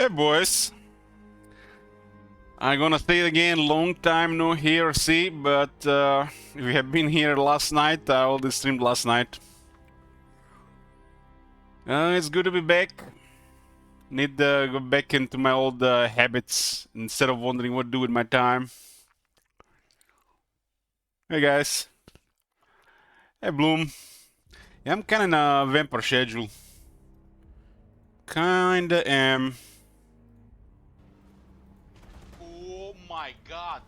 Hey boys, I'm gonna say it again, long time no here, see, but we have been here last night, I already streamed last night. It's good to be back. Need to go back into my old habits instead of wondering what to do with my time. Hey guys. Hey Bloom. Yeah, I'm kinda in a vampire schedule. Kinda am. Oh my god!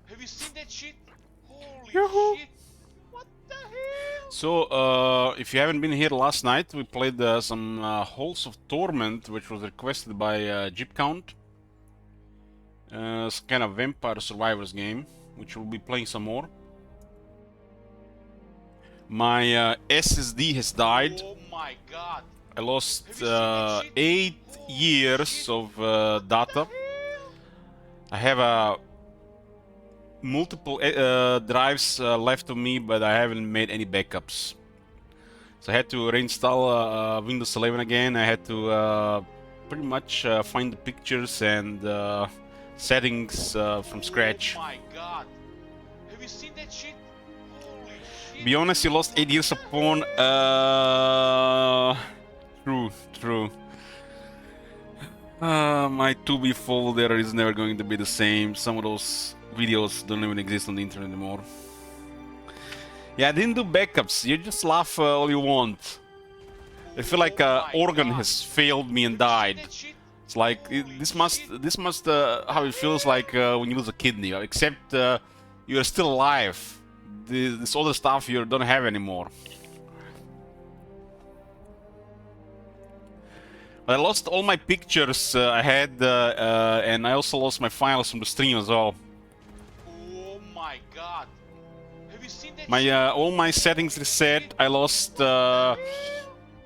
Have you seen that shit? Holy Yoo-hoo. shit! What the hell? So, if you haven't been here last night, we played some Halls of Torment, which was requested by Jeep Count. It's kind of vampire survivors game, which we'll be playing some more. My SSD has died. Oh my god! I lost Have you seen that shit? 8 Holy years shit. of What data. the hell? I have multiple drives left of me, but I haven't made any backups. So I had to reinstall Windows 11 again. I had to pretty much find the pictures and settings from scratch. Oh my god! Have you seen that shit? Holy shit! Be honest, you lost 8 years of porn. True. My 2B folder is never going to be the same. Some of those videos don't even exist on the internet anymore. Yeah, I didn't do backups. You just laugh all you want. I feel like Oh my organ God. has failed me and Have you seen died. that shit? It's like Holy this must how it feels like when you lose a kidney. Except you are still alive. This other stuff you don't have anymore. But I lost all my pictures I had, and I also lost my files from the stream as well. Oh my god! Have you seen that My shit? all my settings reset. I lost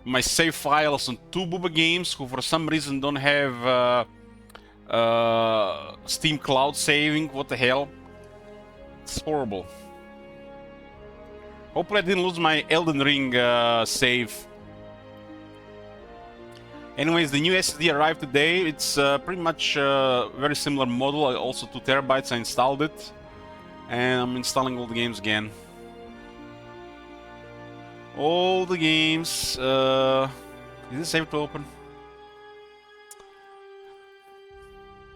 my save files on two Booba games, who for some reason don't have Steam Cloud saving. What the hell? It's horrible. Hopefully I didn't lose my Elden Ring save. Anyways, the new SSD arrived today. It's pretty much very similar model. Also 2 terabytes. I installed it, and I'm installing all the games again. All the games. Is it safe to open?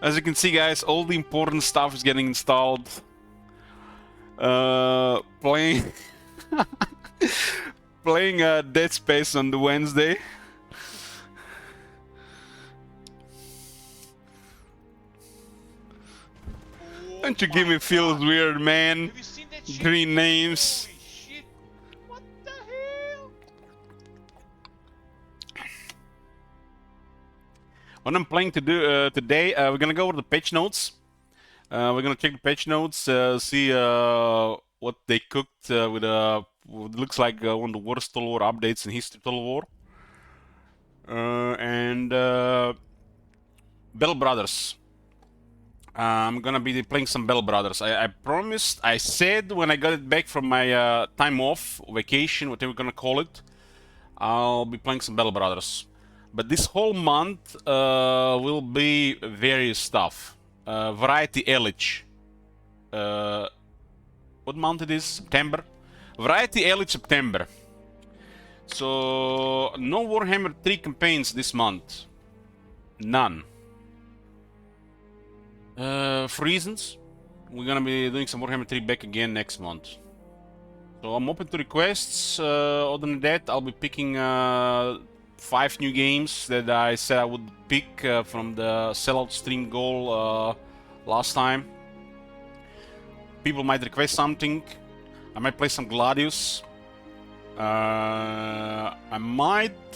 As you can see, guys, all the important stuff is getting installed. Playing playing Dead Space on the Wednesday. Don't you give me feels weird, man. Have you seen that shit? Green names. Holy shit! What the hell? What I'm planning to do today, we're gonna go over the patch notes. We're gonna check the patch notes, see what they cooked with what looks like one of the worst Total War updates in history of Total War. And Bell Brothers. I'm gonna be playing some Bell Brothers. I promised, I said when I got it back from my time off, vacation, whatever we're gonna call it, I'll be playing some Bell Brothers. But this whole month will be various stuff. Variety Elich. What month it is? September? Variety Elich September. So, no Warhammer 3 campaigns this month. None. For reasons, we're gonna be doing some Warhammer 3 back again next month. So I'm open to requests. Other than that, I'll be picking 5 new games that I said I would pick from the sellout stream goal last time. People might request something. I might play some Gladius. I might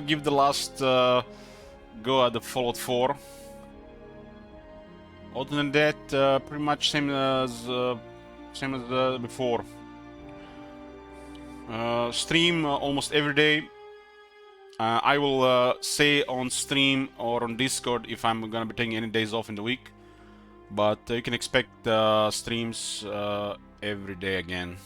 give the last go at the Fallout 4. Other than that, pretty much same as before. Stream almost every day. I will say on stream or on Discord if I'm gonna be taking any days off in the week. But you can expect streams every day again.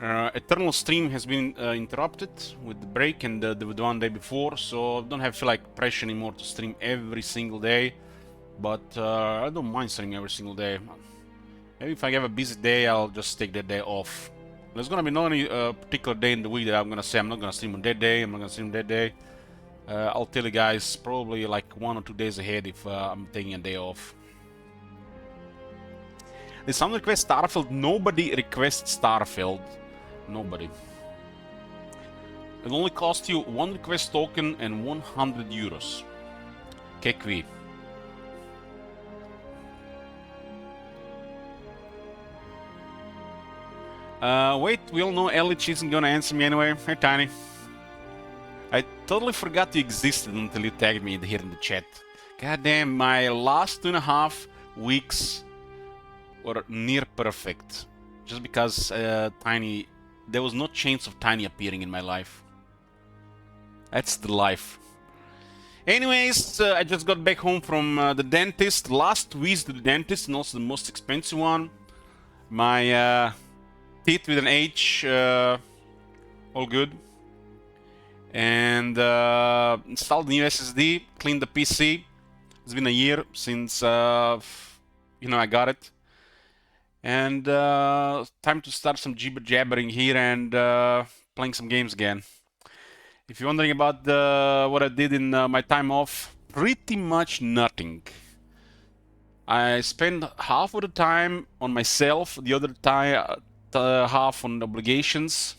Eternal stream has been interrupted with the break and the one day before, so I don't have feel like pressure anymore to stream every single day. But I don't mind streaming every single day. Maybe if I have a busy day, I'll just take that day off. There's gonna be no any particular day in the week that I'm gonna say I'm not gonna stream on that day. I'm not gonna stream that day. I'll tell you guys probably like 1 or 2 days ahead if I'm taking a day off. Did someone request Starfield? Nobody requests Starfield. Nobody. It only costs you 1 request token and 100 euros. Kekwi. Wait, we all know Elich isn't gonna answer me anyway. Hey, Tiny. I totally forgot you existed until you tagged me here in the chat. God damn, my last 2.5 weeks were near perfect. Just because Tiny... There was no chance of Tiny appearing in my life. That's the life. Anyways, I just got back home from the dentist. Last visit to the dentist, and also the most expensive one. My teeth with an H, all good. And installed the new SSD, cleaned the PC. It's been a year since you know, I got it. And time to start some jibber jabbering here and playing some games again. If you're wondering about what I did in my time off, pretty much nothing. I spent half of the time on myself, the other time half on obligations.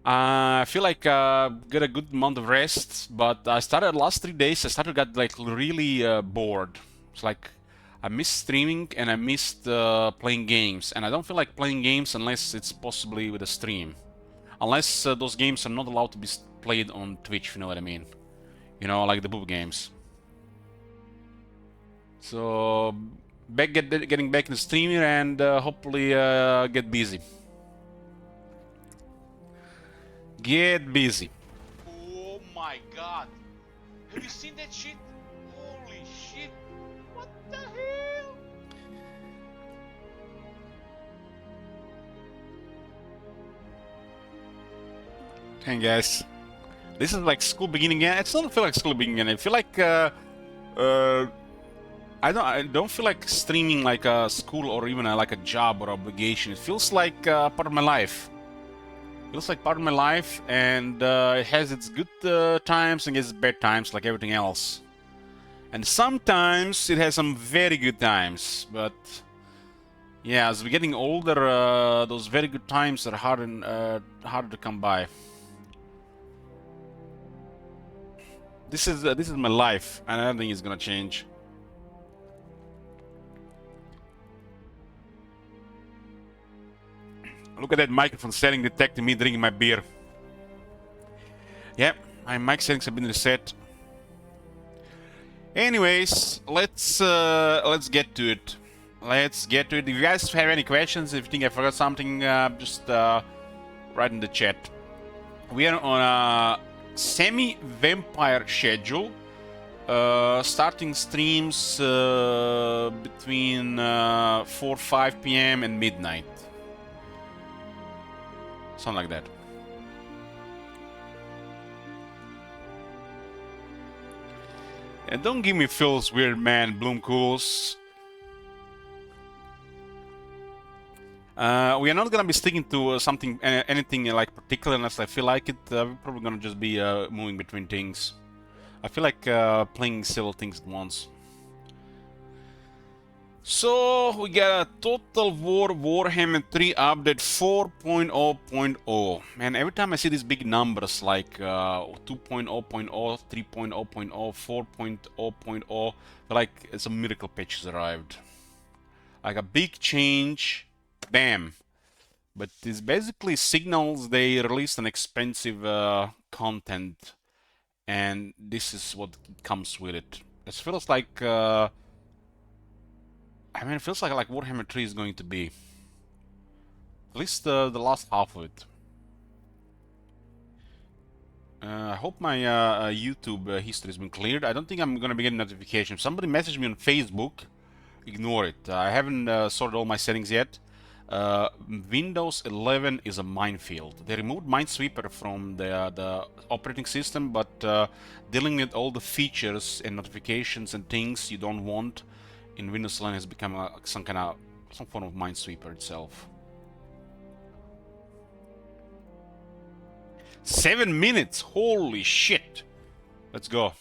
I feel like got a good amount of rest, but I started last 3 days. I started got like really bored. It's like I missed streaming and I missed playing games, and I don't feel like playing games unless it's possibly with a stream. Unless those games are not allowed to be played on Twitch, if you know what I mean. You know, like the boob games. So, getting back in the streamer and hopefully get busy. Get busy. Oh my god. Have you seen that shit? Holy shit. What the hell? Hey guys, this is like school beginning again. It doesn't feel like school beginning again. I feel like I don't feel like streaming like a school or even like a job or obligation. It feels like part of my life. It feels like part of my life, and it has its good times and its bad times, like everything else. And sometimes it has some very good times, but yeah, as we're getting older, those very good times are harder to come by. This is my life, and I don't think it's gonna change. Look at that microphone setting detecting me drinking my beer. Yep, my mic settings have been reset. Anyways, let's get to it. Let's get to it. If you guys have any questions, if you think I forgot something, just write in the chat. We are on a semi-vampire schedule. Starting streams between 4-5 p.m. and midnight. Something like that. And don't give me Phil's weird man Bloom Cools. We are not gonna be sticking to something, anything like particular unless I feel like it. We're probably gonna just be moving between things. I feel like playing several things at once. So we got a Total War Warhammer 3 update 4.0.0. Man, every time I see these big numbers like 2.0.0, 3.0.0, 4.0.0, like it's a miracle patch has arrived. Like a big change, bam. But this basically signals they released an expensive content, and this is what comes with it. It feels like I mean, it feels like Warhammer 3 is going to be. At least the last half of it. I hope my YouTube history has been cleared. I don't think I'm going to be getting notifications. Somebody messaged me on Facebook. Ignore it. I haven't sorted all my settings yet. Windows 11 is a minefield. They removed Minesweeper from the operating system, but dealing with all the features and notifications and things you don't want in Windows 11 has become some form of Minesweeper itself. 7 minutes! Holy shit! Let's go.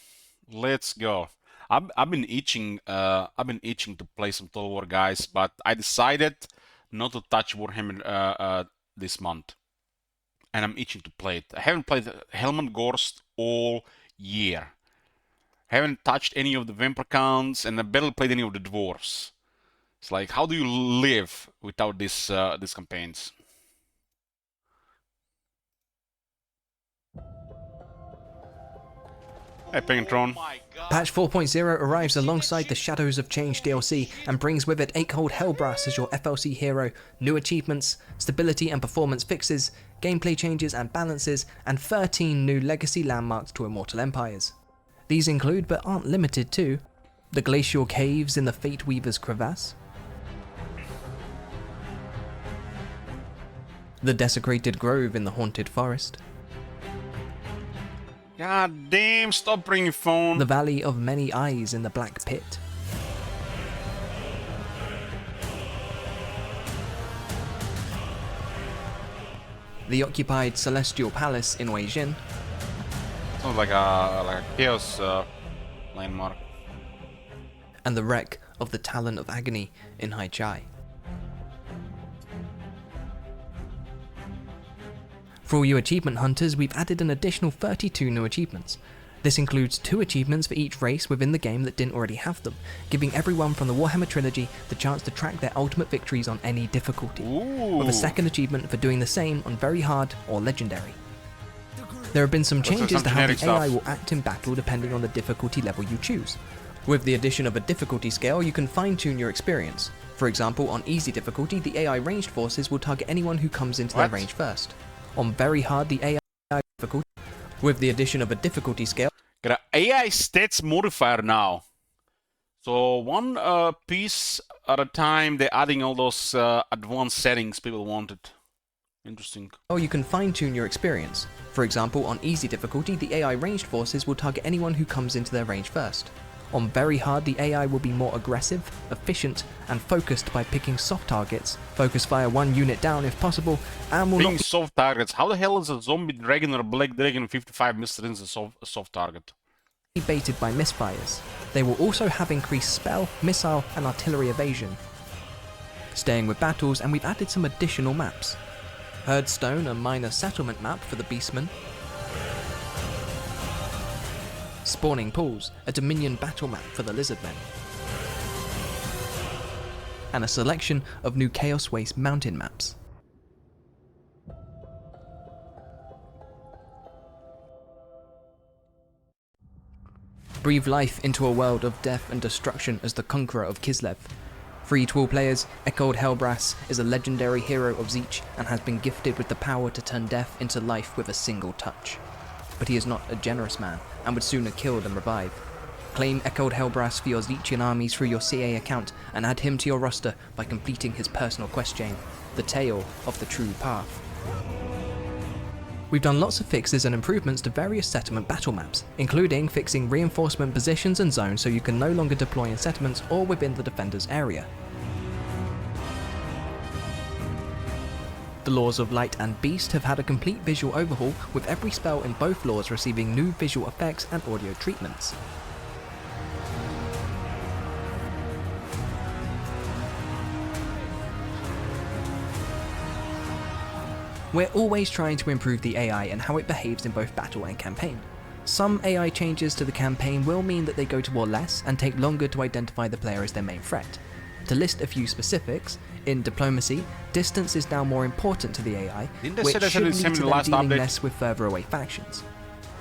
Let's go. I've been itching to play some Total War, guys, but I decided not to touch Warhammer this month, and I'm itching to play it. I haven't played Helmengorst all year. Haven't touched any of the Vampire counts, and I barely played any of the dwarves. It's like, how do you live without these campaigns? Hey, Pengtron. Patch 4.0 arrives alongside the Shadows of Change DLC and brings with it 8-Cold Hellbrass as your FLC hero, new achievements, stability and performance fixes, gameplay changes and balances, and 13 new legacy landmarks to Immortal Empires. These include, but aren't limited to, the Glacial Caves in the Fate Weaver's Crevasse, the Desecrated Grove in the Haunted Forest, God damn, stop bringing your phone. the Valley of Many Eyes in the Black Pit, the Occupied Celestial Palace in Wei Jin, Sounds like a chaos landmark. and the wreck of the Talon of Agony in Hai Chai. For all you achievement hunters, we've added an additional 32 new achievements. This includes 2 achievements for each race within the game that didn't already have them, giving everyone from the Warhammer trilogy the chance to track their ultimate victories on any difficulty, with a second achievement for doing the same on very hard or legendary. There have been some changes to how the AI will act in battle depending on the difficulty level you choose. With the addition of a difficulty scale, you can fine-tune your experience. For example, on easy difficulty, the AI ranged forces will target anyone who comes into their range first. On very hard, the AI difficulty, with the addition of a difficulty scale, Got an AI stats modifier now. So one piece at a time, they're adding all those advanced settings people wanted. Interesting. you can fine-tune your experience. For example, on easy difficulty, the AI ranged forces will target anyone who comes into their range first. On very hard, the AI will be more aggressive, efficient, and focused by picking soft targets, focus fire 1 unit down if possible, and will Picking not soft targets. How the hell is a zombie dragon or a black dragon 55 mistrins a soft target? be baited by misfires. They will also have increased spell, missile, and artillery evasion. Staying with battles, and we've added some additional maps. Herdstone, a minor settlement map for the Beastmen. Spawning Pools, a Dominion battle map for the Lizardmen. And a selection of new Chaos Waste mountain maps. Breathe life into a world of death and destruction as the conqueror of Kislev. Free to all players, Echoed Hellbrass is a legendary hero of Tzeentch and has been gifted with the power to turn death into life with a single touch. But he is not a generous man, and would sooner kill than revive. Claim Echoed Hellbrass for your Tzeentchian armies through your CA account, and add him to your roster by completing his personal quest chain, The Tale of the True Path. We've done lots of fixes and improvements to various settlement battle maps, including fixing reinforcement positions and zones so you can no longer deploy in settlements or within the defender's area. The Laws of Light and Beast have had a complete visual overhaul, with every spell in both laws receiving new visual effects and audio treatments. We're always trying to improve the AI and how it behaves in both battle and campaign. Some AI changes to the campaign will mean that they go to war less and take longer to identify the player as their main threat. To list a few specifics, in diplomacy, distance is now more important to the AI, which should lead to them dealing less with further away factions.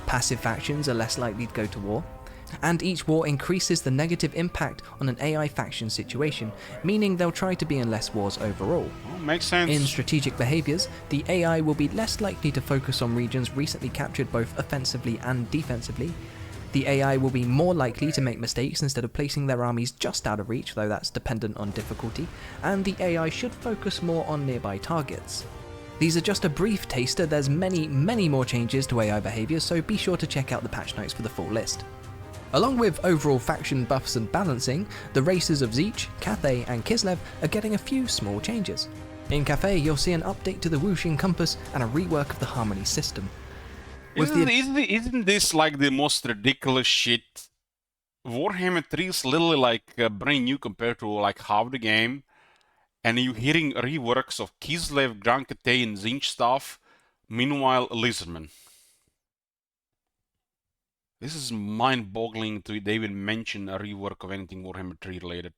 Passive factions are less likely to go to war, and each war increases the negative impact on an AI faction situation, meaning they'll try to be in less wars overall. Oh, makes sense. In strategic behaviours, the AI will be less likely to focus on regions recently captured both offensively and defensively, The AI will be more likely to make mistakes instead of placing their armies just out of reach, though that's dependent on difficulty, and the AI should focus more on nearby targets. These are just a brief taster, there's many more changes to AI behaviour, so be sure to check out the patch notes for the full list. Along with overall faction buffs and balancing, the races of Tzeentch, Cathay and Kislev are getting a few small changes. In Cathay, you'll see an update to the Wuxing compass and a rework of the harmony system. Isn't this like the most ridiculous shit? Warhammer 3 is literally like brand new compared to like half the game, and you hearing reworks of Kislev, Grand Cathay and Tzeentch stuff, meanwhile Lizardman. This is mind-boggling to even mention a rework of anything Warhammer 3 related.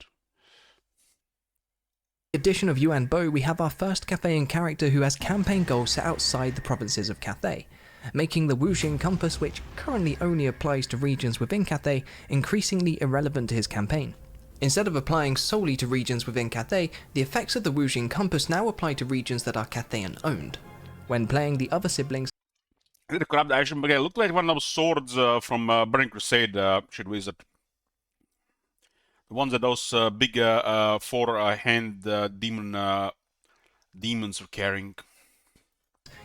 Addition of Yuan Bo, we have our first Cathayan character who has campaign goals set outside the provinces of Cathay, making the Wuxing compass, which currently only applies to regions within Cathay, increasingly irrelevant to his campaign. Instead of applying solely to regions within Cathay, the effects of the Wuxing compass now apply to regions that are Cathayan owned. When playing the other siblings, The corrupt action brigade looked like one of those swords from Burning Crusade shit wizard. The ones that those big four-hand demons are carrying.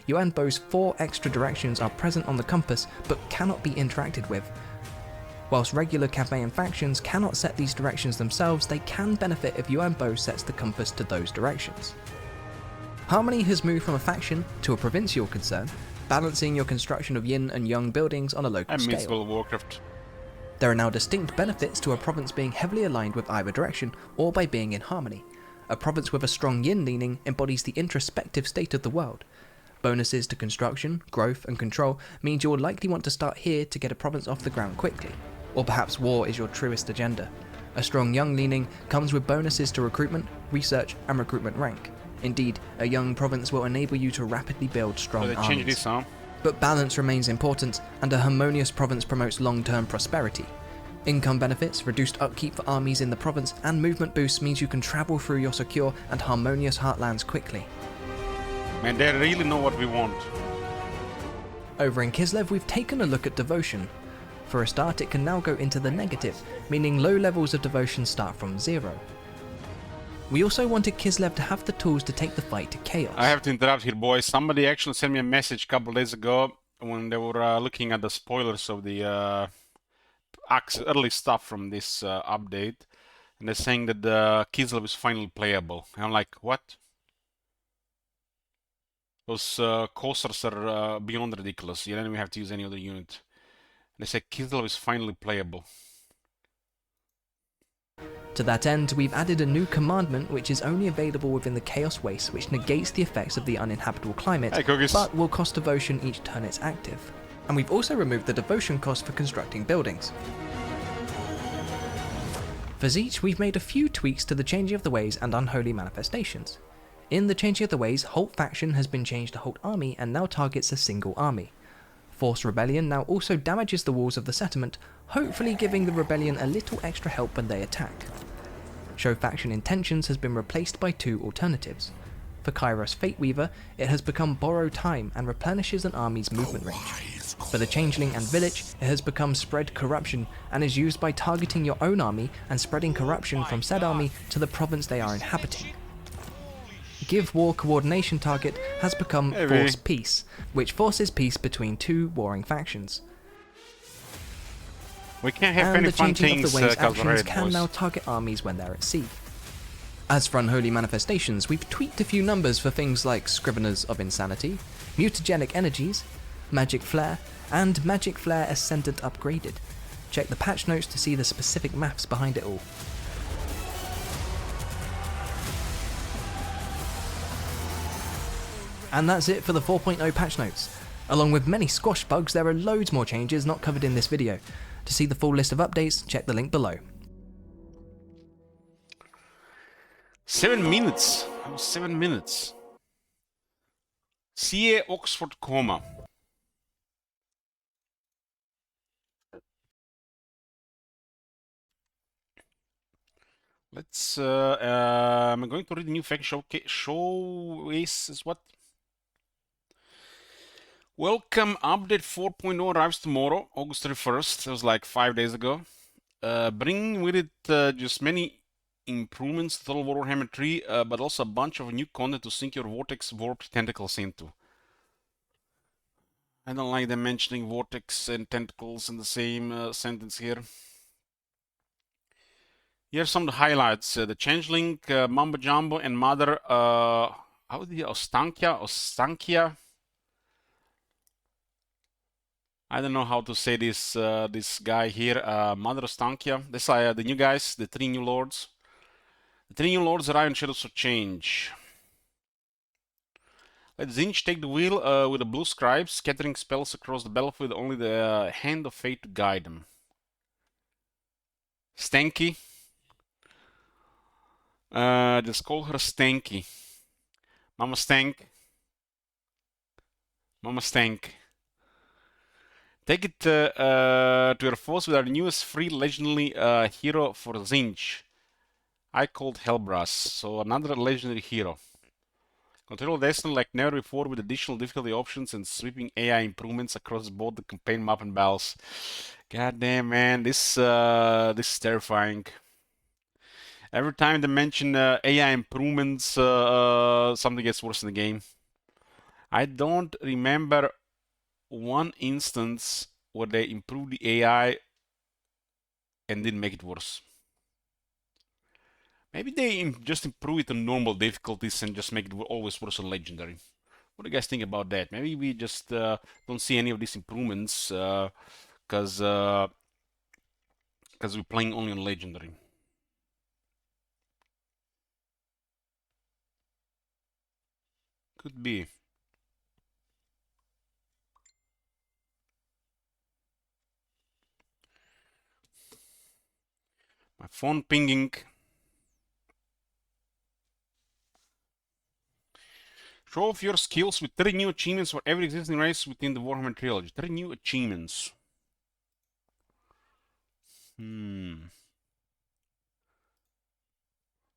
Yuan Bo's 4 extra directions are present on the compass but cannot be interacted with. Whilst regular Cathayan factions cannot set these directions themselves, they can benefit if Yuan Bo sets the compass to those directions. Harmony has moved from a faction to a provincial concern, balancing your construction of yin and yang buildings on a local scale. World of Warcraft. There are now distinct benefits to a province being heavily aligned with either direction, or by being in harmony. A province with a strong yin leaning embodies the introspective state of the world. Bonuses to construction, growth and control means you will likely want to start here to get a province off the ground quickly. Or perhaps war is your truest agenda. A strong yang leaning comes with bonuses to recruitment, research and recruitment rank. Indeed, a young province will enable you to rapidly build strong armies. This, huh? But balance remains important, and a harmonious province promotes long-term prosperity. Income benefits, reduced upkeep for armies in the province, and movement boosts means you can travel through your secure and harmonious heartlands quickly. Man, they really know what we want. Over in Kislev, we've taken a look at devotion. For a start, it can now go into the negative, meaning low levels of devotion start from 0. We also wanted Kislev to have the tools to take the fight to chaos. I have to interrupt here, boys. Somebody actually sent me a message a couple days ago when they were looking at the spoilers of the early stuff from this update, and they're saying that the Kislev is finally playable. And I'm like, what? Those coasters are beyond ridiculous. You don't even have to use any other unit. They say Kislev is finally playable. To that end, we've added a new commandment which is only available within the Chaos Waste, which negates the effects of the uninhabitable climate, but will cost devotion each turn it's active. And we've also removed the devotion cost for constructing buildings. For Tzeentch, we've made a few tweaks to the Changing of the Ways and Unholy Manifestations. In the Changing of the Ways, Halt faction has been changed to Halt Army and now targets a single army. Forced Rebellion now also damages the walls of the settlement, hopefully giving the Rebellion a little extra help when they attack. Show Faction Intentions has been replaced by 2 alternatives. For Kairos Fateweaver, it has become Borrow Time and replenishes an army's movement range. For the Changeling and Village, it has become Spread Corruption and is used by targeting your own army and spreading corruption from said army to the province they are inhabiting. Give War Coordination target has become Force Peace, which forces peace between 2 warring factions. We can't have any fun things of the Ways actions can now target armies when they're at sea. As for Unholy Manifestations, we've tweaked a few numbers for things like Scriveners of Insanity, Mutagenic Energies, Magic Flare, and Magic Flare Ascendant Upgraded. Check the patch notes to see the specific maths behind it all. And that's it for the 4.0 patch notes. Along with many squash bugs, there are loads more changes not covered in this video. To see the full list of updates, check the link below. 7 minutes. 7 minutes. CA Oxford Coma. Let's. I'm going to read the new fact showcase. Showcase is what? Welcome, update 4.0 arrives tomorrow, August 31st. That was like 5 days ago. Bringing with it just many improvements to Total Warhammer 3, but also a bunch of new content to sink your Vortex Warped Tentacles into. I don't like them mentioning Vortex and Tentacles in the same sentence here. Here's some of the highlights. The Changeling, Mambo Jumbo, and Mother, how did Ostankia? I don't know how to say this guy here, Mother Ostankia. This are the new guys, the 3 new lords. The 3 new lords arrive in Shadows of Change. Let Zinch take the wheel with the blue scribes, scattering spells across the battlefield, only the hand of fate to guide them. Stanky. Just call her Stanky. Mama Stank. Mama Stank. Take it to your foes with our newest free legendary hero for Zinch. I called Hellbrass, so another legendary hero. Control Destiny like never before with additional difficulty options and sweeping AI improvements across both the campaign map and battles. God damn, man, this is terrifying. Every time they mention AI improvements, something gets worse in the game. I don't remember one instance where they improved the AI and didn't make it worse. Maybe they just improve it on normal difficulties and just make it always worse on legendary. What do you guys think about that? Maybe we just don't see any of these improvements because we're playing only on legendary. Could be. My phone pinging. Show off your skills with 30 new achievements for every existing race within the Warhammer trilogy. 30 new achievements. Do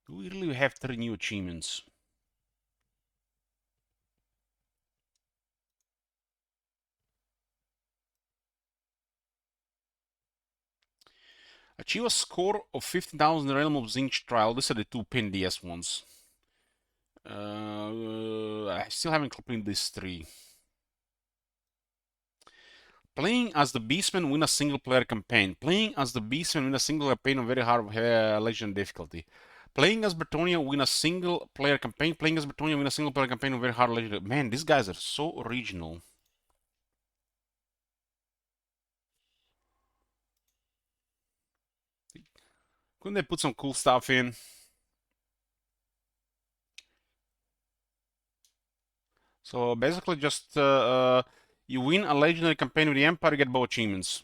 we really have 30 new achievements? Achieve a score of 15,000 in the Realm of Zinch trial. These are the 2 pin DS ones. I still haven't completed these 3. Playing as the Beastman, win a single player campaign. Playing as the Beastman, win a single campaign on very hard legend difficulty. Playing as Bretonia, win a single player campaign. Playing as Bretonia, win a single player campaign on very hard legend. Man, these guys are so original. Couldn't they put some cool stuff in? So basically just you win a legendary campaign with the Empire, you get both achievements.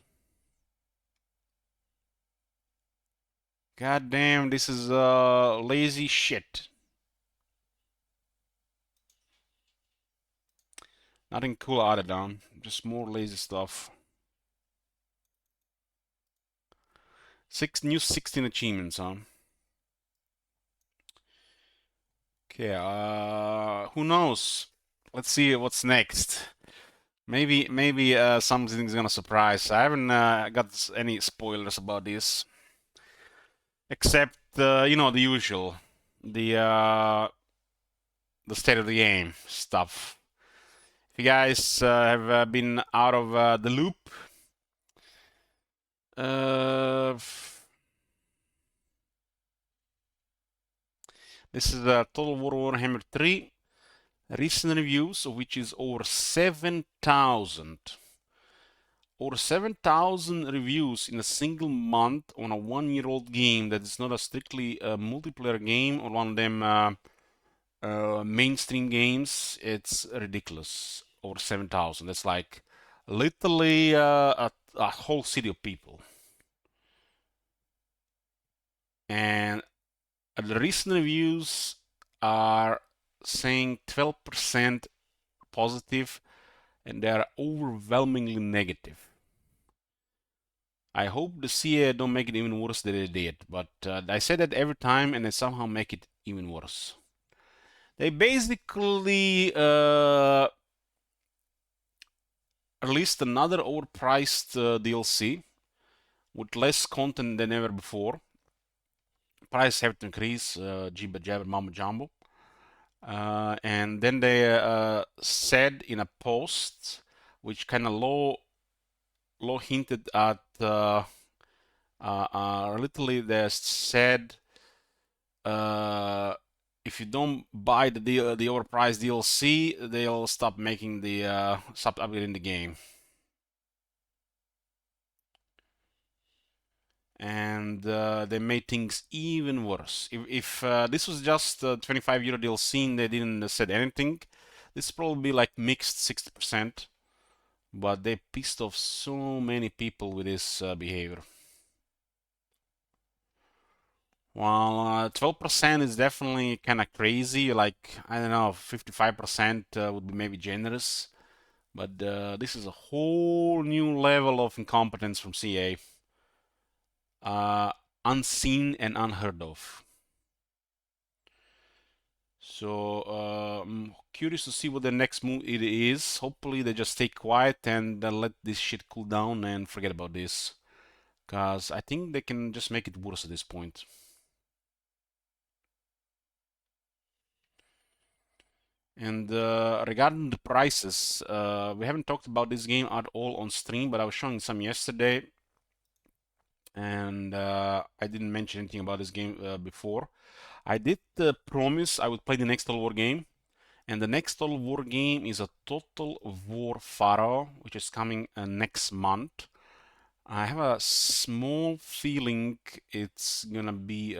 God damn, this is lazy shit. Nothing cool added on, just more lazy stuff. 16 achievements, huh? Okay, who knows? Let's see what's next. Maybe something's gonna surprise. I haven't got any spoilers about this, except you know, the usual, the state of the game stuff. If you guys have been out of the loop, this is Total War Warhammer 3 recent reviews, of which is over 7,000. Over 7,000 reviews in a single month on a 1-year-old game that is not a strictly multiplayer game or one of them mainstream games. It's ridiculous. Over 7,000. That's like literally a whole city of people. And the recent reviews are saying 12% positive and they are overwhelmingly negative. I hope the CA don't make it even worse than they did, but I say that every time and they somehow make it even worse. They basically released another overpriced DLC with less content than ever before. Price have to increase, jibber jabber mama jumbo. And then they said in a post, which kind of low hinted at literally they said if you don't buy the overpriced DLC, they'll stop making the stop upgrading the game. And they made things even worse. If this was just a 25 euro DLC and they didn't said anything, this probably be like mixed 60%. But they pissed off so many people with this behavior. Well, 12% is definitely kind of crazy. Like, I don't know, 55% would be maybe generous. But this is a whole new level of incompetence from CA. Unseen and unheard of. So I'm curious to see what the next move it is. Hopefully they just stay quiet and let this shit cool down and forget about this. Because I think they can just make it worse at this point. And regarding the prices, we haven't talked about this game at all on stream, but I was showing some yesterday. And I didn't mention anything about this game before. I did promise I would play the next Total War game. And the next Total War game is a Total War Pharaoh, which is coming next month. I have a small feeling it's gonna be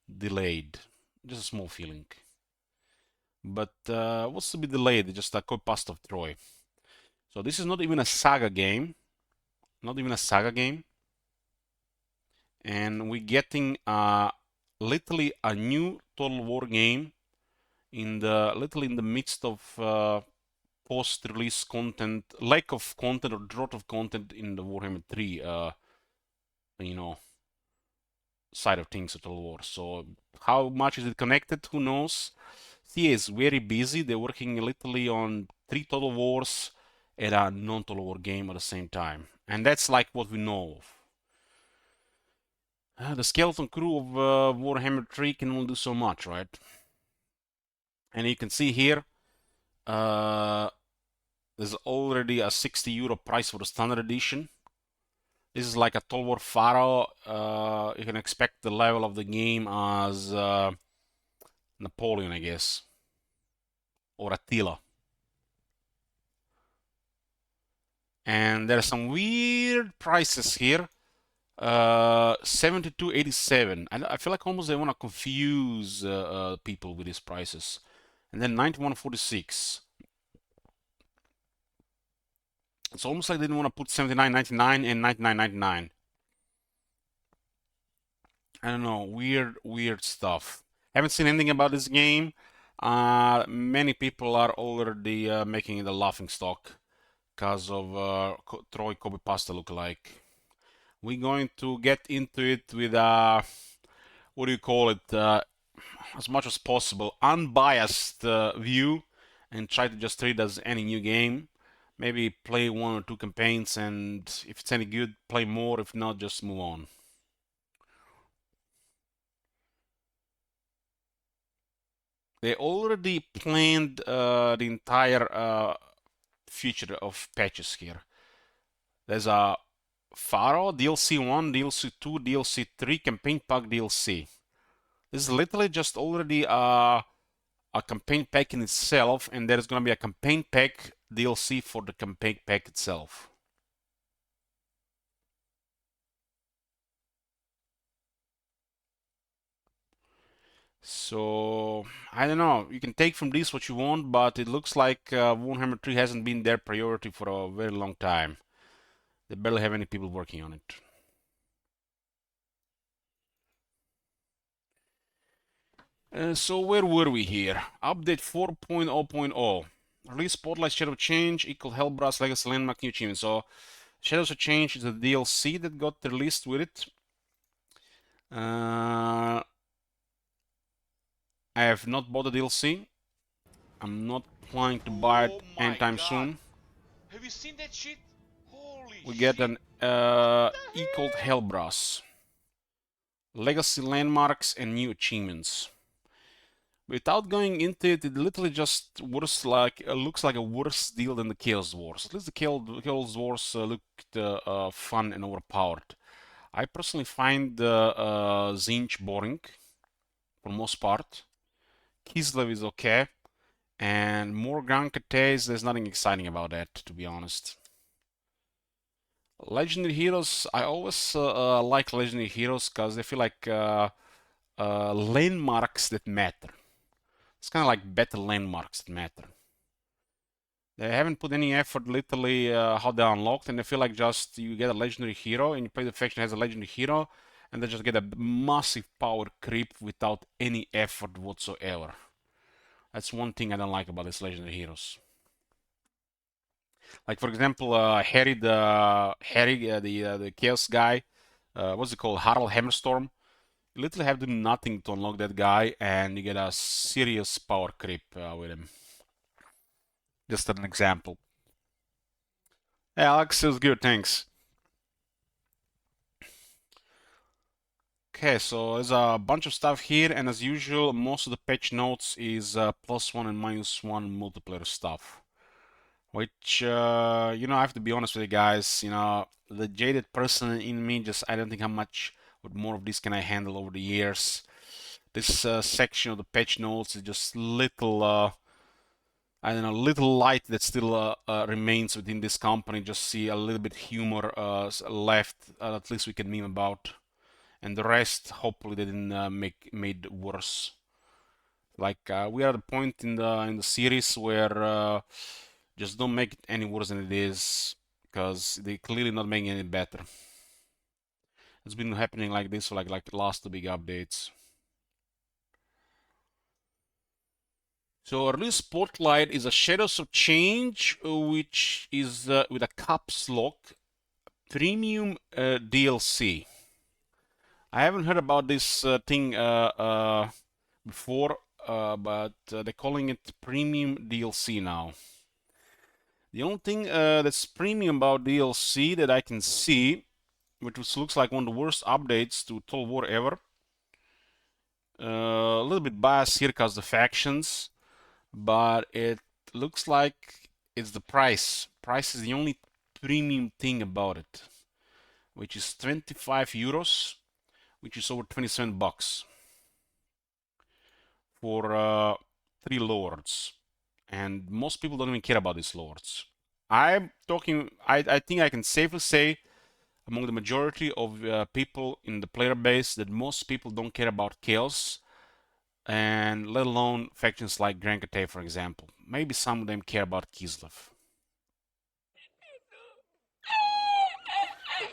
delayed. Just a small feeling. But what's to be delayed? Just a copy-paste of Troy. So this is not even a saga game. Not even a saga game. And we're getting literally a new Total War game literally in the midst of post-release content, lack of content or drought of content in the Warhammer 3, you know, side of things of Total War. So how much is it connected? Who knows? CA is very busy. They're working literally on 3 Total Wars and a non-Total War game at the same time. And that's like what we know of. The skeleton crew of Warhammer 3 can only do so much, right? And you can see here, there's already a 60 euro price for the standard edition. This is like a Total War Pharaoh. You can expect the level of the game as Napoleon, I guess, or Attila. And there are some weird prices here. 72.87. I feel like almost they want to confuse people with these prices. And then 91.46. It's almost like they didn't want to put 79.99 and 99.99. I don't know, weird stuff. Haven't seen anything about this game. Many people are already making it a laughing stock because of Troy Kobe Pasta lookalike. We're going to get into it with what do you call it? As much as possible, unbiased view, and try to just treat it as any new game. Maybe play 1 or 2 campaigns, and if it's any good, play more. If not, just move on. They already planned the entire future of patches here. There's a Pharaoh DLC 1, DLC 2, DLC 3, campaign pack DLC. This is literally just already a campaign pack in itself, and there's gonna be a campaign pack DLC for the campaign pack itself. So I don't know. You can take from this what you want, but it looks like Warhammer 3 hasn't been their priority for a very long time. They barely have any people working on it. So where were we here? Update 4.0.0. Release Spotlight Shadow Change equal Hellbrass Legacy Landmark New Achievement. So Shadows of Change is the DLC that got released with it. I have not bought the DLC. I'm not planning to buy it anytime soon. Have you seen that shit? Holy We shit. get an E called Hellbrass. Legacy landmarks and new achievements. Without going into it, it literally just looks like a worse deal than the Chaos Wars. At least the Chaos Wars looked fun and overpowered. I personally find Zinch boring for most part. Kislev is okay, and more Grand Cates, there's nothing exciting about that, to be honest. Legendary Heroes, I always like Legendary Heroes because they feel like landmarks that matter. It's kind of like better landmarks that matter. They haven't put any effort literally how they're unlocked, and I feel like just you get a legendary hero and you play the faction that has a legendary hero, and they just get a massive power creep without any effort whatsoever. That's one thing I don't like about these legendary heroes. Like for example, Harry, the Chaos guy, what's it called, Harald Hammerstorm. You literally have to do nothing to unlock that guy, and you get a serious power creep with him. Just an example. Hey, Alex, it was good, thanks. Okay, so there's a bunch of stuff here, and as usual, most of the patch notes is +1 and -1 multiplayer stuff. Which, you know, I have to be honest with you guys, you know, the jaded person in me just, I don't think how much more of this can I handle over the years. This section of the patch notes is just little, I don't know, little light that still remains within this company. Just see a little bit humor left, at least we can meme about. And the rest, hopefully, they didn't made worse. Like we are at a point in the series where just don't make it any worse than it is, because they clearly not making it any better. It's been happening like this for like the last two big updates. So our release spotlight is a Shadows of Change, which is with a caps lock premium DLC. I haven't heard about this thing before, but they're calling it premium DLC now. The only thing that's premium about DLC that I can see, which looks like one of the worst updates to Total War ever, a little bit biased here because the factions, but it looks like it's the price. Price is the only premium thing about it, which is 25 euros, which is over 27 bucks for 3 lords. And most people don't even care about these lords. I'm talking, I think I can safely say among the majority of people in the player base that most people don't care about chaos, and let alone factions like Grand Cathay, for example. Maybe some of them care about Kislev.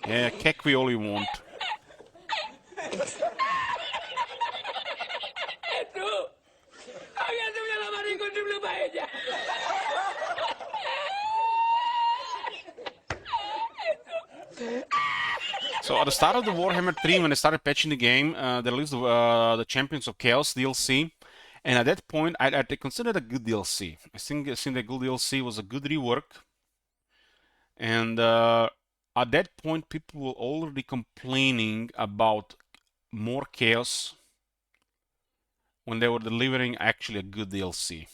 Yeah, Kekwi all you want. So at the start of the Warhammer 3, when they started patching the game, they released the Champions of Chaos DLC, and at that point, I considered it a good DLC. I think the good DLC was a good rework, and at that point, people were already complaining about more chaos when they were delivering actually a good DLC.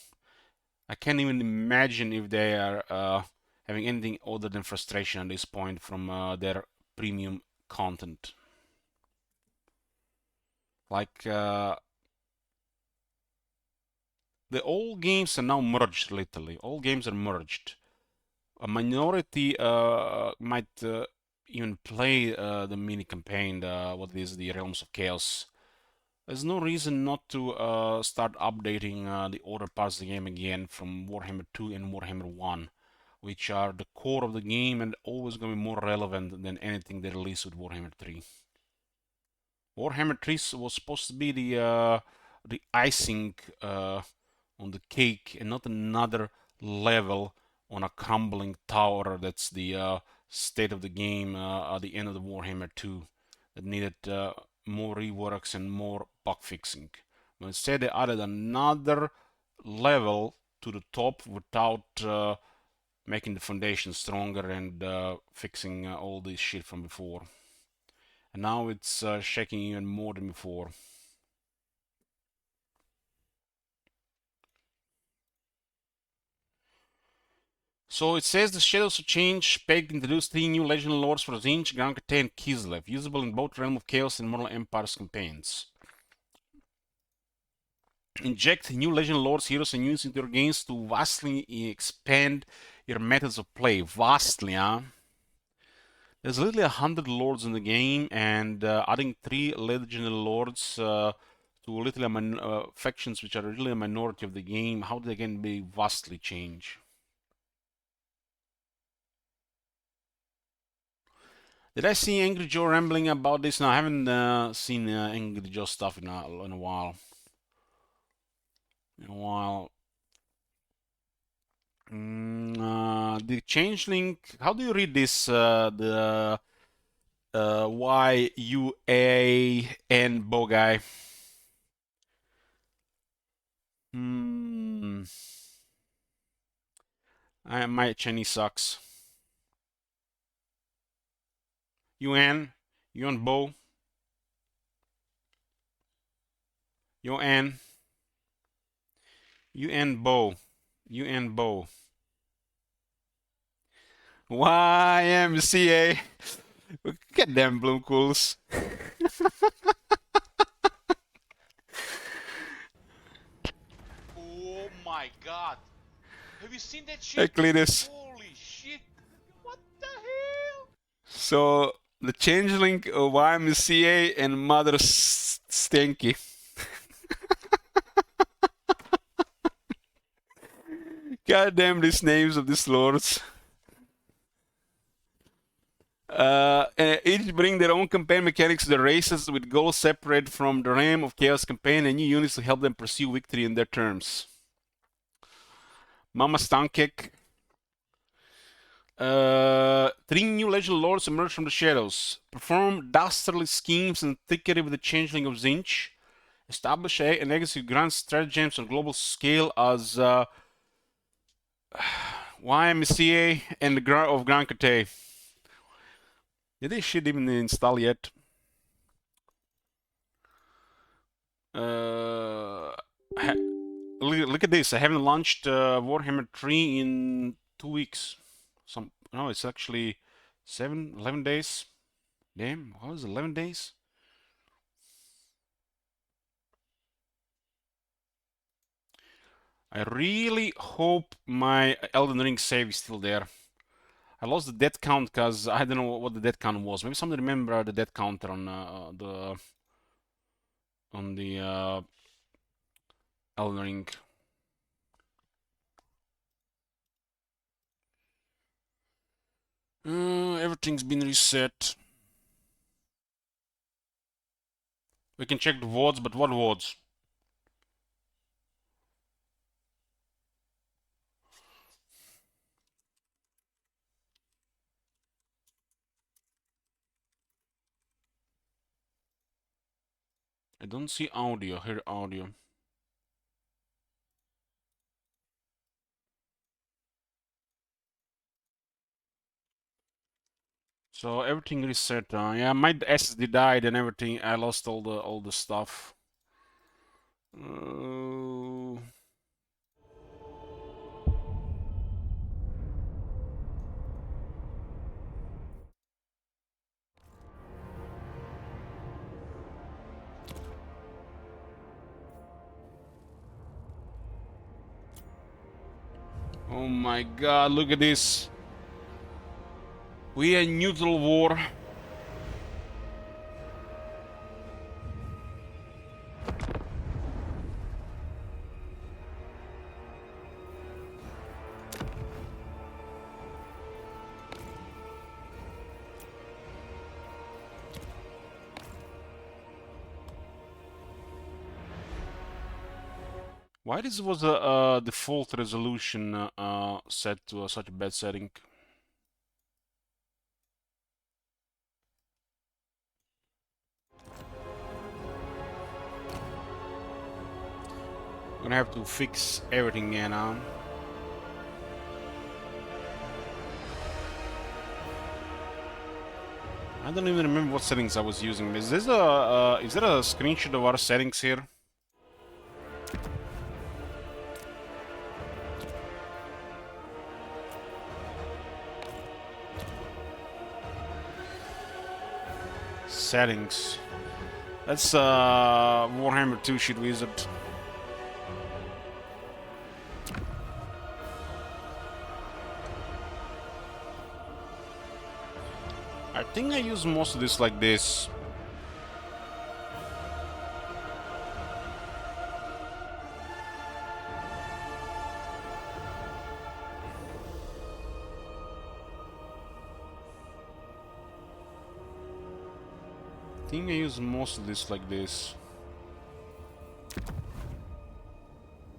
I can't even imagine if they are having anything other than frustration at this point from their premium content. Like the old games are now merged, literally. All games are merged. A minority might even play the mini campaign, what is the Realms of Chaos. There's no reason not to start updating the older parts of the game again from Warhammer 2 and Warhammer 1, which are the core of the game and always going to be more relevant than anything they release with Warhammer 3. Warhammer 3 was supposed to be the icing on the cake and not another level on a crumbling tower that's the state of the game at the end of the Warhammer 2 that needed more reworks and more bug fixing. But instead they added another level to the top without making the foundation stronger and fixing all this shit from before. And now it's shaking even more than before. So it says the Shadows of Change Peg introduced 3 new legendary lords for Tzeentch, Grand Crate, and Kislev, usable in both Realm of Chaos and Mortal Empire's campaigns. Inject new legend lords, heroes, and units into your games to vastly expand your methods of play. Vastly, huh? There's literally 100 lords in the game, and adding 3 legendary lords to literally factions which are really a minority of the game, how they can be vastly change? Did I see Angry Joe rambling about this? No, I haven't seen Angry Joe stuff in a while. The changeling. How do you read this? The Y-U-A-N bow guy. My Chinese sucks. Yuan bow. Yuan bow. YMCA. Goddamn Bloomcools. Oh my god. Have you seen that Hey, shit? Cletus. Holy shit. What the hell? So the changeling YMCA and Mother Stanky. God damn these names of these lords. Each bring their own campaign mechanics to the races with goals separate from the Realm of Chaos campaign and new units to help them pursue victory in their terms. Mama Stankek. 3 new legend lords emerge from the shadows. Perform dastardly schemes and trickery with the changeling of Tzeentch. Establish and execute grand stratagems on global scale as YMCA and the of Grand Crate. Did this shit even install yet? Look at this. I haven't launched Warhammer 3 in 2 weeks. No, it's actually 11 days. Damn, what was it, 11 days? I really hope my Elden Ring save is still there. I lost the death count because I don't know what the death count was. Maybe somebody remember the death counter on the Elden Ring. Everything's been reset. We can check the wards, but what wards? I don't see audio. Hear audio. So everything reset. Yeah, my SSD died and everything. I lost all the stuff. Oh my god, look at this. We are in neutral war. Why this was a default resolution set to such a bad setting? I'm gonna have to fix everything again, huh? I don't even remember what settings I was using. Is there a screenshot of our settings here? Settings. That's Warhammer 2 Sheet Wizard. I think I use most of this like this. I think I use most of this like this.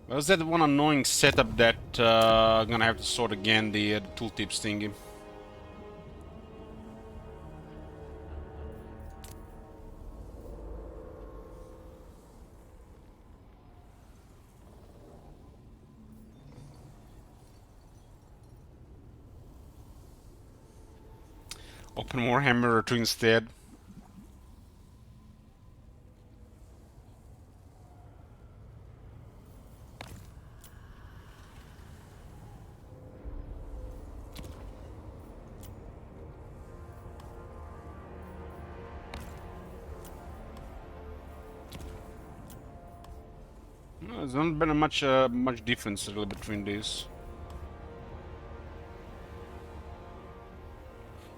There's that one annoying setup that I'm gonna have to sort again, the tooltips thingy. Open Warhammer 2 instead. No, there's not been much difference really between these.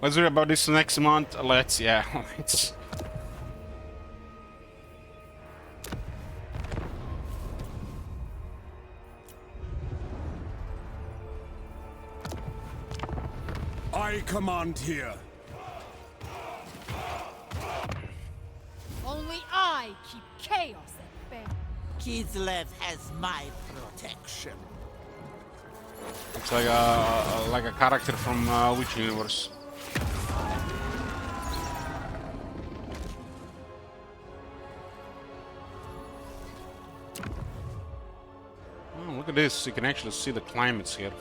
Let's worry about this next month. Let's I command here. Only I keep chaos at bay. Kislev has my protection. It's like a character from which universe? Oh, look at this! You can actually see the climates here.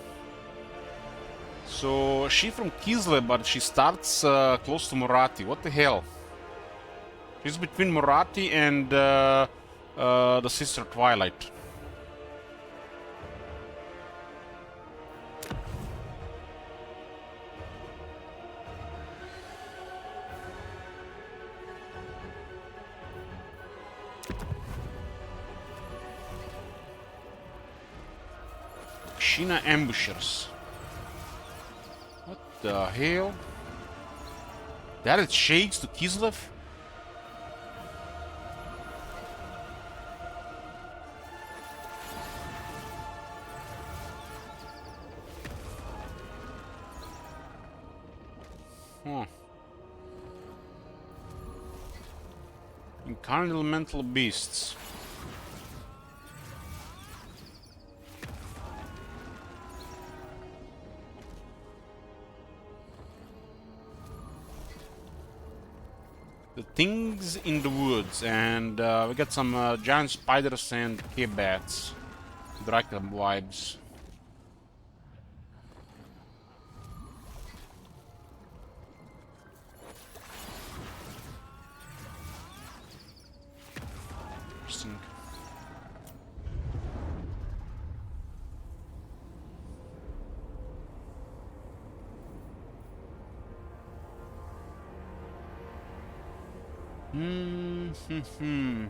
So she's from Kislev, but she starts close to Moratti. What the hell? She's between Moratti and the sister Twilight. Sheena ambushers. What the hell? That it shades to Kislev? Huh. Incarnate elemental beasts. The things in the woods, and we got some giant spiders and cave bats. Dracula vibes. Interesting.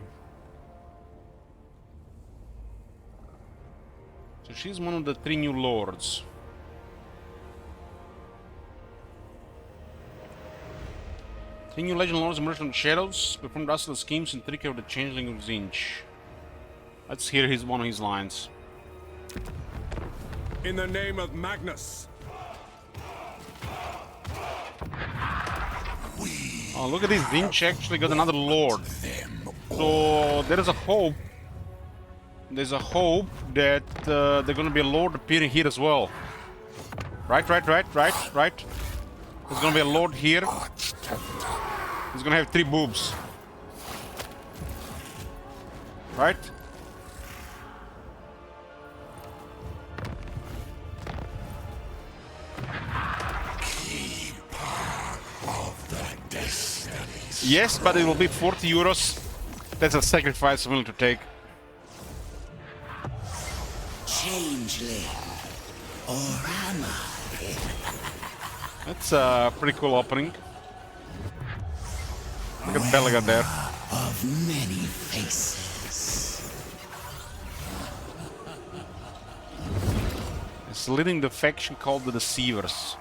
So she's one of the 3 new lords. Three new legend lords emerged from the shadows, performed hostile schemes and trick of the changeling of Zinch. Let's hear one of his lines. In the name of Magnus. Oh, look at this. Zinch actually got another lord. So there is a hope. There's a hope that there's gonna be a lord appearing here as well. Right. There's gonna be a lord here. He's gonna have 3 boobs. Right? Yes, but it will be 40 euros. That's a sacrifice I'm willing to take. Changeling. Warhammer. That's a pretty cool opening. Look at Belaga there. Of many faces. It's leading the faction called the Deceivers.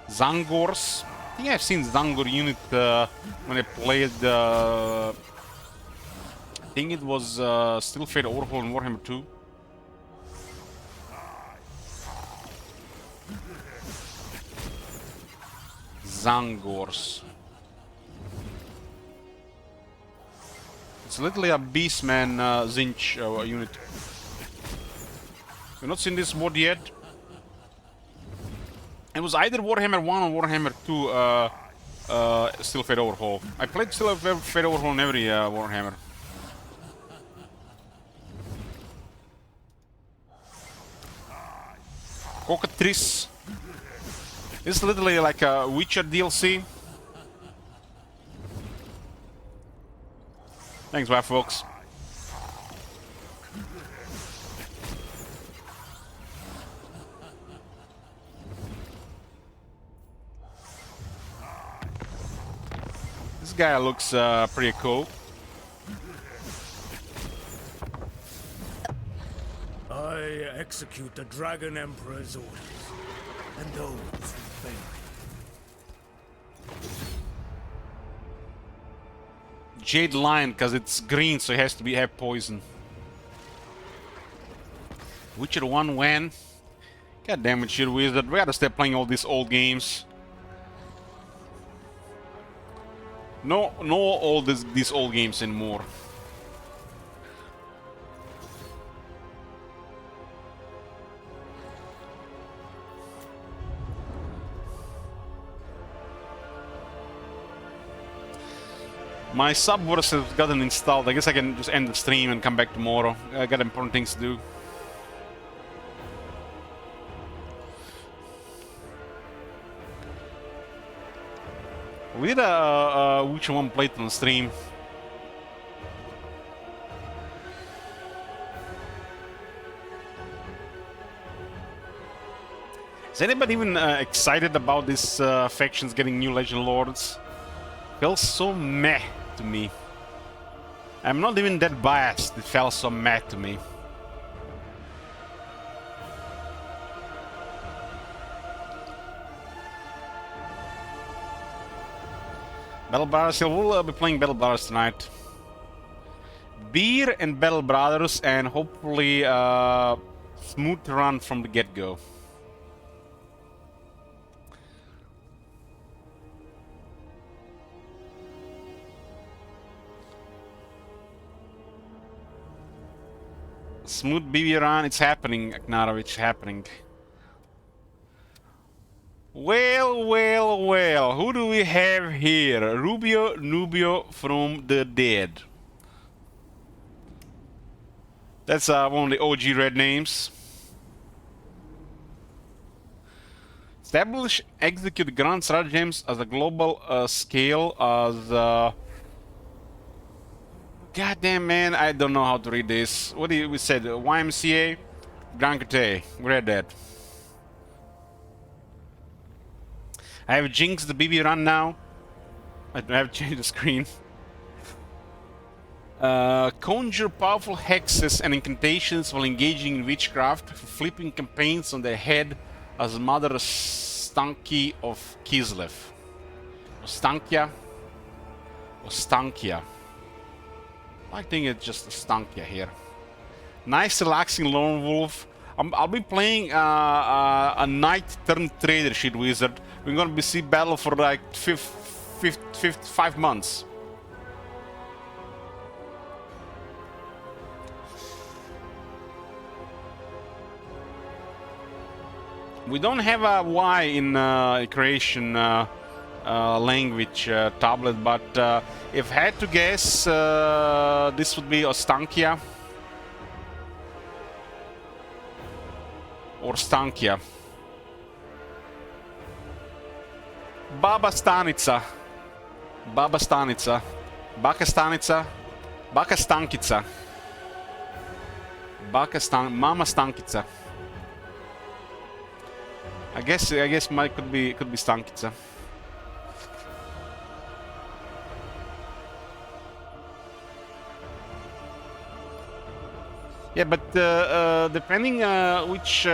Zangors. I think I've seen Zangor unit when I played. I think it was Still Fate Overhaul in Warhammer 2. Zangors. It's literally a Beastman Zinch unit. You've not seen this mod yet? It was either Warhammer 1 or Warhammer 2 Still Fate Overhaul. I played Still Fate Overhaul in every Warhammer. Cockatrice. This is literally like a Witcher DLC. Thanks, bye folks. This guy looks pretty cool. I execute the Dragon Emperor's orders, and those who fail. Jade Lion, because it's green, so it has to have poison. Witcher 1 when? God damn it, shit wizard. We gotta stop playing all these old games. No all these old games anymore. My subverse has gotten installed. I guess I can just end the stream and come back tomorrow. I got important things to do. We did a Witcher 1 playthrough on stream. Is anybody even excited about these factions getting new Legend Lords? Feels so meh to me. I'm not even that biased. It felt so meh to me. Battle Brothers, we'll be playing Battle Brothers tonight. Beer and Battle Brothers, and hopefully smooth run from the get-go. Smooth BB run, it's happening, Aknarovich, happening. Well, who do we have here? Rubio Nubio from the dead. That's one of the OG red names. Establish, execute grand stratagems as a global scale as... Goddamn man, I don't know how to read this. What did we said? YMCA? Grand Cate. We read that. I have jinxed the BB run now. I have changed the screen. Conjure powerful hexes and incantations while engaging in witchcraft, flipping campaigns on the head as Mother Stanky of Kislev. Stankia? Or Stankia? I think it's just Stankia here. Nice relaxing lone wolf. I'll be playing a knight turn trader shit wizard. We're gonna be see battle for like 5 months. We don't have a Y in creation language tablet, but if I had to guess, this would be Ostankia. or Stankia. Baba Stanica. Baba Stanica. Baka Stanica. Baka Stankica. Mama Stankica. I guess Mike could be Stankica. Yeah, but depending which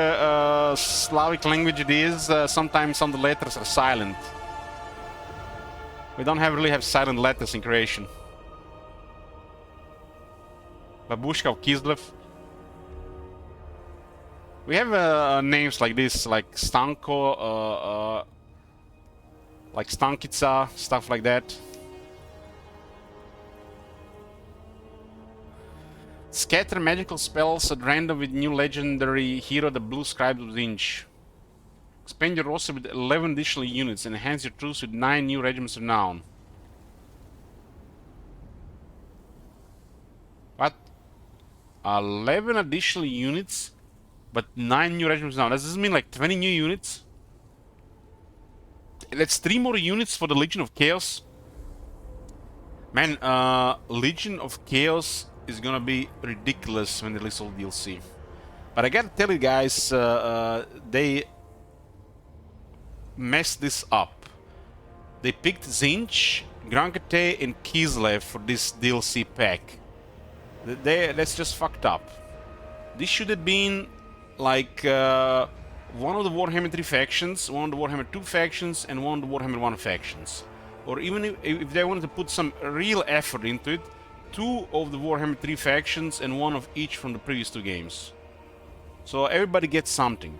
Slavic language it is, sometimes some of the letters are silent. We don't really have silent letters in Croatian. Babushka of Kislev. We have names like this, like Stanko, like Stankica, stuff like that. Scatter magical spells at random with new legendary hero, the Blue Scribe of Zinch. Expand your roster with 11 additional units and enhance your troops with 9 new regiments of renown. What? 11 additional units, but 9 new regiments of renown. Does this mean like 20 new units? That's 3 more units for the Legion of Chaos. Man, Legion of Chaos is gonna be ridiculous when they release all DLC. But I gotta tell you guys, they messed this up. They picked Zinch, Grankate, and Kislev for this DLC pack. That's just fucked up. This should have been like one of the Warhammer 3 factions, one of the Warhammer 2 factions, and one of the Warhammer 1 factions. Or even if they wanted to put some real effort into it, 2 of the Warhammer 3 factions and 1 of each from the previous 2 games. So everybody gets something.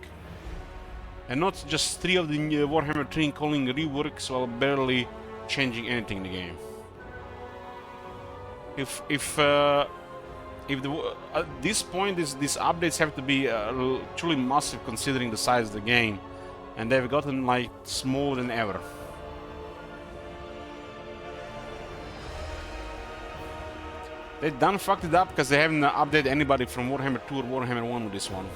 And not just 3 of the Warhammer 3 calling reworks while barely changing anything in the game. At this point, these updates have to be truly massive considering the size of the game, and they've gotten like smaller than ever. They done fucked it up because they haven't updated anybody from Warhammer 2 or Warhammer 1 with this one.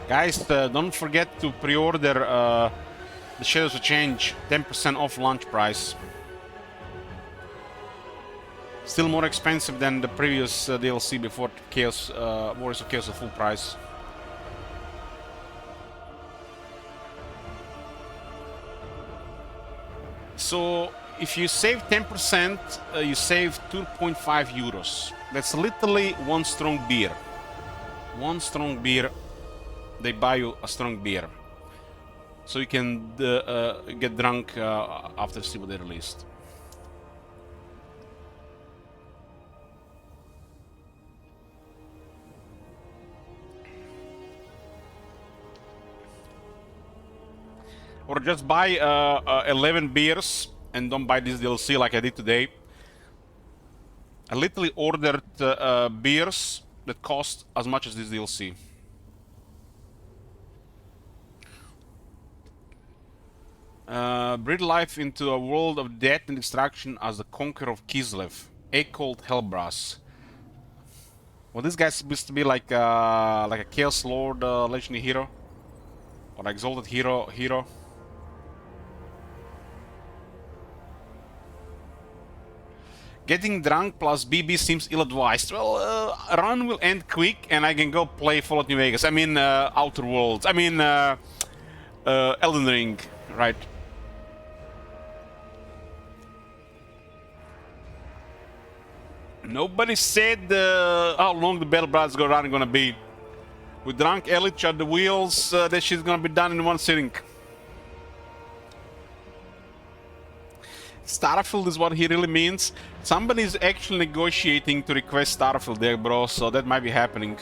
Guys, don't forget to pre-order the Shadows of Change, 10% off launch price. Still more expensive than the previous DLC before Chaos, Warriors of Chaos at full price. So if you save 10%, you save 2.5 euros. That's literally 1 strong beer. 1 strong beer. They buy you a strong beer, so you can get drunk after see what they released. Or just buy 11 beers and don't buy this DLC like I did today. I literally ordered beers that cost as much as this DLC. Breathe life into a world of death and destruction as the conqueror of Kislev, a called Hellbrass. Well, this guy's supposed to be like a Chaos Lord legendary hero, or exalted hero. Getting drunk plus BB seems ill-advised. Well, run will end quick, and I can go play Fallout New Vegas. I mean, Outer Worlds. I mean, Elden Ring, right? Nobody said how long the Battle Brothers go around gonna be. With drunk Elich at the wheels, that shit's gonna be done in 1 sitting. Starfield is what he really means. Somebody's actually negotiating to request Starfield there, bro, so that might be happening.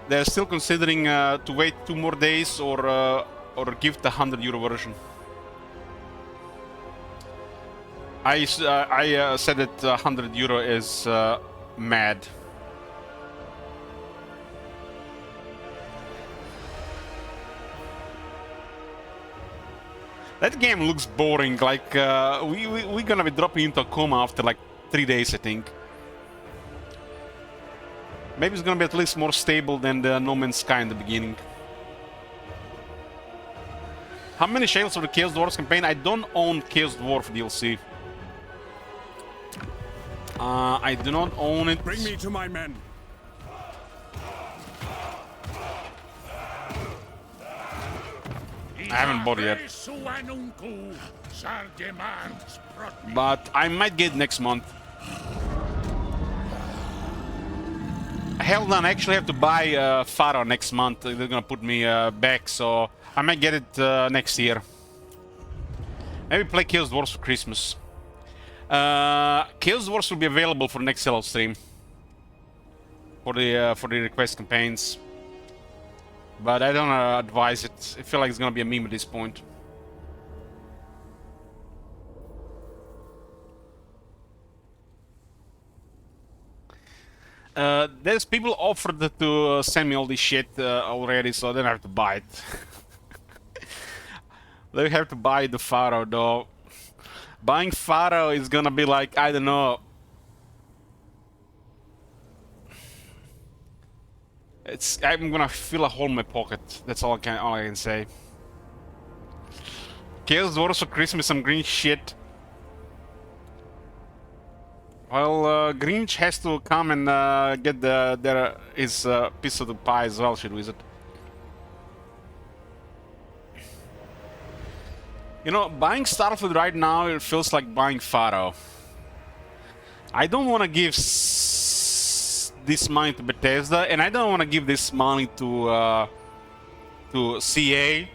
They're still considering to wait 2 more days or give the €100 version. I said that €100 is mad. That game looks boring. Like we're gonna be dropping into a coma after like 3 days, I think. Maybe it's gonna be at least more stable than the No Man's Sky in the beginning. How many shades of the Chaos Dwarfs campaign? I don't own Chaos Dwarf DLC. I do not own it. Bring me to my men. I haven't bought it yet. But I might get it next month. Hell no, I actually have to buy Pharaoh next month. They're gonna put me back, so I might get it next year. Maybe play Chaos Dwarfs for Christmas. Chaos Dwarfs will be available for next sell-out stream for the request campaigns, but I don't advise it. I feel like it's gonna be a meme at this point. There's people offered to send me all this shit already, so I don't have to buy it. They have to buy the Pharaoh though. Buying Pharaoh is gonna be like, I don't know. I'm gonna fill a hole in my pocket. That's all I can say. Chaos Dwarfs for Christmas, some green shit. Well, Grinch has to come and get his piece of the pie as well, shit wizard. You know, buying Starfield right now, it feels like buying Pharaoh. I don't want to give this money to Bethesda, and I don't want to give this money to CA,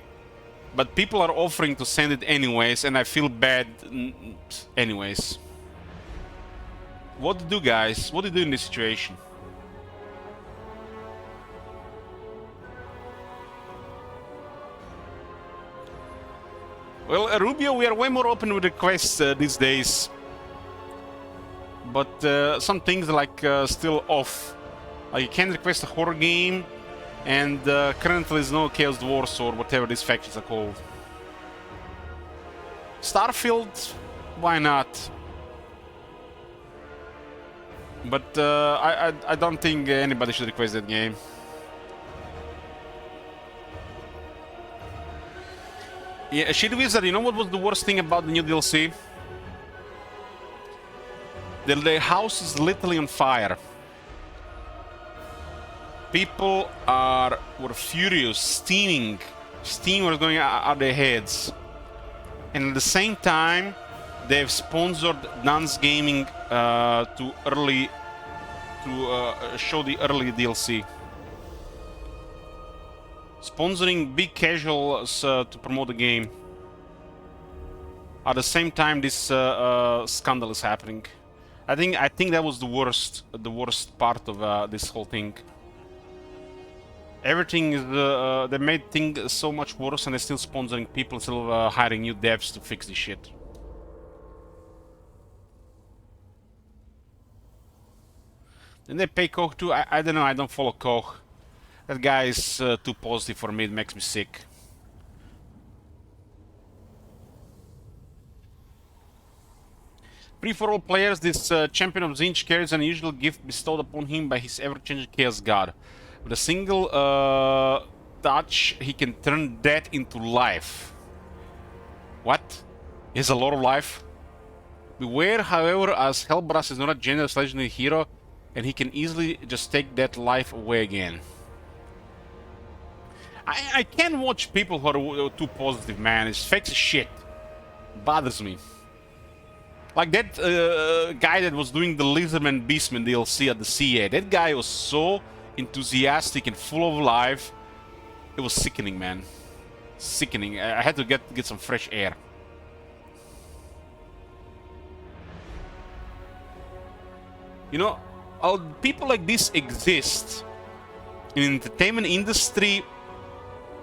but people are offering to send it anyways, and I feel bad anyways. What to do, guys? What to do in this situation? Well, Rubio, we are way more open with requests these days. But some things like still off. Like you can't request a horror game, and currently there's no Chaos Dwarfs or whatever these factions are called. Starfield, why not? But I don't think anybody should request that game. Yeah, Shit Wizard, you know what was the worst thing about the new DLC? The house is literally on fire. People were furious, steaming. Steam was going out of their heads. And at the same time, they've sponsored Dance Gaming to show the early DLC. Sponsoring big casuals to promote the game. At the same time, this scandal is happening. I think that was the worst part of this whole thing. Everything is they made things so much worse, and they're still sponsoring people instead of hiring new devs to fix this shit. And they pay Koch too. I don't know. I don't follow Koch. That guy is too positive for me. It makes me sick. Free for all players, this champion of Zinch carries an unusual gift bestowed upon him by his ever-changing Chaos God. With a single touch, he can turn death into life. What? He has a lot of life? Beware, however, as Hellbrass is not a generous legendary hero, and he can easily just take that life away again. I can't watch people who are too positive, man. It's fake as shit. Bothers me. Like that guy that was doing the Lizardman Beastman DLC at the CA. That guy was so enthusiastic and full of life. It was sickening, man. Sickening. I had to get some fresh air. You know, people like this exist. In the entertainment industry,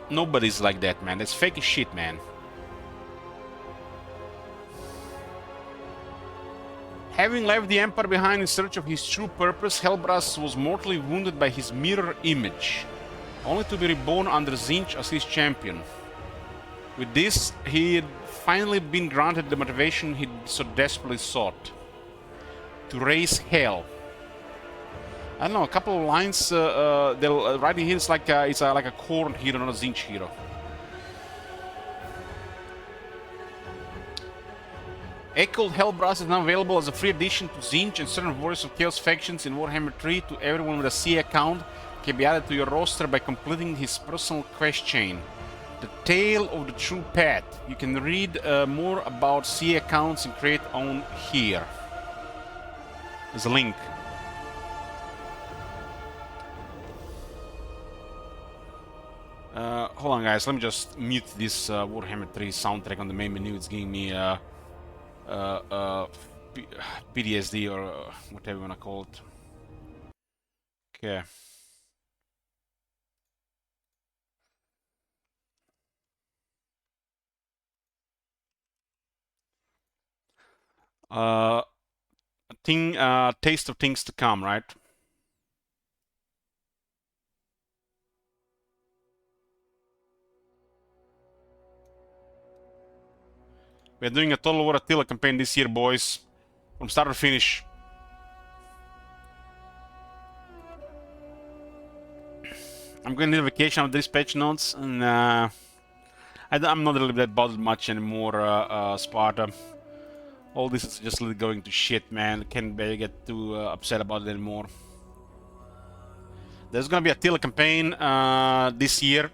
nobody's like that, man. That's fake as shit, man. Having left the Empire behind in search of his true purpose, Hellbrass was mortally wounded by his mirror image, only to be reborn under Zinch as his champion. With this, he had finally been granted the motivation he so desperately sought. to raise hell. I don't know, a couple of lines. They'll writing here. It's like like a Khorne hero, not a Tzeentch hero. Echoed Hellbrass is now available as a free addition to Tzeentch and certain Warriors of Chaos factions in Warhammer 3. To everyone with a C account can be added to your roster by completing his personal quest chain. The Tale of the True Path. You can read more about C accounts and create own here. There's a link. Hold on, guys. Let me just mute this Warhammer 3 soundtrack on the main menu. It's giving me PTSD or whatever you wanna call it. Okay. Taste of things to come, right? We're doing a Total War Attila campaign this year, boys. From start to finish. I'm going to need a vacation of these patch notes, and I'm not really that bothered much anymore, Sparta. All this is just really going to shit, man. Can't barely get too upset about it anymore. There's gonna be a Attila campaign this year.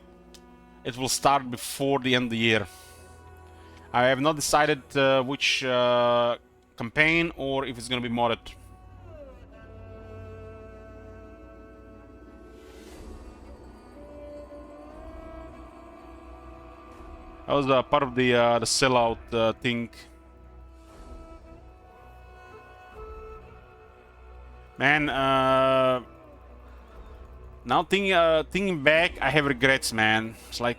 It will start before the end of the year. I have not decided which campaign or if it's gonna be modded. That was part of the sellout thing. Man, now thinking back, I have regrets, man. It's like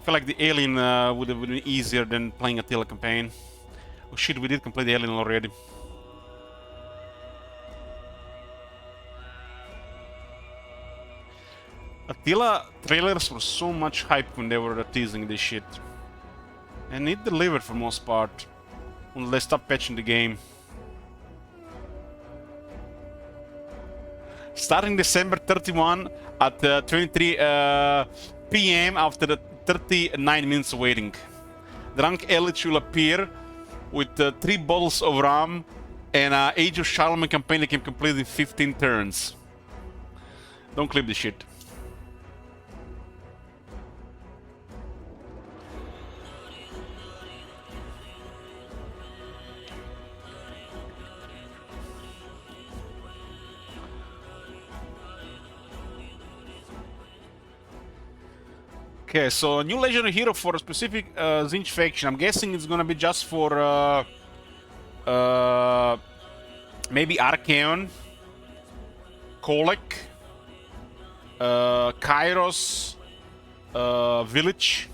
I feel like the Alien would have been easier than playing Attila campaign. Oh shit, we did complete the Alien already. Attila trailers were so much hype when they were teasing this shit. And it delivered for most part. When they stopped patching the game. Starting December 31 at 23 p.m. after the 39 minutes of waiting. Drunk Elich will appear with 3 bottles of rum and Age of Charlemagne campaign that can complete in 15 turns. Don't clip this shit. Okay, so a new legendary hero for a specific Tzeentch faction. I'm guessing it's gonna be just for maybe Archaon, Kolek, Kairos, Village.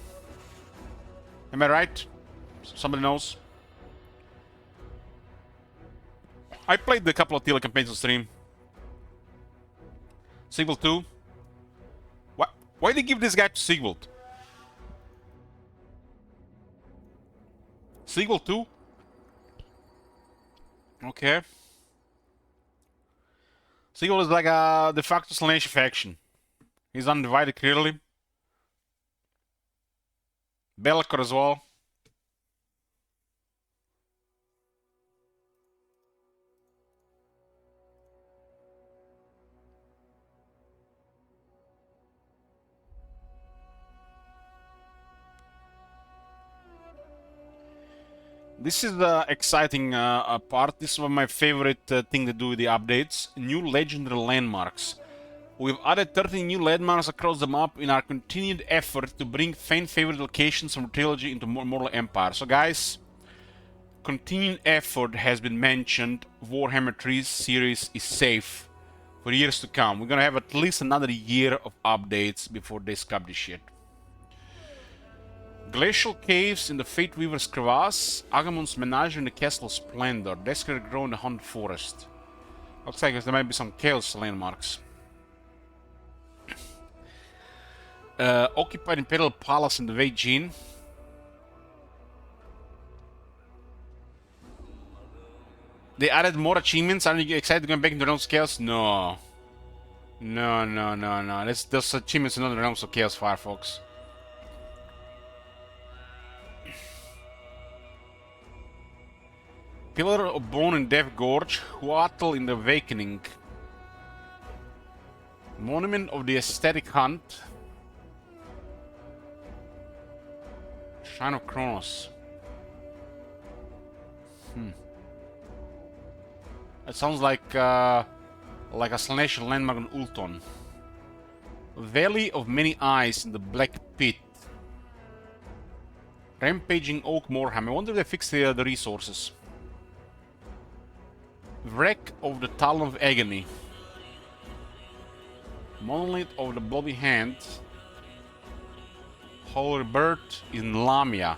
Am I right? Somebody knows? I played a couple of Attila campaigns on stream. Sigvald 2. Why did they give this guy to Sigvald? Sigvald 2? Okay. Sigvald is like a de facto Slaanesh faction. He's undivided clearly. Belkor as well. This is the exciting part. This is one of my favorite thing to do with the updates. New legendary landmarks. We've added 13 new landmarks across the map in our continued effort to bring fan-favorite locations from the trilogy into Mortal Empire. So guys, continued effort has been mentioned. Warhammer 3 series is safe for years to come. We're gonna have at least another year of updates before they scrap this shit. Glacial caves in the Fate Weaver's crevasse, Agamon's menagerie in the Castle Splendor, Desperate Grow in the Hunt Forest. Looks like there might be some chaos landmarks. Occupied Imperial Palace in the Wei Jin. They added more achievements. Are you excited going back into Realms of Chaos? No. No, no, no, no. Those achievements are not in Realms of Chaos, Firefox. Pillar of Bone in Death Gorge, Huatl in the Awakening. Monument of the Aesthetic Hunt. Shrine of Kronos. It sounds like a celestial landmark on Ulton. Valley of Many Eyes in the Black Pit. Rampaging Oak Morham. I wonder if they fixed the resources. Wreck of the Talon of Agony. Monolith of the Bloody Hand. Holy Bird in Lamia.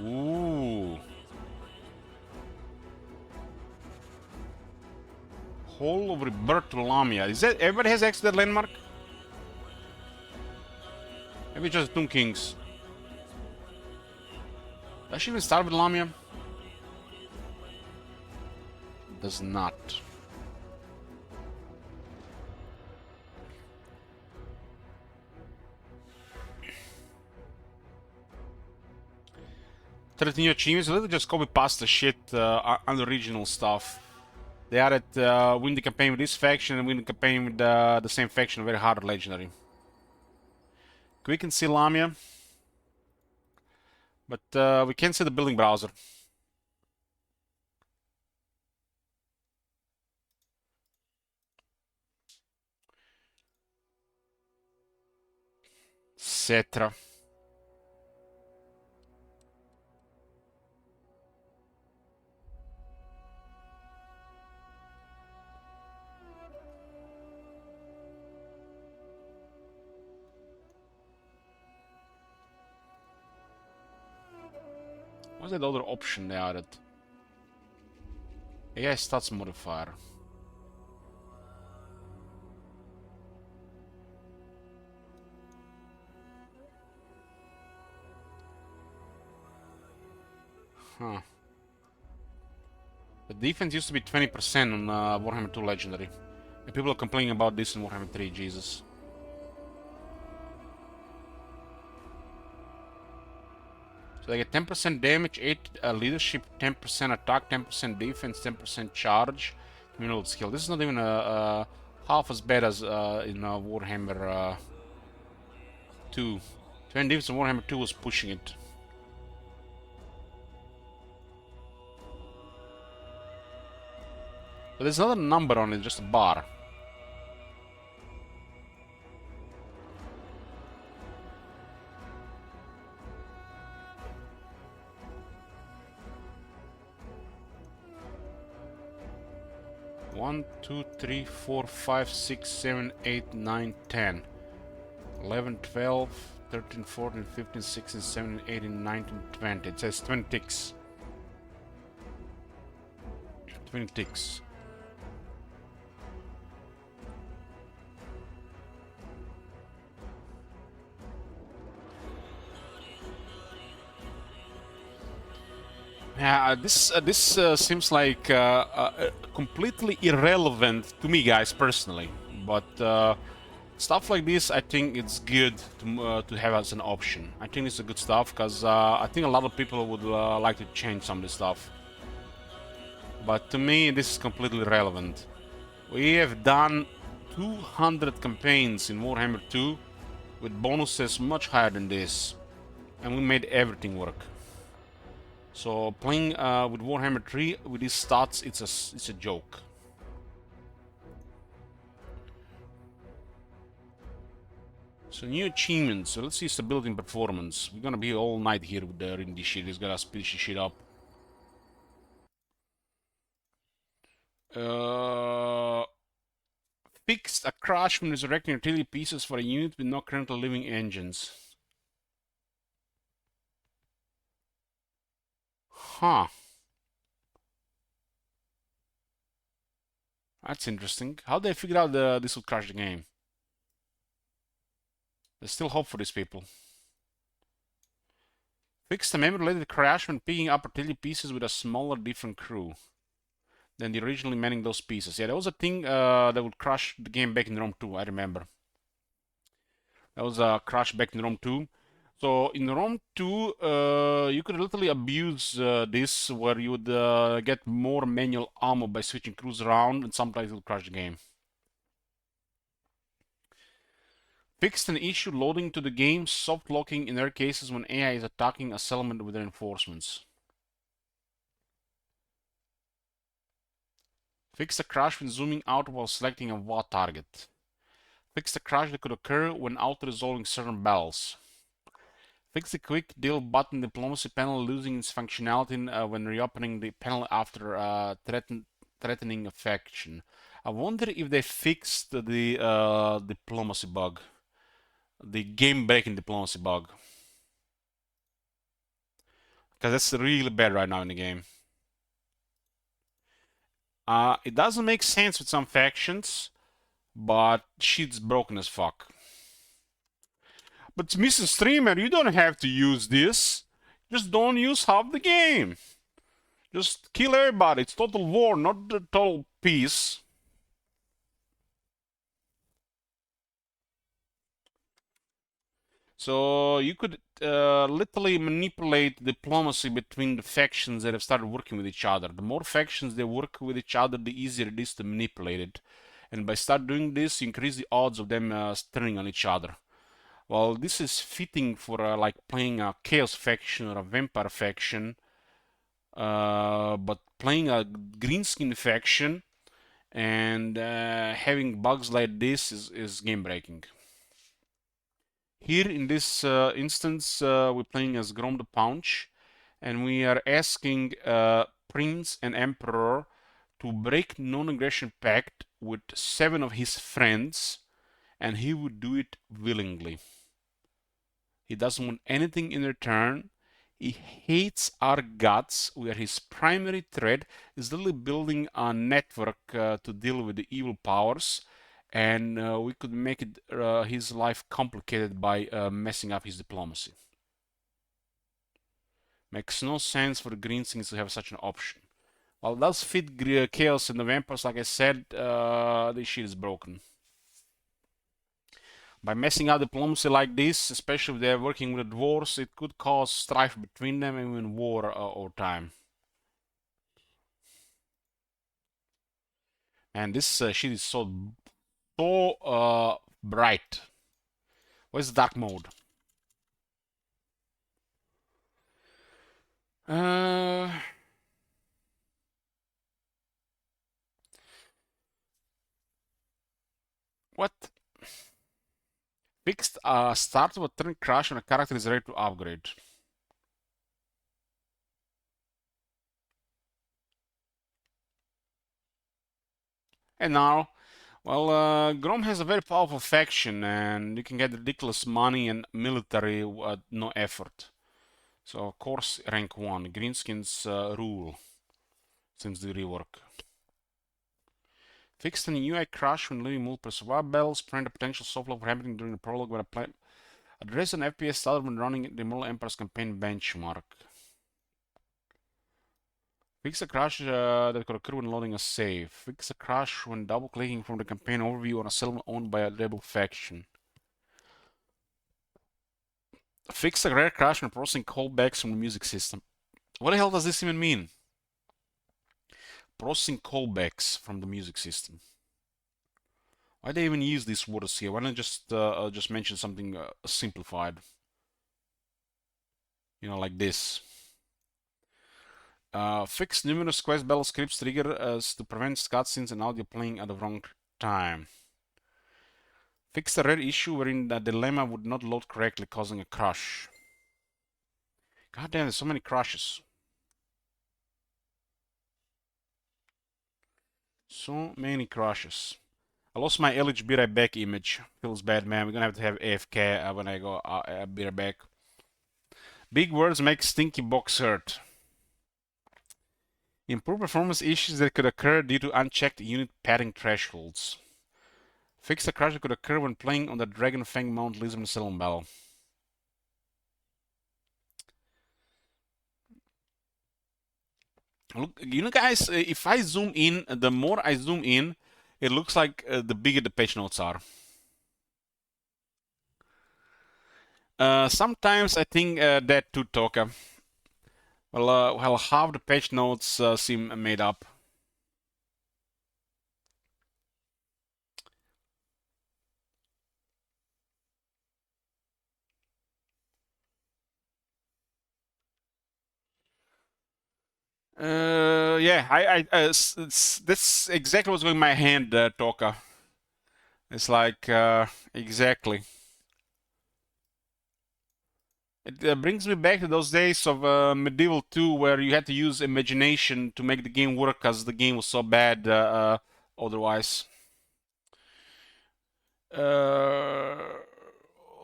Ooh. Hall of Rebirth to Lamia. Is that everybody has access to that landmark? Maybe just Tomb Kings. Does she even start with Lamia? Does not. New achievements. Let's just copy past the shit on the regional stuff. They added win the campaign with this faction and win the campaign with the same faction, very hard or legendary. We can see Lamia, but we can't see the building browser. Etc. What's that other option they added? AI stats modifier. Huh. The defense used to be 20% on Warhammer 2 Legendary. And people are complaining about this in Warhammer 3, Jesus. So they get 10% damage, 8 leadership, 10% attack, 10% defense, 10% charge, communal skill. This is not even half as bad as in Warhammer 2. 20 defense in Warhammer 2 was pushing it. But there's another number on it, just a bar. One, 2, 3, 4, 5, 6, 7, 8, 9, 10, 11, 12, 13, 14, 15, 16, 17, 18, 19, 20. It says 20 ticks. 20 ticks. Yeah, this seems like completely irrelevant to me, guys, personally. But stuff like this, I think it's good to have as an option. I think it's a good stuff because I think a lot of people would like to change some of this stuff. But to me, this is completely irrelevant. We have done 200 campaigns in Warhammer 2 with bonuses much higher than this, and we made everything work. So playing with Warhammer 3 with these stats, it's a joke. So new achievements. So let's see stability and performance. We're gonna be all night here with reading this shit. It's gonna speed this shit up. Fixed a crash when resurrecting artillery pieces for a unit with no currently living engines. Huh. That's interesting. How they figured out this would crash the game? There's still hope for these people. Fixed a memory-related crash when picking up artillery pieces with a smaller, different crew. than the originally manning those pieces. Yeah, that was a thing that would crash the game back in Rome 2, I remember. That was a crash back in Rome 2. So in Rome 2, you could literally abuse this, where you would get more manual ammo by switching crews around, and sometimes it would crash the game. Fixed an issue loading to the game, soft locking in rare cases when AI is attacking a settlement with reinforcements. Fixed a crash when zooming out while selecting a VOD target. Fixed a crash that could occur when auto-resolving certain battles. Fix the quick deal button diplomacy panel losing its functionality when reopening the panel after threatening a faction. I wonder if they fixed the diplomacy bug. The game-breaking diplomacy bug. Because that's really bad right now in the game. It doesn't make sense with some factions, but shit's broken as fuck. But Mr. Streamer, you don't have to use this. Just don't use half the game. Just kill everybody. It's total war, not the total peace. So you could literally manipulate diplomacy between the factions that have started working with each other. The more factions they work with each other, the easier it is to manipulate it. And by start doing this, you increase the odds of them turning on each other. Well, this is fitting for like playing a Chaos faction or a Vampire faction. But playing a Greenskin faction and having bugs like this is game breaking. Here in this instance, we're playing as Grom the Paunch, and we are asking Prince and Emperor to break non-aggression pact with 7 of his friends, and he would do it willingly. He doesn't want anything in return. He hates our guts, where his primary threat is literally building a network to deal with the evil powers, and we could make his life complicated by messing up his diplomacy. Makes no sense for the Greenskins to have such an option. While it does fit Chaos and the Vampires, like I said, this shit is broken. By messing up diplomacy like this, especially if they're working with the dwarves, it could cause strife between them and even war over time. And this shit is so bright. Where's the dark mode? What? Fixed start of a turn crash when a character is ready to upgrade. And now, well, Grom has a very powerful faction, and you can get ridiculous money and military at no effort. So, of course, rank 1. Greenskins rule since the rework. Fixed an UI crash when leaving multiple survival battles, prevent the potential soft lock from happening during the prologue when a play. Address an FPS stutter when running the Immortal Empire's campaign benchmark. Fix a crash that could occur when loading a save. Fix a crash when double-clicking from the campaign overview on a settlement owned by a rebel faction. Fix a rare crash when processing callbacks from the music system. What the hell does this even mean? Processing callbacks from the music system. Why they even use these words here? Why not just mention something simplified? You know, like this. Fix numerous quest battle scripts trigger to prevent cutscenes and audio playing at the wrong time. Fix a rare issue wherein the dilemma would not load correctly, causing a crash. God damn, there's so many crashes. So many crashes. I lost my LH be right back image. Feels bad, man. We're gonna have to have AFK when I go be right back. Big words make stinky box hurt. Improve performance issues that could occur due to unchecked unit padding thresholds. Fix a crash that could occur when playing on the Dragon Fang Mount Lisbon Settlement Battle. Look, you know, guys, if I zoom in, the more I zoom in, it looks like the bigger the patch notes are. Sometimes I think that too, Toka. Well, half the patch notes seem made up. Yeah, that's exactly what's going in my hand, Toka. It's like, exactly. It brings me back to those days of Medieval 2 where you had to use imagination to make the game work because the game was so bad otherwise.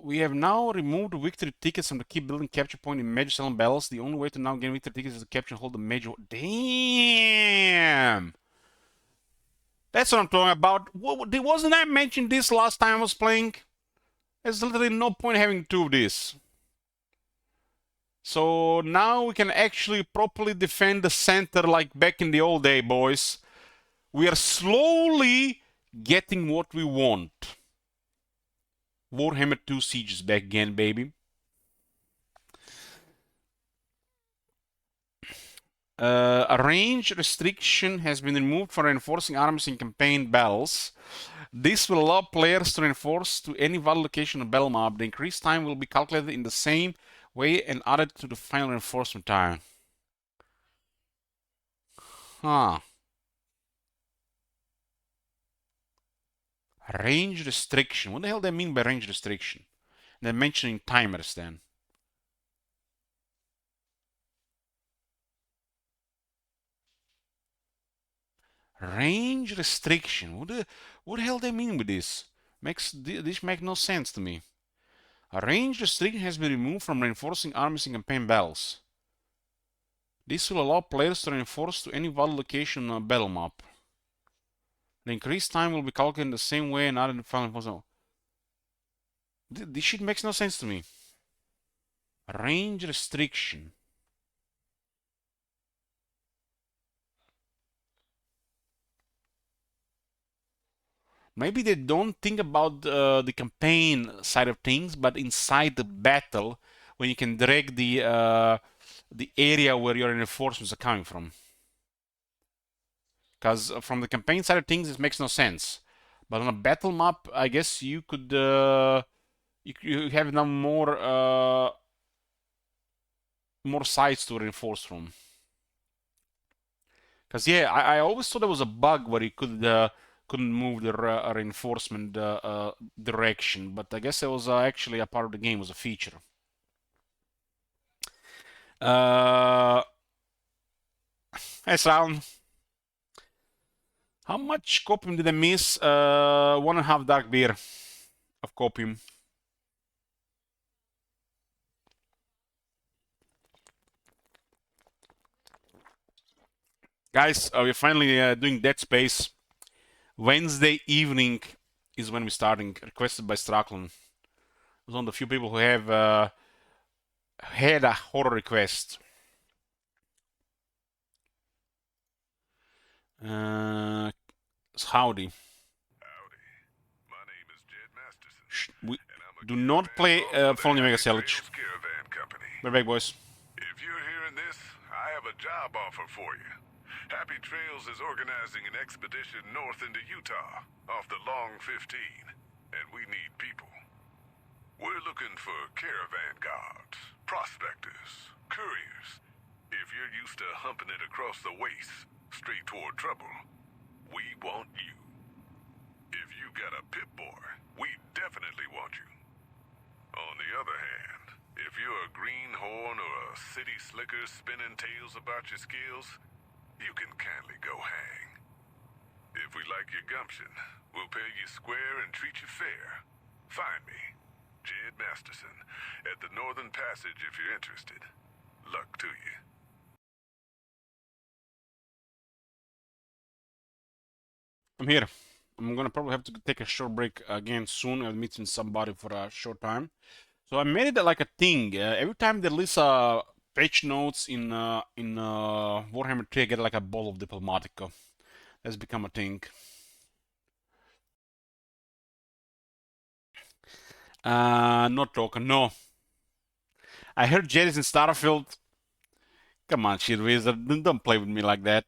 We have now removed victory tickets from the key building capture point in Major Selling Battles. The only way to now gain victory tickets is to capture and hold the major. Damn! That's what I'm talking about. Wasn't I mentioned this last time I was playing? There's literally no point having two of this. So now we can actually properly defend the center like back in the old day, boys. We are slowly getting what we want. Warhammer 2 Siege is back again, baby. A range restriction has been removed for reinforcing armies in campaign battles. This will allow players to reinforce to any valid location on the battle map. The increased time will be calculated in the same way and added to the final reinforcement time. Huh. Range restriction. What the hell do they mean by range restriction? They're mentioning timers then. Range restriction. What the hell do they mean with this? This makes no sense to me. A range restriction has been removed from reinforcing armies in campaign battles. This will allow players to reinforce to any valid location on a battle map. The increased time will be calculated in the same way and added in the final reinforcement. This shit makes no sense to me. Range restriction. Maybe they don't think about the campaign side of things, but inside the battle, when you can drag the area where your reinforcements are coming from. Because from the campaign side of things, it makes no sense. But on a battle map, I guess you could you have now more sides to reinforce from. Because yeah, I always thought there was a bug where you couldn't move the reinforcement direction, but I guess it was actually a part of the game, was a feature. Nice round. How much copium did I miss? 1.5 dark beer of copium. Guys, we're finally doing Dead Space. Wednesday evening is when we're starting, requested by Straklan. Was one of the few people who have had a horror request. Howdy. Howdy. My name is Jed Masterson. We do not play Fallen Omega Sellage. Caravan Company. We're back, boys. If you're hearing this, I have a job offer for you. Happy Trails is organizing an expedition north into Utah, off the Long 15, and we need people. We're looking for caravan guards, prospectors, couriers. If you're used to humping it across the waste, straight toward trouble, we want you. If you got a Pip-Boy, we definitely want you. On the other hand, if you're a greenhorn or a city slicker spinning tales about your skills, you can kindly go hang. If we like your gumption, we'll pay you square and treat you fair. Find me, Jed Masterson, at the Northern Passage if you're interested. Luck to you. I'm here. I'm gonna probably have to take a short break again soon. I'm meeting somebody for a short time. So I made it like a thing. Every time there is a patch notes in Warhammer 3, I get like a ball of Diplomatico. That's become a thing. Not token, no. I heard Jerry's in Starfield. Come on, shit wizard, don't play with me like that.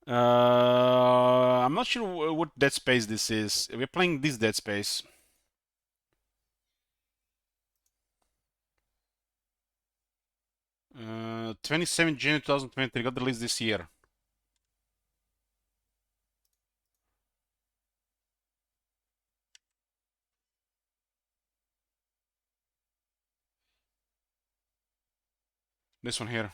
I'm not sure what Dead Space this is. We're playing this Dead Space. Uh, 27 January 2023, got released this year. This one here.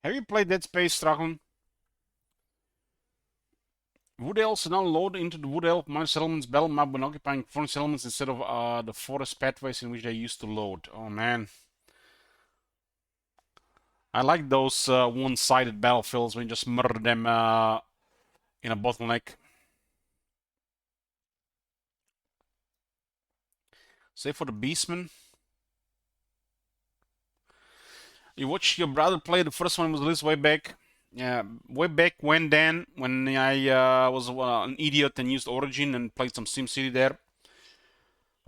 Have you played Dead Space, Strachan? Wood elves now load into the Wood Elf mine settlements battle map when occupying foreign settlements instead of the forest pathways in which they used to load. Oh man. I like those one-sided battlefields when you just murder them in a bottleneck. Save for the Beastmen. You watched your brother play the first one was released way back. Yeah, way back when then, when I was an idiot and used Origin and played some SimCity there.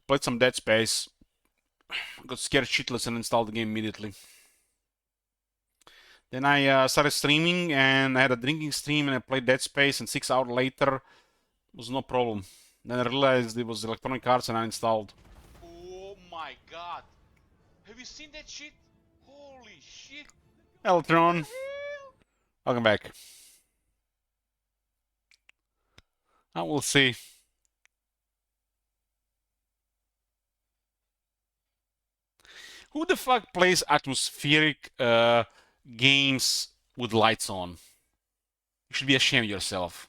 Played some Dead Space. Got scared shitless and installed the game immediately. Then I started streaming and I had a drinking stream and I played Dead Space and 6 hours later it was no problem. Then I realized it was Electronic Arts and I installed. Oh my god. Have you seen that shit? Holy shit. Eltron, Hell? welcome back. We'll see. Who the fuck plays atmospheric games with lights on? You should be ashamed of yourself.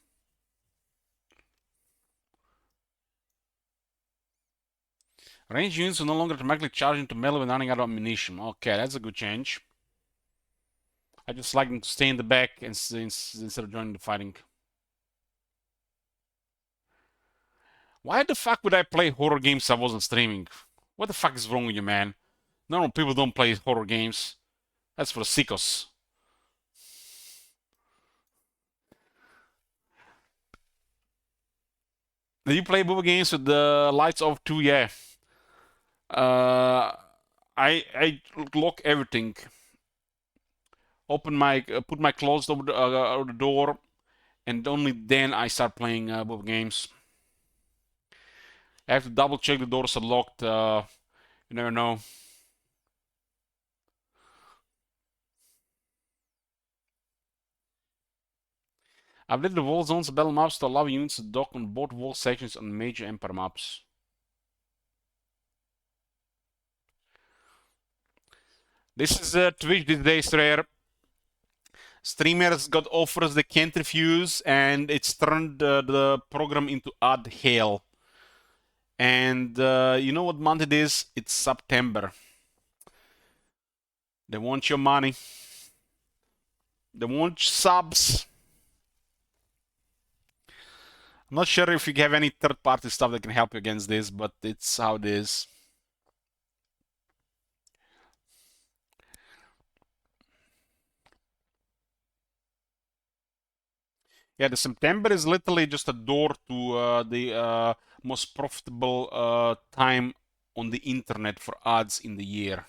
Range units will no longer automatically charge into melee when running out of ammunition. Okay, that's a good change. I just like them to stay in the back instead of joining the fighting. Why the fuck would I play horror games if I wasn't streaming? What the fuck is wrong with you, man? Normal people don't play horror games. That's for sickos. Do you play mobile games with the lights off too? Yeah. I lock everything. Open my put my clothes over the door, and only then I start playing mobile games. I have to double check the doors are locked. You never know. I've lit the wall zones battle maps to allow units to dock on both wall sections on major Empire maps. This is Twitch these days, Rare. Streamers got offers they can't refuse, and it's turned the program into odd hell. And you know what month it is? It's September. They want your money. They want subs. I'm not sure if you have any third-party stuff that can help you against this, but it's how it is. Yeah, the September is literally just a door to the most profitable time on the internet for ads in the year.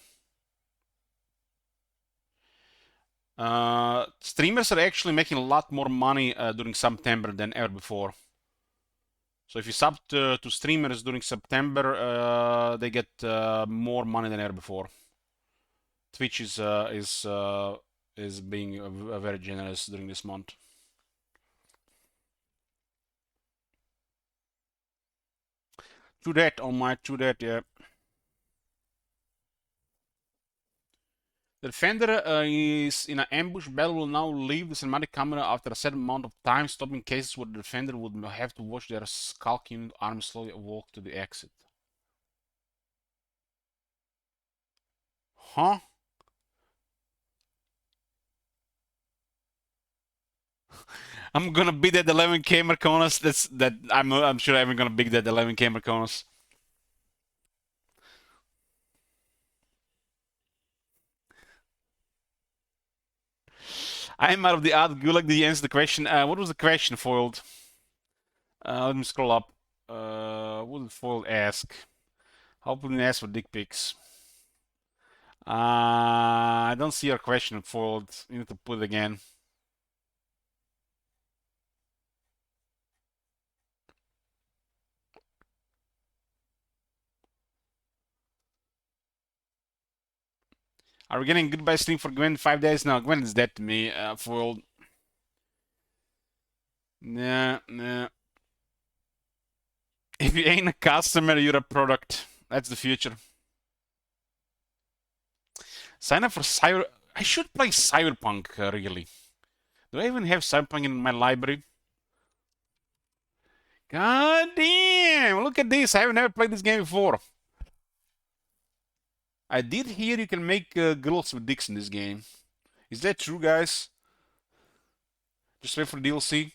Streamers are actually making a lot more money during September than ever before. So if you sub to streamers during September, they get more money than ever before. Twitch is being very generous during this month. True that, oh my, true that, yeah. The defender is in an ambush battle will now leave the cinematic camera after a set amount of time, stopping cases where the defender would have to watch their skulking arm slowly walk to the exit. Huh? I'm gonna beat that 11k Marconis. I'm sure I'm gonna beat that 11k Marconis. I'm out of the ad gulag. Did you answer the question? What was the question, Foiled? Let me scroll up. What did Foiled ask? How would you ask for dick pics? I don't see your question, Foiled. You need to put it again. Are we getting goodbye stream for Gwen 5 days? No, Gwen is dead to me, Foiled. Nah, nah. If you ain't a customer, you're a product. That's the future. Sign up for Cyber... I should play Cyberpunk, really. Do I even have Cyberpunk in my library? God damn! Look at this! I've never played this game before. I did hear you can make girls with dicks in this game. Is that true, guys? Just wait for the DLC.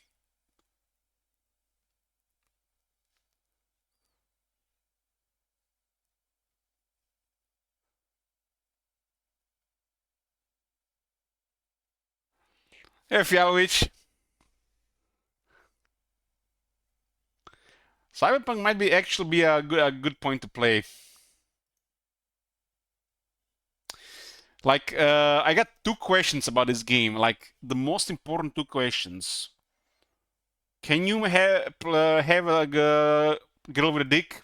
Hey, Fialovich. Cyberpunk might be actually be a good point to play. Like, I got two questions about this game. Like, the most important two questions. Can you have a girl with a dick?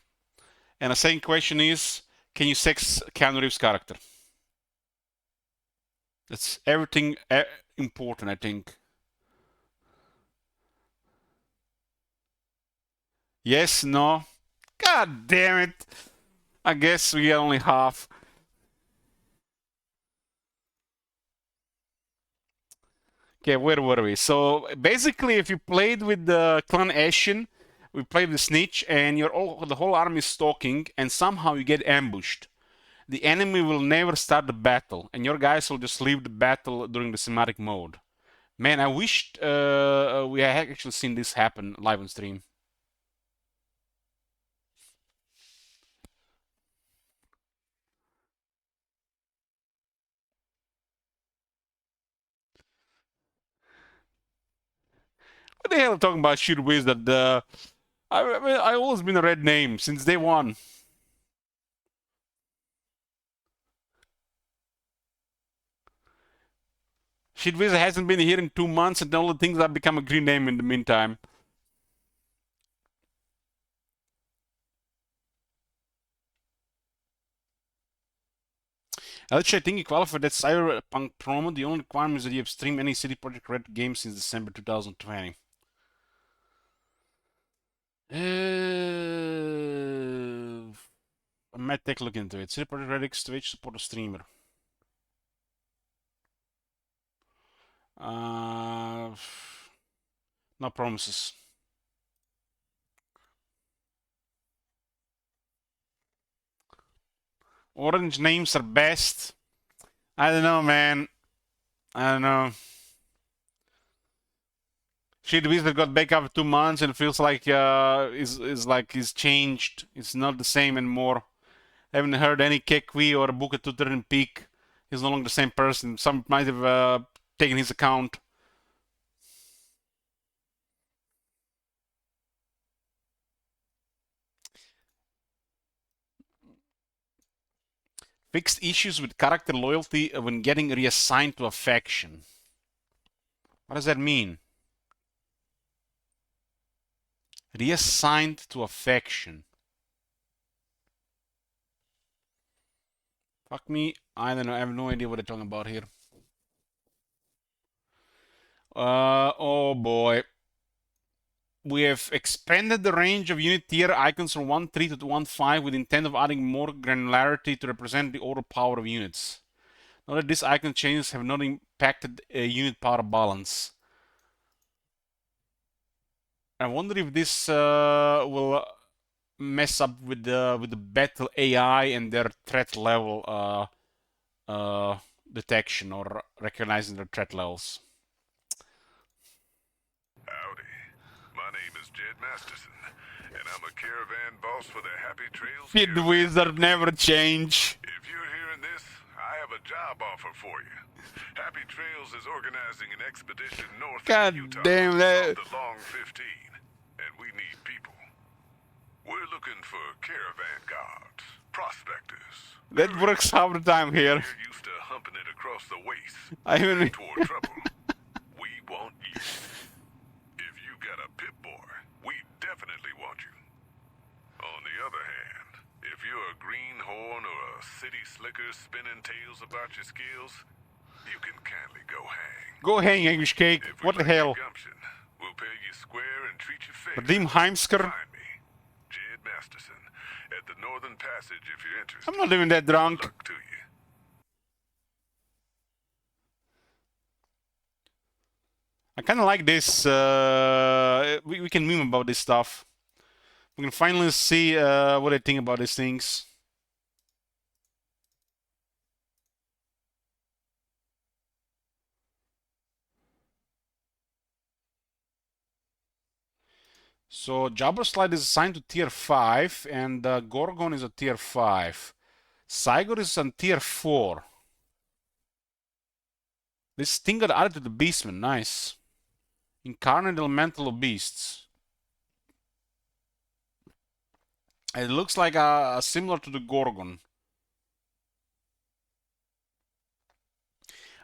And the second question is, can you sex Keanu Reeves' character? That's everything important, I think. Yes, no. God damn it. I guess we get only half. Okay, where were we? So basically, if you played with the clan Ashen, we played with Snitch, and the whole army is stalking, and somehow you get ambushed. The enemy will never start the battle, and your guys will just leave the battle during the cinematic mode. Man, I wished we had actually seen this happen live on stream. What the hell are you talking about, Shoot Wizard? I've always been a red name since day one. Shit Wizard hasn't been here in 2 months, and all the things have become a green name in the meantime. Actually, I think you qualify for that Cyberpunk promo. The only requirement is that you have streamed any CD Projekt Red game since December 2020. I might take a look into it. CD Projekt Red X Twitch support a streamer. No promises. Orange names are best. I don't know, man. I don't know. Shit Wizard got back after 2 months and feels like he's changed. It's not the same anymore. I haven't heard any Kekwi or Buka Tutor and Peak. He's no longer the same person. Some might have taken his account. Fixed issues with character loyalty when getting reassigned to a faction. What does that mean? Reassigned to a faction. Fuck me. I don't know. I have no idea what they're talking about here. Oh boy. We have expanded the range of unit tier icons from 1.3 to 1.5 with intent of adding more granularity to represent the overall power of units. Note that these icon changes have not impacted unit power balance. I wonder if this will mess up with the battle AI and their threat level detection or recognizing their threat levels. Jed Masterson, and I'm a caravan boss for the Happy Trails Pit Caravan. Wizard never change. If you're hearing this, I have a job offer for you. Happy Trails is organizing an expedition north God of Utah damn that. off the Long 15, and we need people. We're looking for caravan guards, prospectors. That works half the time here. You're used to humping it across the waste, I even toward trouble. We want you. If you got a pit boy, we definitely want you. On the other hand, if you're a greenhorn or a city slicker spinning tales about your skills, you can kindly go hang. go hang, English cake. If we What the like your hell? gumption, we'll pay you square and treat you fair. Redeem Heimsker. Find me, Jed Masterson, at the Northern Passage if you're interested. I'm not even that drunk. Luck to you. I kind of like this. We can meme about this stuff. We can finally see what I think about these things. So Jabber Slide is assigned to tier 5 and Gorgon is a tier 5. Cygor is on tier 4. This thing got added to the Beastman, nice. Incarnate Elemental of Beasts. It looks like similar to the Gorgon.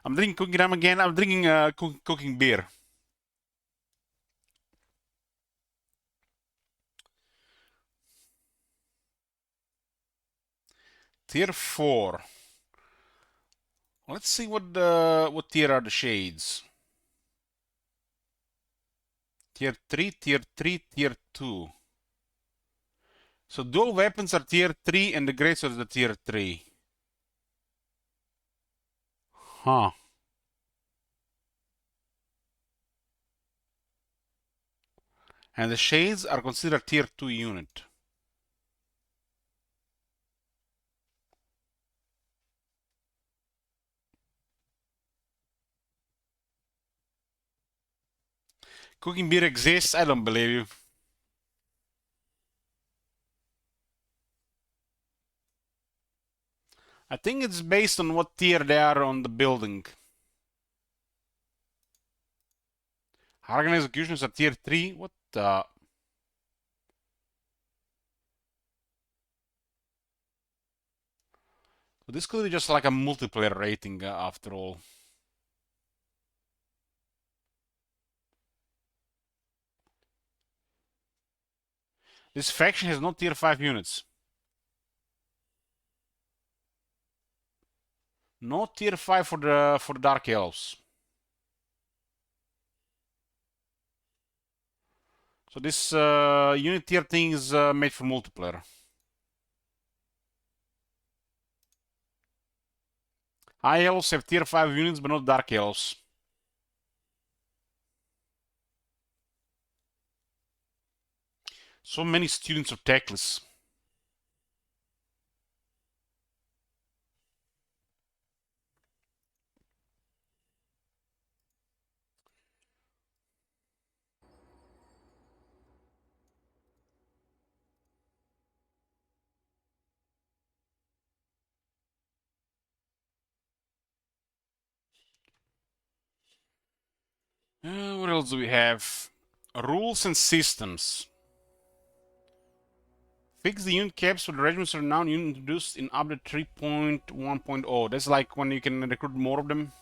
I'm drinking cooking rum again. I'm drinking cooking beer. Tier 4. Let's see what tier are the shades. Tier 3, tier 3, tier 2. So dual weapons are tier 3 and the greatsword is the tier 3. Huh. And the shades are considered tier 2 unit. Cooking beer exists? I don't believe you. I think it's based on what tier they are on the building. Hargan executions are tier 3? What the... So this could be just like a multiplayer rating after all. This faction has no tier 5 units. No tier 5 for the Dark Elves. So this unit tier thing is made for multiplayer. High Elves have tier 5 units, but not Dark Elves. So many students of Teclis. What else do we have? Rules and systems. Fix the unit caps for the regiments are now introduced in update 3.1.0. That's like when you can recruit more of them.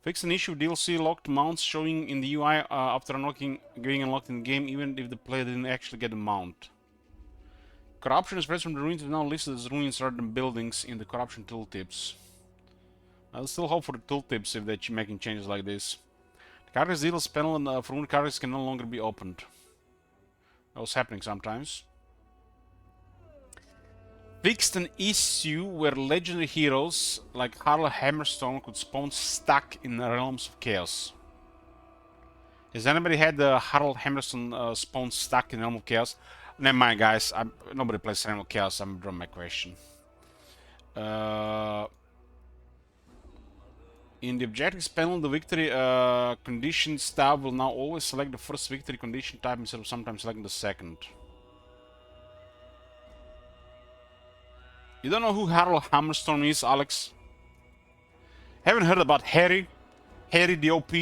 Fix an issue DLC locked mounts showing in the UI after getting unlocked in the game, even if the player didn't actually get a mount. Corruption is spread from the ruins is now listed as ruins rather than buildings in the corruption tooltips. I'll still hope for the tooltips if they're making changes like this. The carcass deals panel for wounded carcass can no longer be opened. That was happening sometimes. Fixed an issue where legendary heroes like Harl Hammerstone could spawn stuck in the realms of chaos. Has anybody had the Harald Hammerstone spawn stuck in the realm of chaos? Never mind, guys. Nobody plays realm of chaos. I'm drawing my question. In the objectives panel, the victory condition tab will now always select the first victory condition type instead of sometimes selecting the second. You don't know who Harold Hammerstorm is, Alex? Haven't heard about Harry? Harry the OP?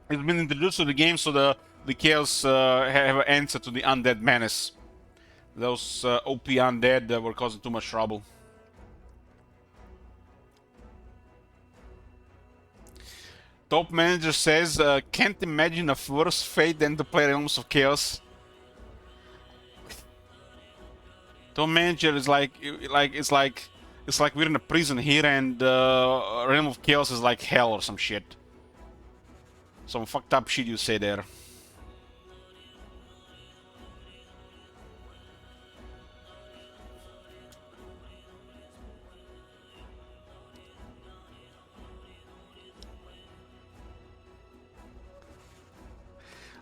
It's been introduced to the game, so the chaos have an answer to the undead menace. Those OP undead that were causing too much trouble. Top manager says, can't imagine a worse fate than to play Realms of Chaos. Top manager is it's like we're in a prison here, and Realm of Chaos is like hell or some shit. Some fucked up shit you say there.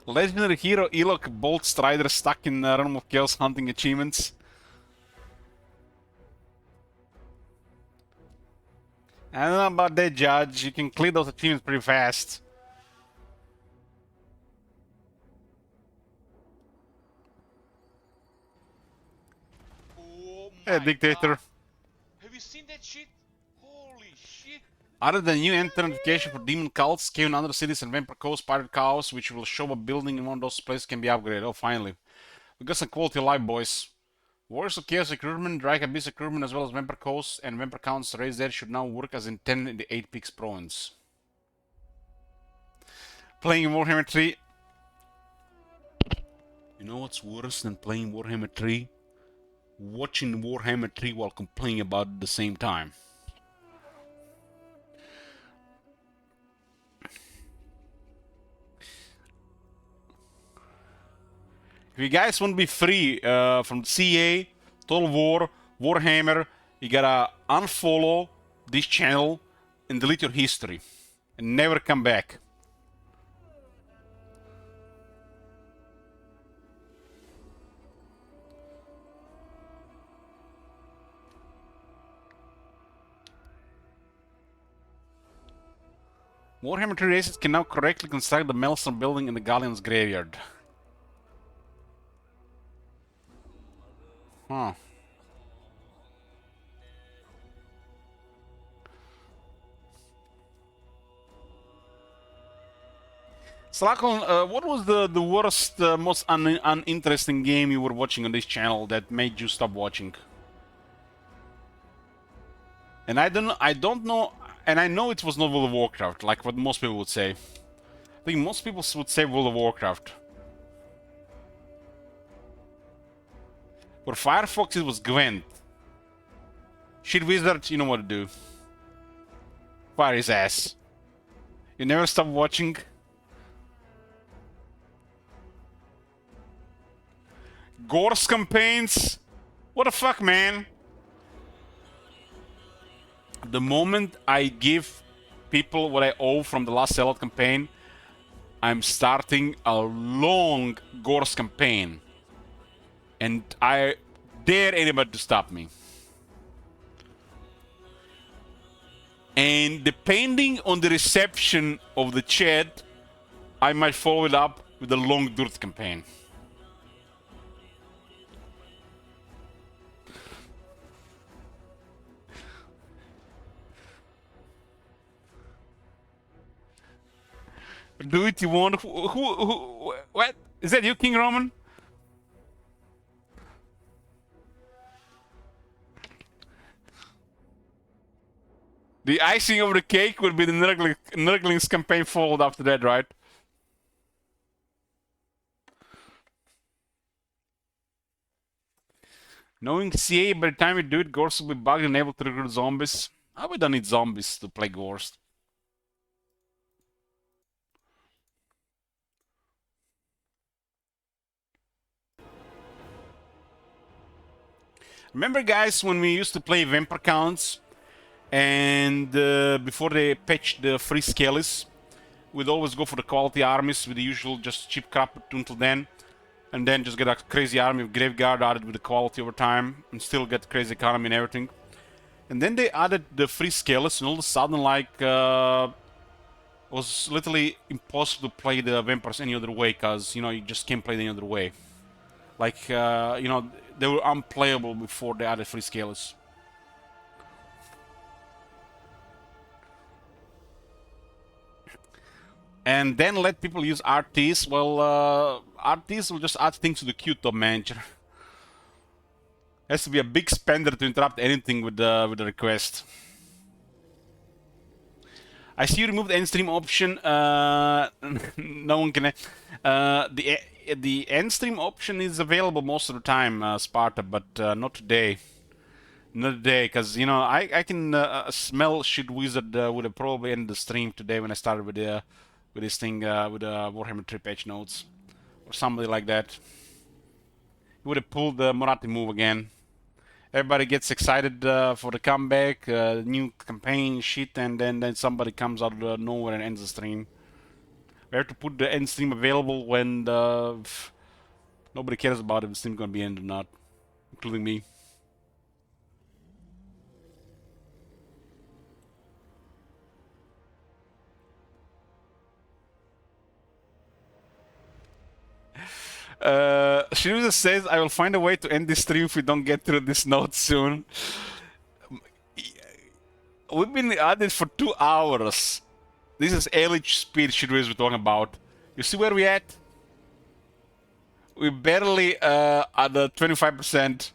Legendary hero Elok Bolt Strider stuck in Realm of Chaos hunting achievements. I don't know about that, Judge. You can clear those achievements pretty fast. Oh Hey, my Dictator. God. Have you seen that shit? Holy shit. Other than new enter notification for Demon Cults, Cave in Other Cities, and Vampire Coast Pirate Chaos, which will show a building in one of those places can be upgraded. Oh, finally. We got some quality of life, boys. Warriors of Chaos recruitment, Drake Abyss recruitment, as well as Vampire Coast and Vampire Counts raised there should now work as intended in the 8 Peaks province. Playing Warhammer 3. You know what's worse than playing Warhammer 3? Watching Warhammer 3 while complaining about it at the same time. If you guys want to be free from CA, Total War, Warhammer, you gotta unfollow this channel and delete your history and never come back. Warhammer 3 races can now correctly construct the Maelstrom building in the Galleon's graveyard. Huh. Slakon, what was the worst, most uninteresting game you were watching on this channel that made you stop watching? And I don't know, and I know it was not World of Warcraft, like what most people would say. I think most people would say World of Warcraft. For Firefox, it was Gwent. Shit Wizard, you know what to do. Fire his ass. You never stop watching. Gorse campaigns? What the fuck, man? The moment I give people what I owe from the last sellout campaign, I'm starting a long Gorse campaign. And I dare anybody to stop me. And depending on the reception of the chat, I might follow it up with a long Dirt campaign. Do it you want. Who what? Is that you, King Roman? The icing of the cake would be the Nurglings campaign followed after that, right? Knowing CA, by the time we do it, Gorse will be bugged and able to recruit zombies. Oh, we don't need zombies to play Gorse. Remember, guys, when we used to play Vampire Counts? And before they patched the free skellies, we'd always go for the quality armies with the usual just cheap crap until then. And then just get a crazy army of Graveguard added with the quality over time. And still get crazy economy and everything. And then they added the free scalers, and all of a sudden, like, it was literally impossible to play the vampires any other way, because, you know, you just can't play it any other way. Like, you know, they were unplayable before they added free scalers. And then let people use RTs. Well, RTs will just add things to the queue, top manager. Has to be a big spender to interrupt anything with the request. I see you removed the end stream option. No one can. The end stream option is available most of the time, Sparta, but not today. Not today, because you know I can smell shit wizard would have probably ended the stream today when I started with this thing with Warhammer 3 patch notes or somebody like that. He would have pulled the Moratti move again. Everybody gets excited for the comeback, new campaign shit, and then somebody comes out of nowhere and ends the stream. We have to put the end stream available when nobody cares about if the stream gonna be ended or not, including me. Shiruza says, I will find a way to end this stream if we don't get through this note soon. We've been at it for 2 hours. This is Elich speed Shiruza we're talking about. You see where we at? We're barely at the 25%.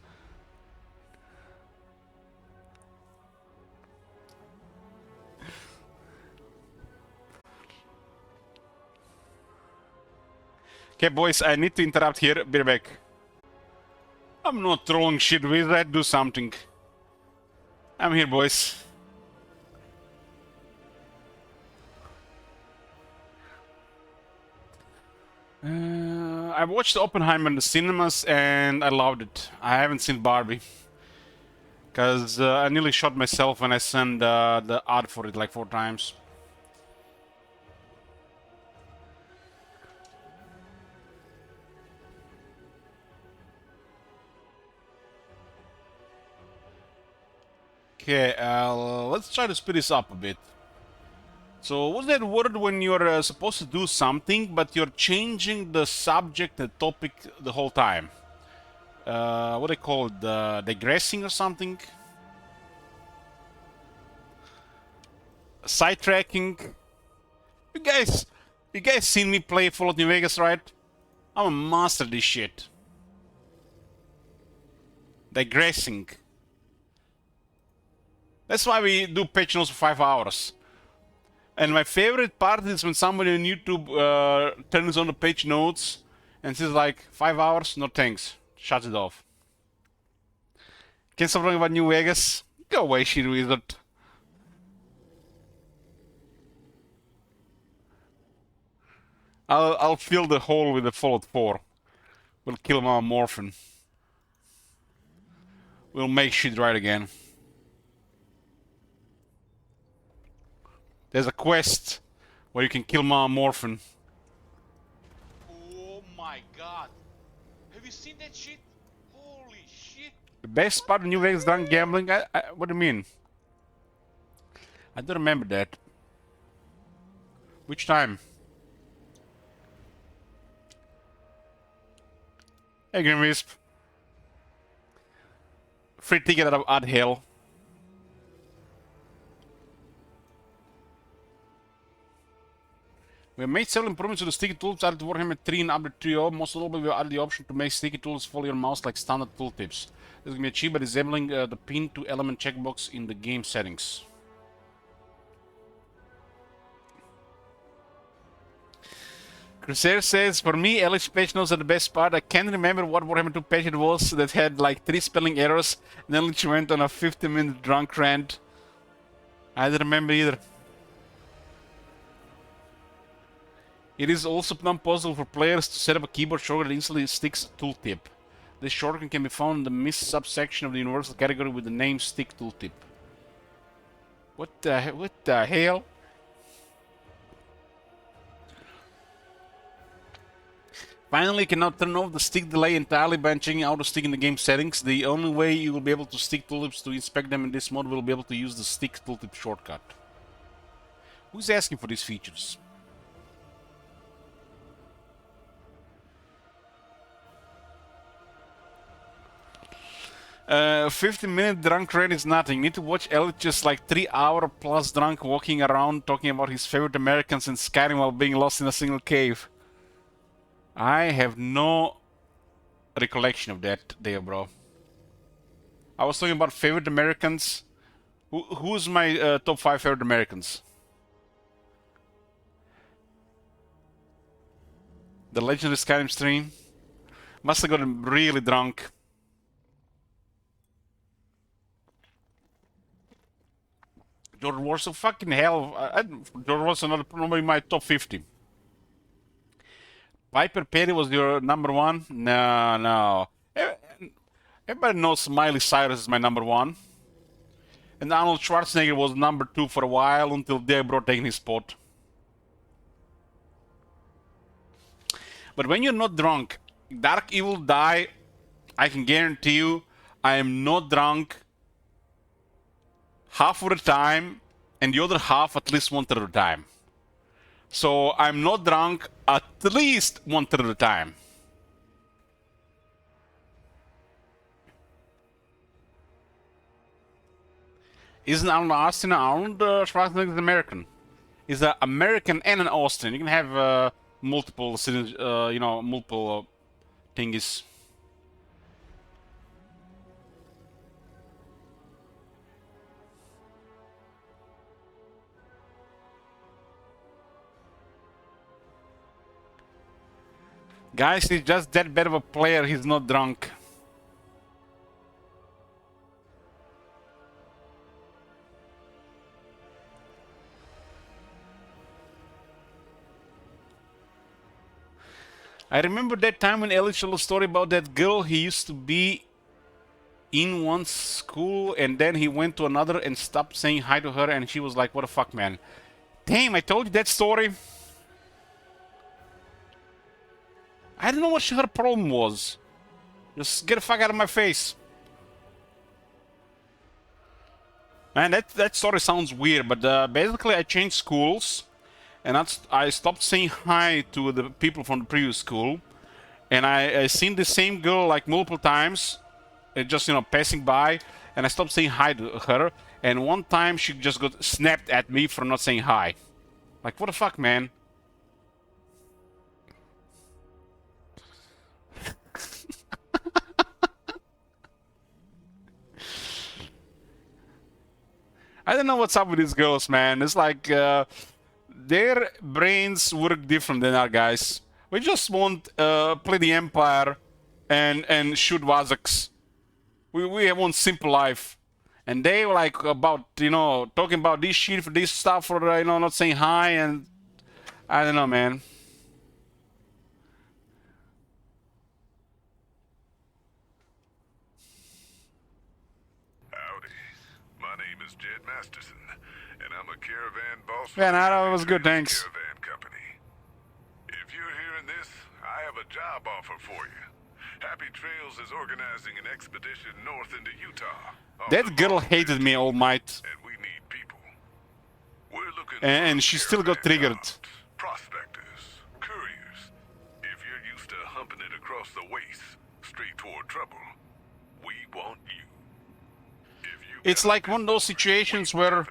Okay, boys, I need to interrupt here. Be right back. I'm not throwing shit with that. Do something. I'm here, boys. I watched Oppenheimer in the cinemas and I loved it. I haven't seen Barbie. Because I nearly shot myself when I sent the ad for it like 4 times. Okay, let's try to speed this up a bit. So, what's that word when you're supposed to do something, but you're changing the subject and topic the whole time? What do they call it? Digressing or something? Sidetracking? You guys seen me play Fallout New Vegas, right? I'm a master of this shit. Digressing. That's why we do patch notes for 5 hours. And my favorite part is when somebody on YouTube turns on the page notes and says like, 5 hours? No thanks. Shuts it off. Can stop talking about New Vegas? Go away, shit wizard. I'll fill the hole with the Fallout 4. We'll kill Mama Morphin. We'll make shit right again. There's a quest where you can kill Mama Morphin. Oh my god. Have you seen that shit? Holy shit. The best part of New Vegas drunk gambling? What do you mean? I don't remember that. Which time? Hey, Green Wisp. Free ticket out of Ad Hell. We have made several improvements to the sticky tools added to Warhammer 3 and Update 3.0. Most notably, we added the option to make sticky tools follow your mouse like standard tooltips. This can be achieved by disabling the pin to element checkbox in the game settings. Crusader says, for me, Alex page notes are the best part. I can't remember what Warhammer 2 page it was that had like 3 spelling errors, and then she went on a 50-minute drunk rant. I don't remember either. It is also not possible for players to set up a keyboard shortcut that instantly sticks tooltip. This shortcut can be found in the MIS subsection of the universal category with the name stick tooltip. What the hell? Finally, you can now turn off the stick delay entirely by checking out the stick in the game settings. The only way you will be able to stick tooltips to inspect them in this mode will be able to use the stick tooltip shortcut. Who's asking for these features? Uh, 15-minute drunk rant is nothing. You need to watch Elliot just like 3-hour plus drunk walking around talking about his favorite Americans in Skyrim while being lost in a single cave. I have no recollection of that there, bro. I was talking about favorite Americans. Who's my top 5 favorite Americans? The legendary Skyrim stream. Must have gotten really drunk. George Warsaw, fucking hell. George Warsaw not probably my top 50. Piper Perry was your number 1? No, no. Everybody knows Miley Cyrus is my number 1. And Arnold Schwarzenegger was number 2 for a while until Debro taking his spot. But when you're not drunk, Dark Evil Die, I can guarantee you, I am not drunk half of the time, and the other half at least 1/3 of the time. So I'm not drunk at least 1/3 of the time. Isn't Arnold Austin Arnold Schwarzenegger is American? He's an American and an Austin. You can have multiple, multiple thingies. Guys, he's just that bad of a player, he's not drunk. I remember that time when Ellie told a story about that girl he used to be in one school and then he went to another and stopped saying hi to her and she was like, what the fuck, man? Damn, I told you that story. I don't know what her problem was. Just get the fuck out of my face. Man, that story sounds weird, but basically I changed schools. And I stopped saying hi to the people from the previous school. And I seen the same girl like multiple times. Just, passing by. And I stopped saying hi to her. And one time she just got snapped at me for not saying hi. Like, what the fuck, man? I don't know what's up with these girls, man. It's like their brains work different than our guys. We just want play the Empire and shoot Wazaks. We want simple life, and they were like about talking about this shit for this stuff or not saying hi, and I don't know, man. Masterson, and I'm a caravan boss. Yeah, no, that was good, thanks. Caravan company. If you're hearing this, I have a job offer for you. Happy Trails is organizing an expedition north into Utah. That girl hated me, All Might. And we need people. We're looking and she still got triggered. Prospectors, couriers. If you're used to humping it across the waste, straight toward trouble, we want you. It's like one of those situations where,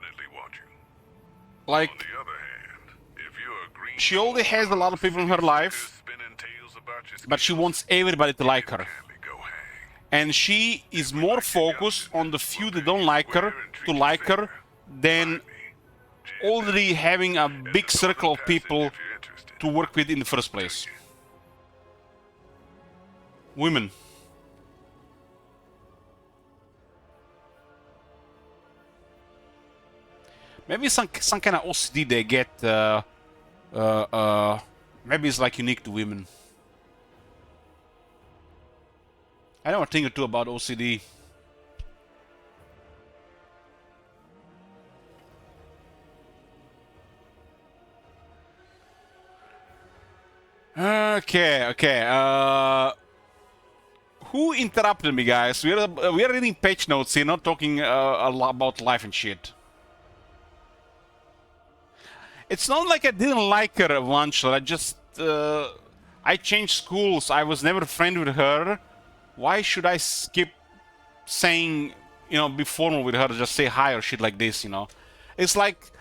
like, she already has a lot of people in her life, but she wants everybody to like her. And she is more focused on the few that don't like her to like her than already having a big circle of people to work with in the first place. Women. Maybe some kind of OCD they get. Maybe it's like unique to women. I know a thing or two about OCD. Okay. Who interrupted me, guys? We are reading page notes here, not talking a lot about life and shit. It's not like I didn't like her, Vanchel. I changed schools. I was never friend with her. Why should I skip saying, be formal with her? Just say hi or shit like this, It's like,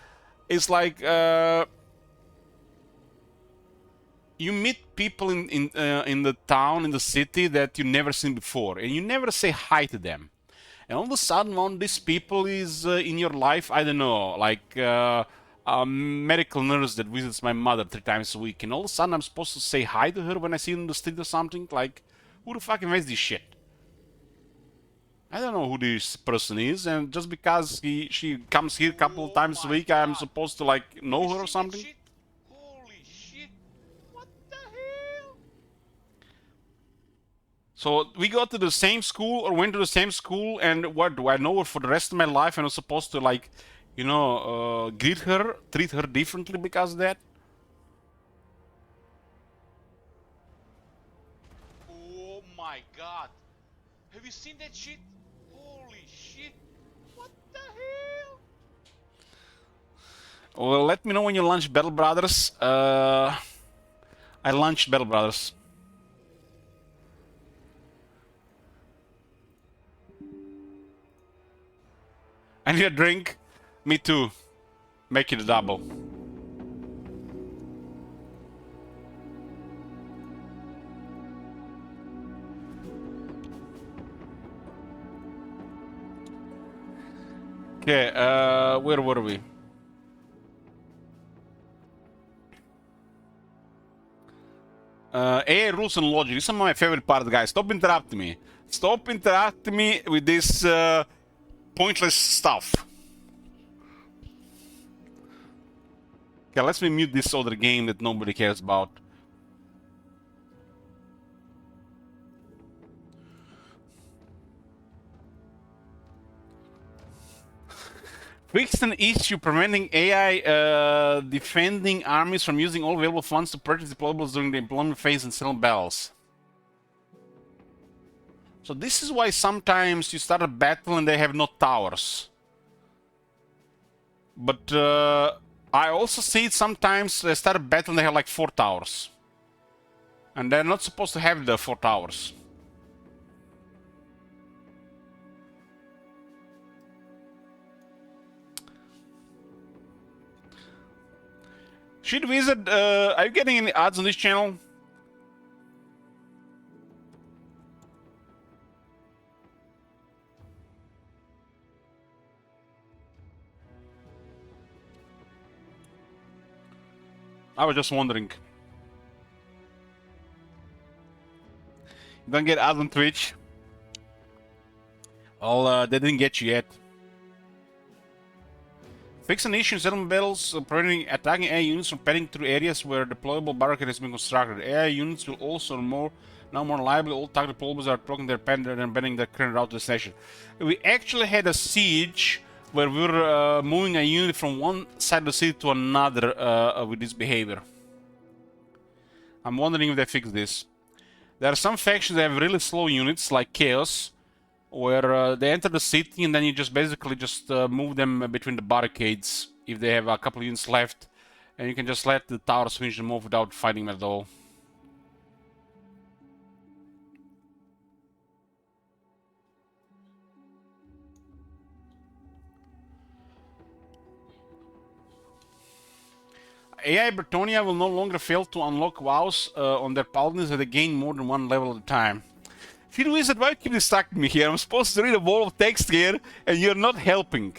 you meet people in the town, in the city that you never seen before, and you never say hi to them. And all of a sudden, one of these people is in your life. I don't know, like a medical nurse that visits my mother 3 times a week, and all of a sudden I'm supposed to say hi to her when I see her in the street or something. Like, who the fuck invents this shit? I don't know who this person is, and just because she comes here a couple of times a week, I'm supposed to like know Have her you or seen that something? shit? Holy shit! What the hell? So we go to the same school or went to the same school, and what, do I know her for the rest of my life and I'm supposed to like, greet her, treat her differently because of that? Oh my god! Have you seen that shit? Holy shit! What the hell? Well, let me know when you launch Battle Brothers. I launched Battle Brothers. I need a drink. Me too. Make it a double. Okay, where were we? AI rules and logic. This is my favorite part, guys. Stop interrupting me. Stop interrupting me with this pointless stuff. Okay, let's me mute this other game that nobody cares about. Fixed an issue preventing AI defending armies from using all available funds to purchase deployables during the employment phase and sell battles. So this is why sometimes you start a battle and they have no towers. But I also see it sometimes they start a battle and they have like 4 towers. And they're not supposed to have the 4 towers. Shit Wizard, are you getting any ads on this channel? I was just wondering. You don't get ads on Twitch? Well, they didn't get you yet. Fix an issue in settlement battles preventing attacking AI units from padding through areas where deployable barricade has been constructed. AI units will also now more reliably all target deployables are blocking their path and banning their current route destination. We actually had a siege where we were moving a unit from one side of the city to another with this behavior. I'm wondering if they fixed this. There are some factions that have really slow units, like Chaos, where they enter the city and then you just basically move them between the barricades if they have a couple of units left, and you can just let the towers finish them off without fighting them at all. AI Bretonia will no longer fail to unlock wows on their paladins as they gain more than 1 level at a time. Field Wizard, why you keep distracting me here? I'm supposed to read a wall of text here, and you're not helping.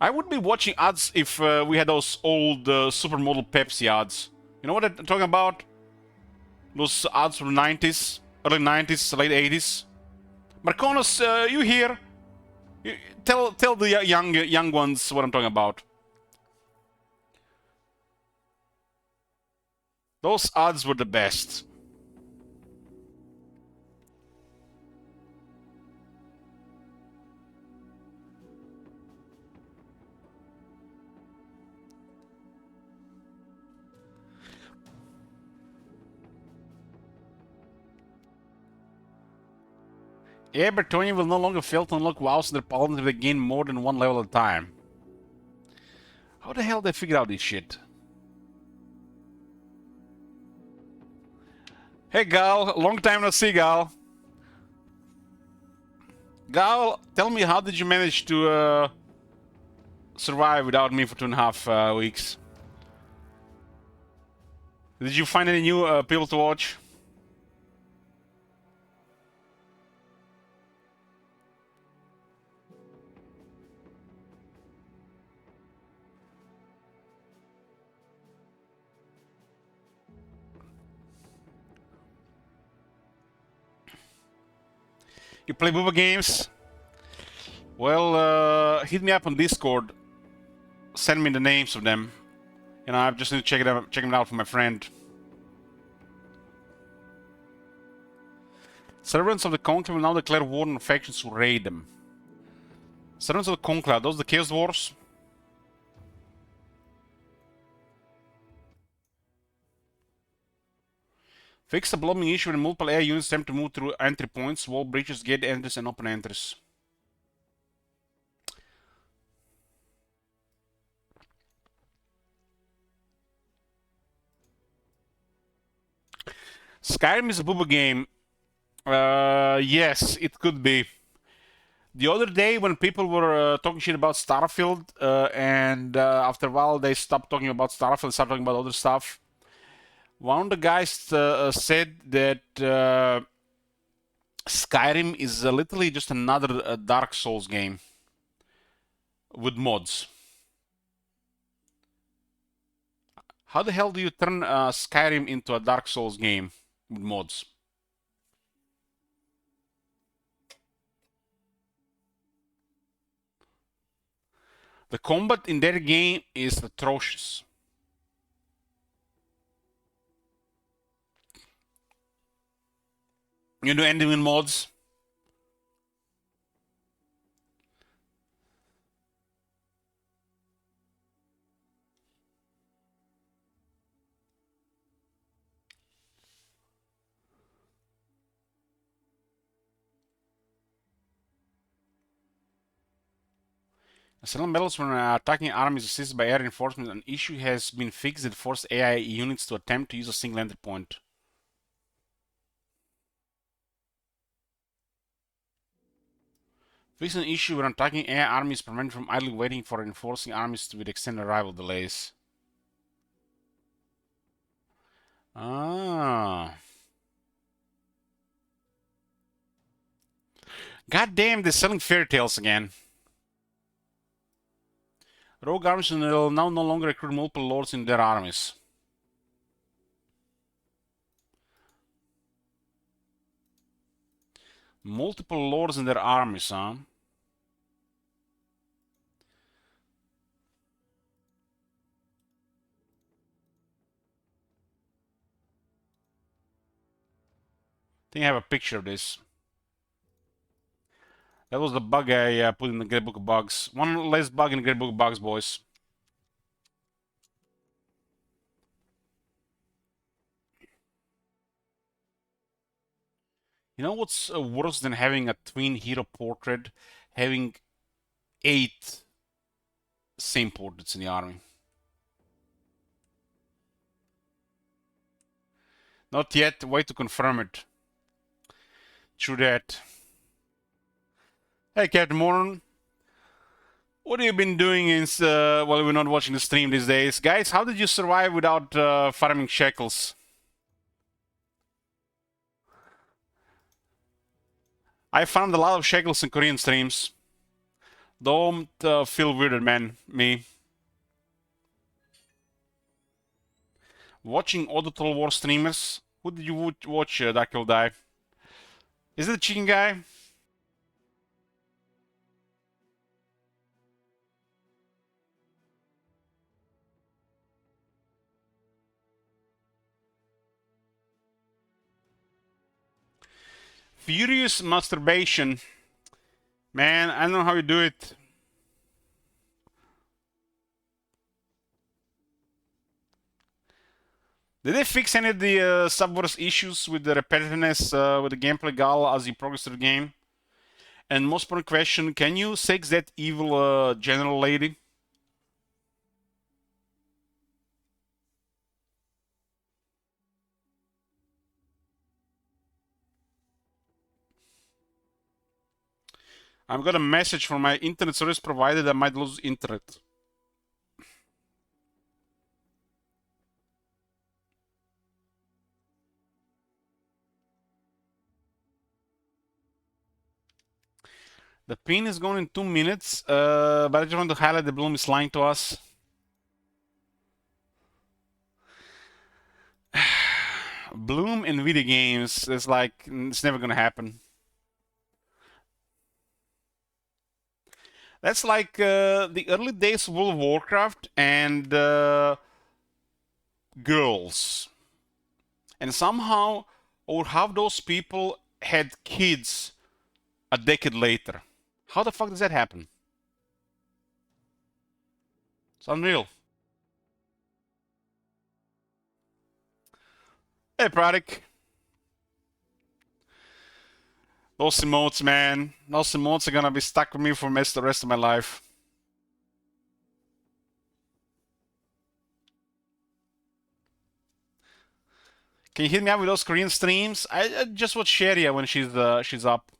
I would be watching ads if we had those old supermodel Pepsi ads. You know what I'm talking about? Those ads from the 90s, early 90s, late 80s. Marconos, you here? Tell the young ones what I'm talking about. Those ads were the best. Yeah, Bertoni will no longer fail to unlock wows in their paladins if they gain more than one level at a time. How the hell did they figure out this shit? Hey Gal, long time no see, Gal. Gal, tell me, how did you manage to survive without me for 2.5 weeks? Did you find any new people to watch? You play Booba games? Well, hit me up on Discord. Send me the names of them. You know, I just need to check them out for my friend. Servants of the Conclave will now declare war on factions who raid them. Servants of the Conclave, those are the Chaos Wars? Fix the blobbing issue when multiple AI units attempt to move through entry points, wall breaches, gate entries, and open entries. Skyrim is a booba game. Yes, it could be. The other day, when people were talking shit about Starfield, and after a while they stopped talking about Starfield and started talking about other stuff, one of the guys said that Skyrim is literally just another Dark Souls game with mods. How the hell do you turn Skyrim into a Dark Souls game with mods? The combat in that game is atrocious. You know anything in mods? Select medals when attacking armies assisted by air reinforcements. An issue has been fixed that forced AI units to attempt to use a single entry point. Fix an issue when attacking AI armies prevented from idly waiting for reinforcing armies with extended arrival delays. Ah. God damn, they're selling fairy tales again. Rogue armies will now no longer recruit multiple lords in their armies. Multiple lords in their armies, huh? I think I have a picture of this. That was the bug I put in the Great Book of Bugs. One less bug in the Great Book of Bugs, boys. You know what's worse than having a twin hero portrait? Having 8 same portraits in the army. Not yet, wait to confirm it. True that. Hey Captain Moran. What have you been doing while we're not watching the stream these days? Guys, how did you survive without farming shekels? I found a lot of shekels in Korean streams. Don't feel weirded, man. Me. Watching other Total War streamers. Who did you watch that will die? Is it the chicken guy? Furious masturbation. Man, I don't know how you do it. Did they fix any of the Subverse issues with the repetitiveness with the gameplay gal as you progress through the game? And most important question, can you sex that evil general lady? I've got a message from my internet service provider that I might lose internet. The pin is going in 2 minutes, but I just want to highlight that Bloom is lying to us. Bloom in video games is like, it's never gonna happen. That's like the early days of World of Warcraft and girls. And somehow, or half those people had kids a decade later. How the fuck does that happen? It's unreal. Hey, Pradik. Those emotes, man. Those emotes are gonna be stuck with me for the rest of my life. Can you hit me up with those Korean streams? I just watch Sheria when she's up.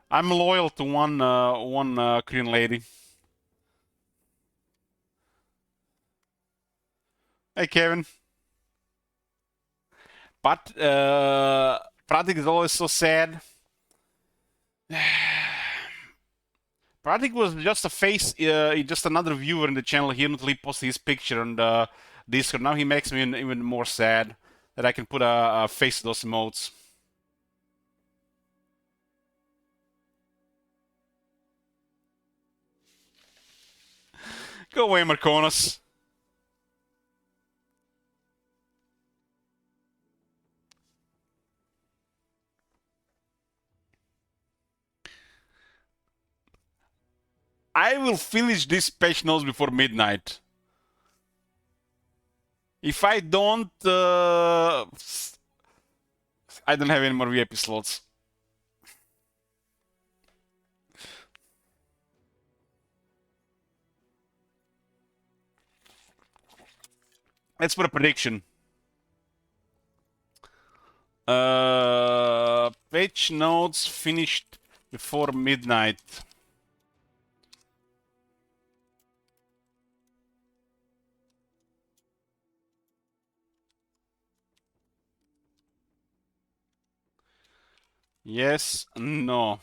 I'm loyal to one Korean lady. Hey, Kevin. But Pratik is always so sad. Pratik was just a face, just another viewer in the channel. He didn't post his picture on the Discord. Now he makes me even more sad that I can put a face to those emotes. Go away, Marconis. I will finish this patch notes before midnight. If I don't, I don't have any more VIP slots. Let's put a prediction. Patch notes finished before midnight. Yes, no.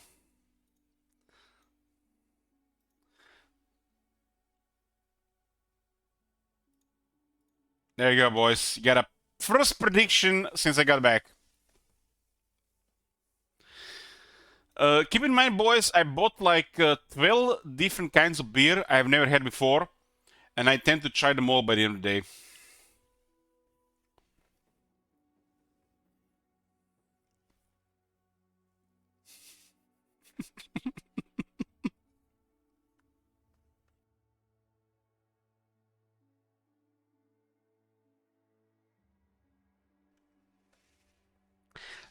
There you go, boys. You got a first prediction since I got back. Keep in mind, boys, I bought like 12 different kinds of beer I've never had before, and I tend to try them all by the end of the day.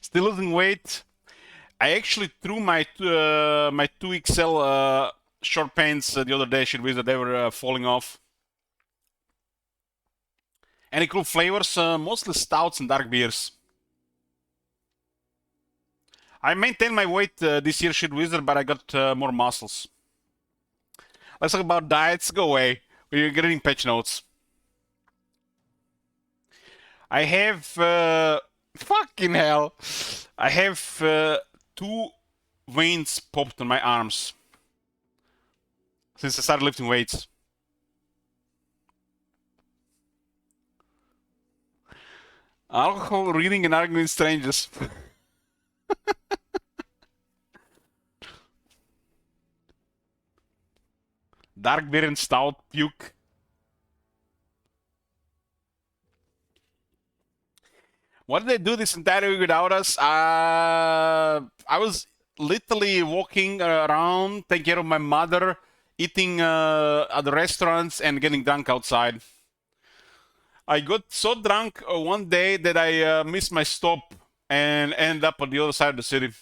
Still losing weight. I actually threw my 2XL short pants the other day. Shit, that they were falling off. Any cool flavors? Mostly stouts and dark beers. I maintained my weight this year, shit wizard, but I got more muscles. Let's talk about diets. Go away. We're getting patch notes. I have fucking hell. I have 2 veins popped on my arms since I started lifting weights. Alcohol, reading, and arguing with strangers. Dark beer and stout, puke. What did they do this entire week without us? I was literally walking around, taking care of my mother, eating at the restaurants, and getting drunk outside. I got so drunk one day that I missed my stop and ended up on the other side of the city.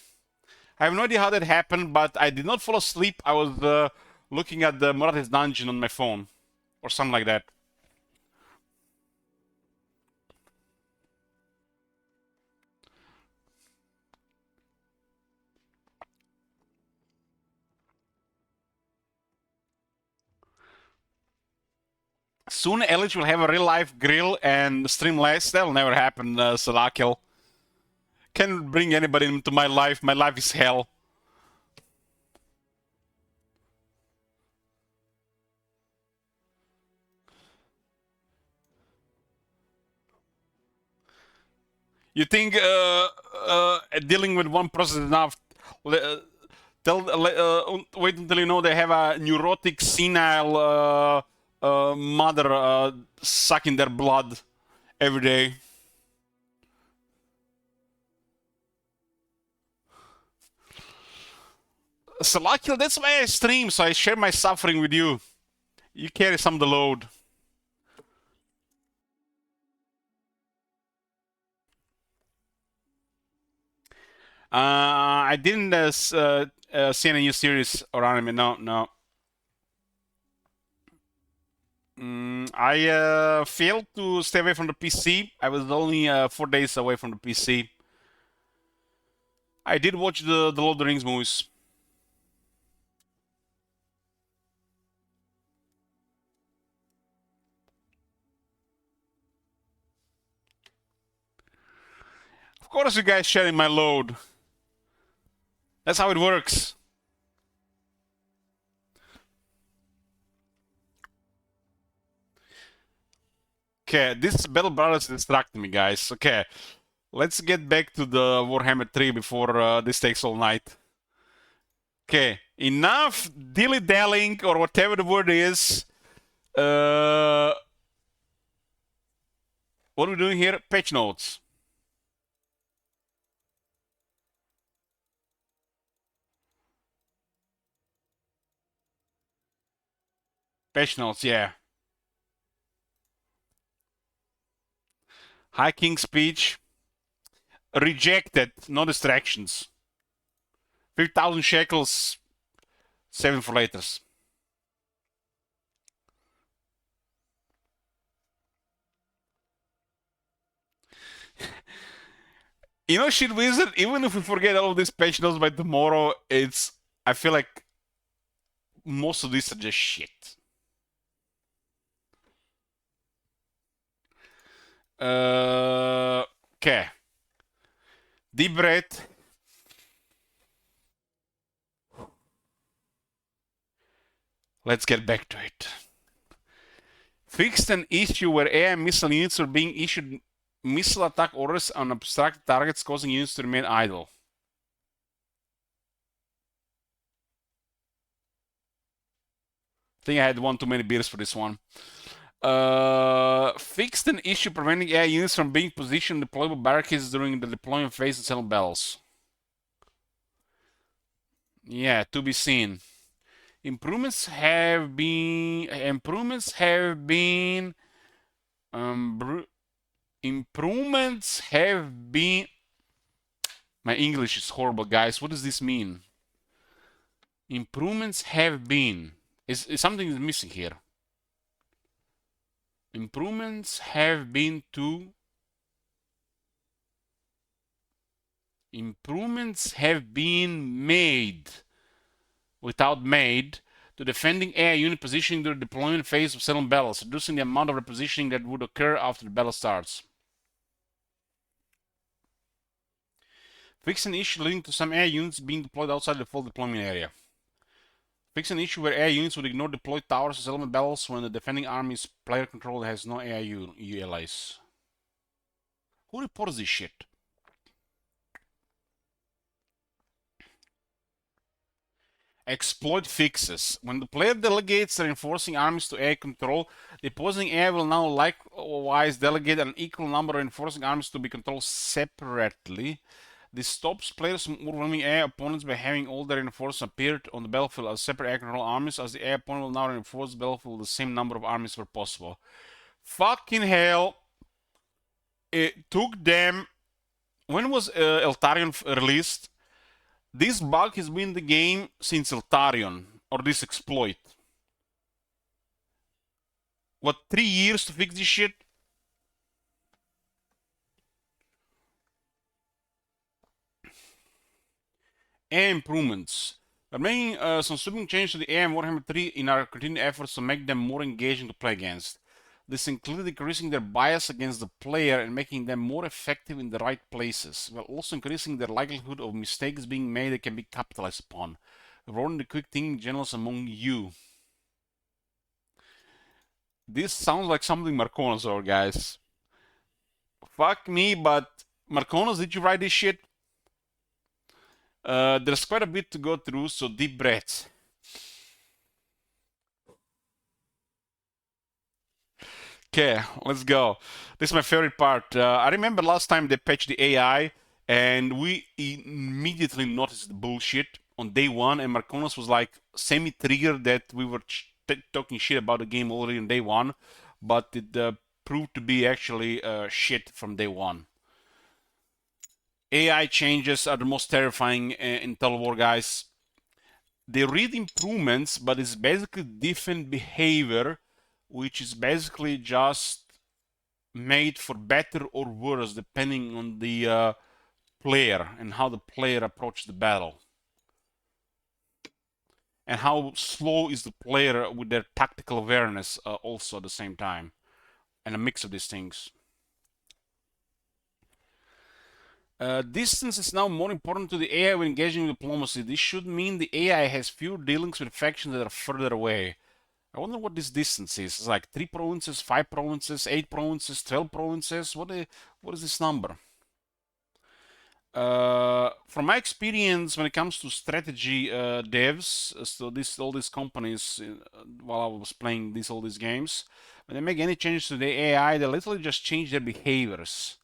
I have no idea how that happened, but I did not fall asleep. I was looking at the Moratis dungeon on my phone, or something like that. Soon Elich will have a real life grill and stream less. That'll never happen, Salakil. Can't bring anybody into my life. My life is hell. You think dealing with one person is enough? Wait until you know they have a neurotic, senile mother sucking their blood every day. Salakil, that's why I stream, so I share my suffering with you. You carry some of the load. I didn't see any new series or anime. No. I failed to stay away from the PC. I was only 4 days away from the PC. I did watch the Lord of the Rings movies. Of course, you guys sharing my load. That's how it works. Okay, this Battle Brothers distracted me, guys. Okay, let's get back to the Warhammer 3 before this takes all night. Okay, enough dilly-dallying, or whatever the word is. What are we doing here? Patch notes. Patch notes, yeah. High King speech. Rejected, no distractions. 5,000 shekels, 7 for laters. You know, shit wizard, even if we forget all of these patch notes by tomorrow, I feel like most of these are just shit. Okay. Deep breath. Let's get back to it. Fixed an issue where AI missile units are being issued missile attack orders on abstract targets, causing units to remain idle. I think I had one too many beers for this one. Fixed an issue preventing AI units from being positioned in deployable barricades during the deployment phase and selling battles. Yeah, to be seen. Improvements have been. Improvements have been. My English is horrible, guys. What does this mean? Improvements have been. Is something is missing here? Improvements have been to. Improvements have been made. Without made. To defending AI unit positioning during the deployment phase of settling battles, reducing the amount of repositioning that would occur after the battle starts. Fix an issue leading to some AI units being deployed outside the full deployment area. Fix an issue where AI units would ignore deployed towers or settlement battles when the defending army's player control has no AI ULIs. Who reports this shit? Exploit fixes. When the player delegates reinforcing armies to AI control, the opposing AI will now likewise delegate an equal number of reinforcing armies to be controlled separately. This stops players from overwhelming AI opponents by having all their reinforcements appear on the battlefield as separate AI control armies, as the AI opponent will now reinforce the battlefield with the same number of armies where possible. Fucking hell. It took them... When was Eltarion released? This bug has been in the game since Eltarion, or this exploit. What, 3 years to fix this shit? AI improvements. We're making some sweeping changes to the AI in Warhammer 3 in our continued efforts to make them more engaging to play against. This included decreasing their bias against the player and making them more effective in the right places, while also increasing their likelihood of mistakes being made that can be capitalized upon. Rewarding the quick thinking generals among you. This sounds like something Marconas wrote, guys. Fuck me, but Marconas, did you write this shit? There's quite a bit to go through, so deep breaths. Okay, let's go. This is my favorite part. I remember last time they patched the AI, and we immediately noticed the bullshit on day one, and Marconas was like semi-triggered that we were talking shit about the game already on day one, but it proved to be actually shit from day one. AI changes are the most terrifying in Total War, guys. They read improvements, but it's basically different behavior, which is basically just made for better or worse depending on the player and how the player approaches the battle. And how slow is the player with their tactical awareness also at the same time. And a mix of these things. Distance is now more important to the AI when engaging in diplomacy. This should mean the AI has fewer dealings with factions that are further away. I wonder what this distance is. It's like 3 provinces, 5 provinces, 8 provinces, 12 provinces. What is this number? From my experience, when it comes to strategy devs, so all these companies, while I was playing all these games, when they make any changes to the AI, they literally just change their behaviors.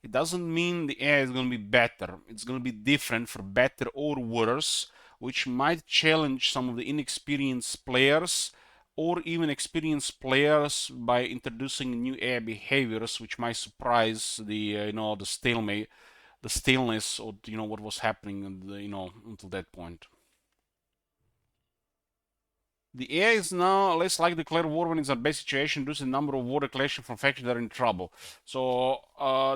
It doesn't mean the AI is going to be better. It's going to be different for better or worse, which might challenge some of the inexperienced players or even experienced players by introducing new AI behaviors, which might surprise the the stalemate, the staleness, or what was happening, until that point. The AI is now less likely to declare war when it's in a bad situation due to the number of war declarations from factions that are in trouble. So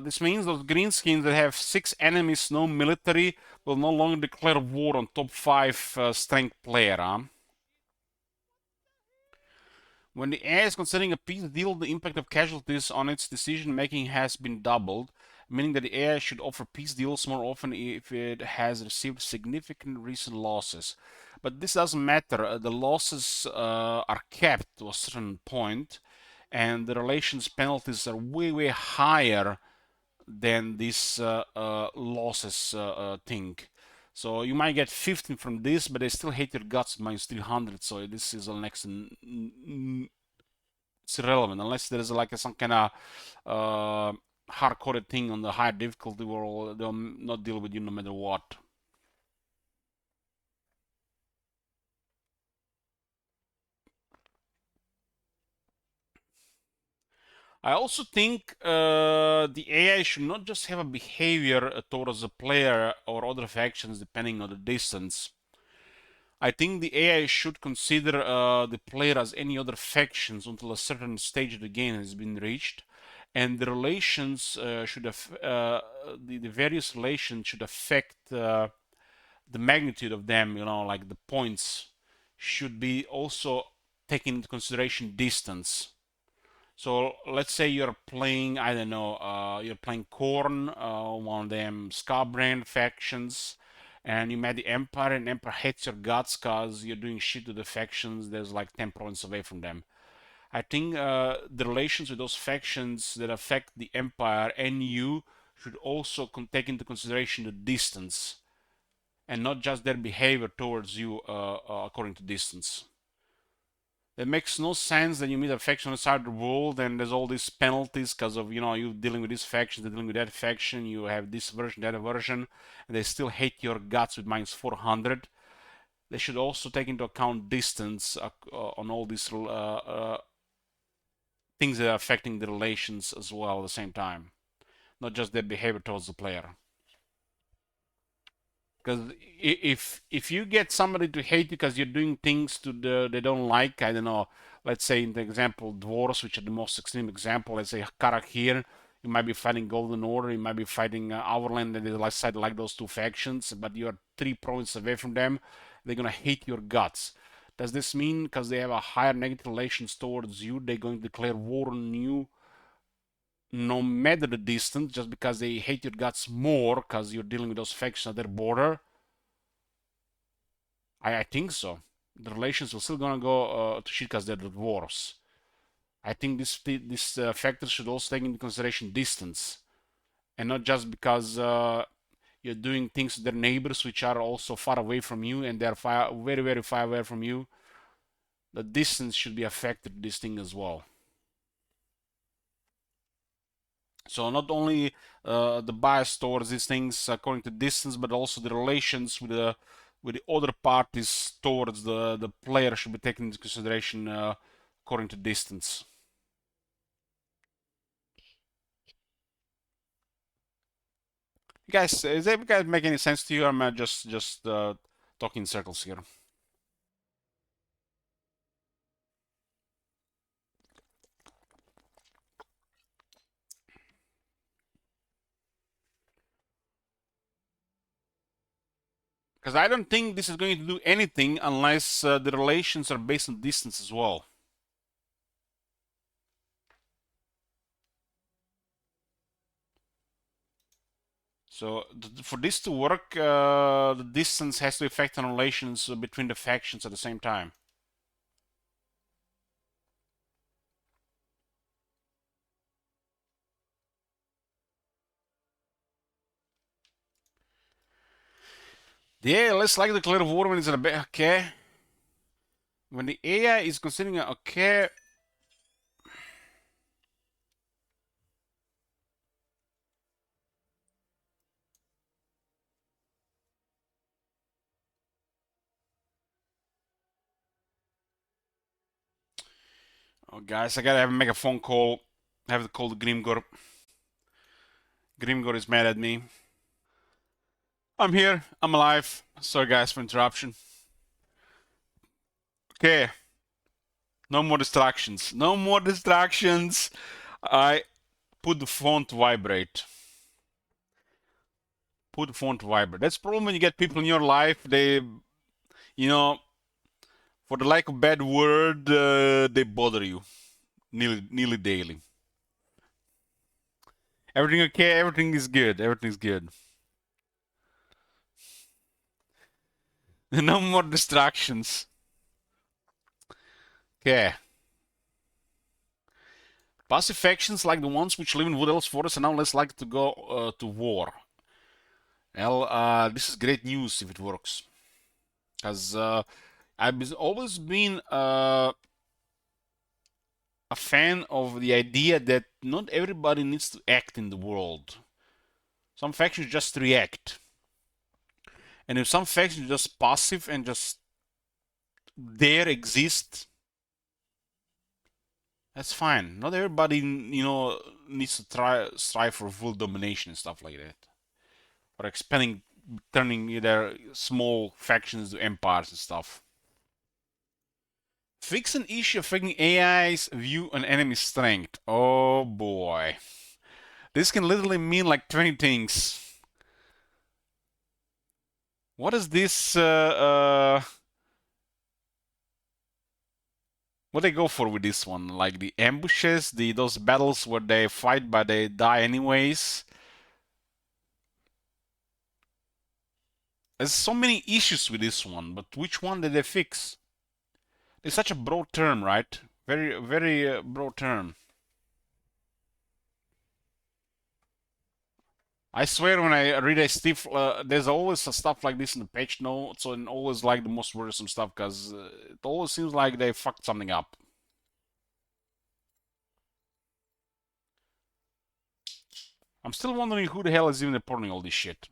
this means those greenskins that have 6 enemies, no military, will no longer declare war on top 5 strength player. Huh? When the AI is considering a peace deal, the impact of casualties on its decision making has been doubled, meaning that the AI should offer peace deals more often if it has received significant recent losses. But this doesn't matter. The losses are capped to a certain point, and the relations penalties are way, way higher than this losses thing. So you might get 15 from this, but they still hate your guts minus 300. So this is next. It's irrelevant unless there is like some kind of hard-coded thing on the higher difficulty where they'll not deal with you no matter what. I also think the AI should not just have a behavior towards the player or other factions depending on the distance. I think the AI should consider the player as any other factions until a certain stage of the game has been reached, and the relations should have the various relations should affect the magnitude of them. Like the points should be also taken into consideration distance. So let's say you're playing, I don't know, you're playing Korn, one of them Scarbrand factions, and you met the Empire, and Empire hates your guts because you're doing shit to the factions there's like 10 points away from them. I think the relations with those factions that affect the Empire and you should also take into consideration the distance, and not just their behavior towards you according to distance. It makes no sense that you meet a faction on the side of the world and there's all these penalties because of, you dealing with this faction, they're dealing with that faction, you have this version, that version, and they still hate your guts with minus 400. They should also take into account distance on all these things that are affecting the relations as well at the same time, not just their behavior towards the player. Because if you get somebody to hate you because you're doing things to they don't like, I don't know, let's say in the example dwarves, which are the most extreme example, let's say Karak here, you might be fighting Golden Order, you might be fighting Overland and the left side like those two factions, but you're 3 provinces away from them, they're gonna hate your guts. Does this mean because they have a higher negative relations towards you, they're going to declare war on you no matter the distance, just because they hate your guts more because you're dealing with those factions at their border? I think so. The relations will still gonna go to shit because they're the dwarves. I think this factor should also take into consideration distance, and not just because you're doing things to their neighbors which are also far away from you and they're very very far away from you. The distance should be affected this thing as well. So not only the bias towards these things according to distance, but also the relations with the other parties towards the player should be taken into consideration according to distance. Guys, is that guys make any sense to you? Or am I just talking in circles here? Because I don't think this is going to do anything unless the relations are based on distance as well. So for this to work, the distance has to affect on relations between the factions at the same time. Yeah, let's like declare war when it's a bit okay. When the AI is considering a okay. Oh, guys, I gotta make a phone call. I have to call the Grimgor. Grimgor is mad at me. I'm here. I'm alive. Sorry, guys, for interruption. Okay. No more distractions. No more distractions. I put the phone to vibrate. Put the phone to vibrate. That's the problem when you get people in your life. They, you know, for the lack of bad word, they bother you nearly daily. Everything okay? Everything is good. Everything's good. No more distractions. Okay. Passive factions like the ones which live in Wood Elves Forest are now less likely to go to war. Well, this is great news if it works. Because I've always been a fan of the idea that not everybody needs to act in the world. Some factions just react. And if some factions are just passive and just there exist, that's fine. Not everybody, needs to strive for full domination and stuff like that. Or expanding, turning their small factions to empires and stuff. Fix an issue affecting AI's view on enemy strength. Oh boy. This can literally mean like 20 things. What is this? What they go for with this one? Like the ambushes, those battles where they fight but they die anyways. There's so many issues with this one, but which one did they fix? It's such a broad term, right? Very, very broad term. I swear when I read a Steve, there's always stuff like this in the page notes and always like the most worrisome stuff because it always seems like they fucked something up. I'm still wondering who the hell is even reporting all this shit.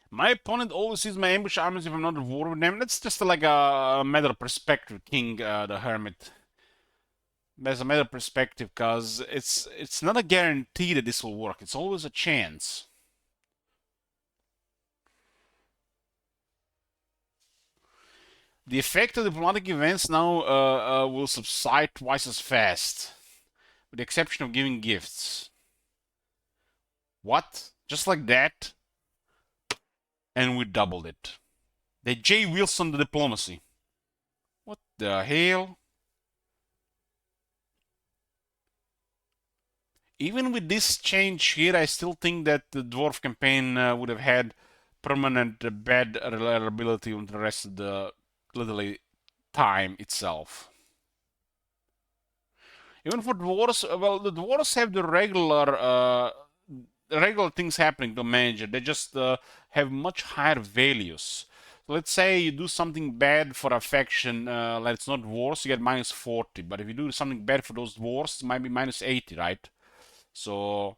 My opponent always sees my ambush armies if I'm not at war with them. That's just like a matter of perspective, King the Hermit. There's a matter of perspective, because it's not a guarantee that this will work. It's always a chance. The effect of diplomatic events now will subside twice as fast, with the exception of giving gifts. What? Just like that? And we doubled it. They J. Wilson the diplomacy. What the hell? Even with this change here, I still think that the dwarf campaign would have had permanent bad reliability on the rest of the literally time itself. Even for dwarves, well, the dwarves have the regular things happening to manager. They just have much higher values. So let's say you do something bad for a faction, like it's not dwarves, you get minus 40. But if you do something bad for those dwarves, it might be minus 80, right? So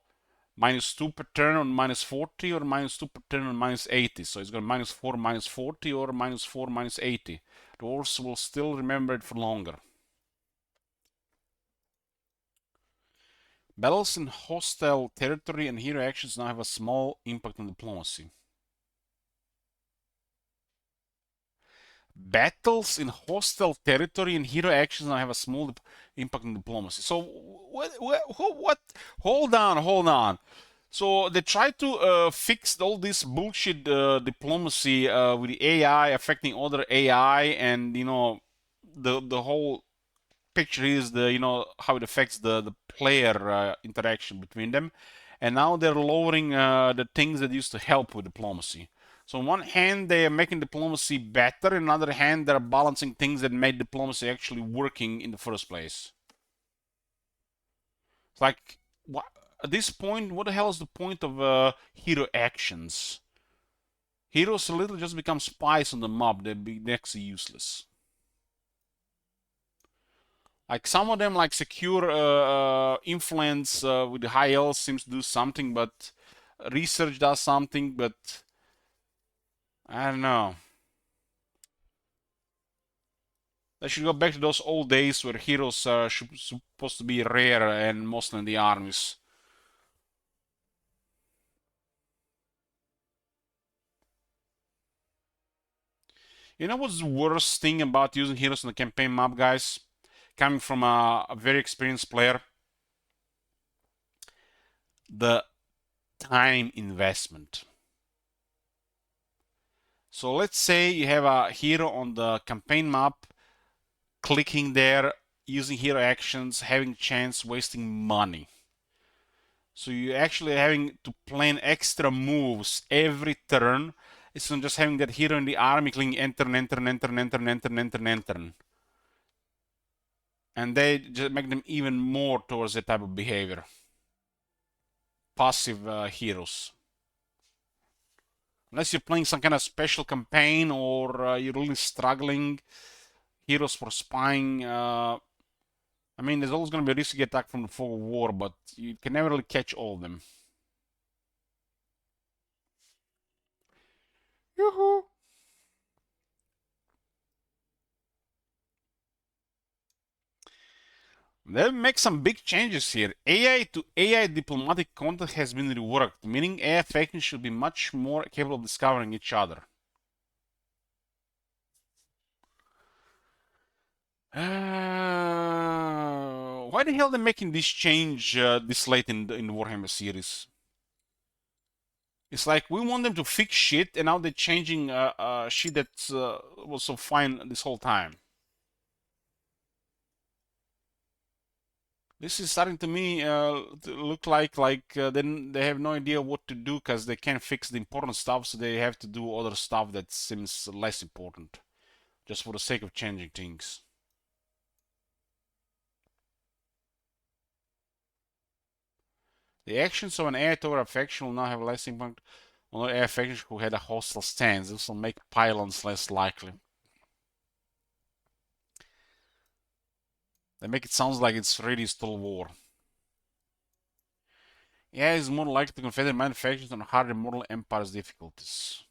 minus 2 per turn on minus 40, or minus 2 per turn on minus 80. So it's got minus 4 minus 40, or minus 4 minus 80. Dwarves will still remember it for longer. Battles in hostile territory and hero actions now have a small impact on diplomacy. Battles in hostile territory and hero actions now have a small impact on diplomacy. So what? Hold on. So they try to fix all this bullshit diplomacy with the AI affecting other AI, and you know the whole picture is how it affects the player interaction between them, and now they're lowering the things that used to help with diplomacy. So on one hand, they are making diplomacy better. On the other hand, they're balancing things that made diplomacy actually working in the first place. It's like, at this point, what the hell is the point of hero actions? Heroes literally just become spies on the mob. They'd be next to useless. Like some of them, like secure influence with high L seems to do something, but research does something, but I don't know. They should go back to those old days where heroes are supposed to be rare and mostly in the armies. You know what's the worst thing about using heroes on the campaign map, guys? Coming from a very experienced player. The time investment. So let's say you have a hero on the campaign map, clicking there, using hero actions, having chance, wasting money. So you're actually having to plan extra moves every turn. It's not just having that hero in the army clicking enter and enter and enter and enter and enter and enter and enter. And they just make them even more towards that type of behavior. Passive heroes. Unless you're playing some kind of special campaign, or you're really struggling, heroes for spying. I mean, there's always going to be a risky attack from the fog of war, but you can never really catch all of them. Yoo-hoo! They make some big changes here. AI to AI diplomatic contact has been reworked, meaning AI factions should be much more capable of discovering each other. Why the hell are they making this change this late in the Warhammer series? It's like we want them to fix shit, and now they're changing shit that was so fine this whole time. This is starting to me to look like then they have no idea what to do, because they can't fix the important stuff, so they have to do other stuff that seems less important, just for the sake of changing things. The actions of an AI toward a faction will now have less impact on AI factions who had a hostile stance. This will make pylons less likely. They make it sound like it's really still war. AI is more likely to confederate manufacturers on harder Mortal Empire's difficulties.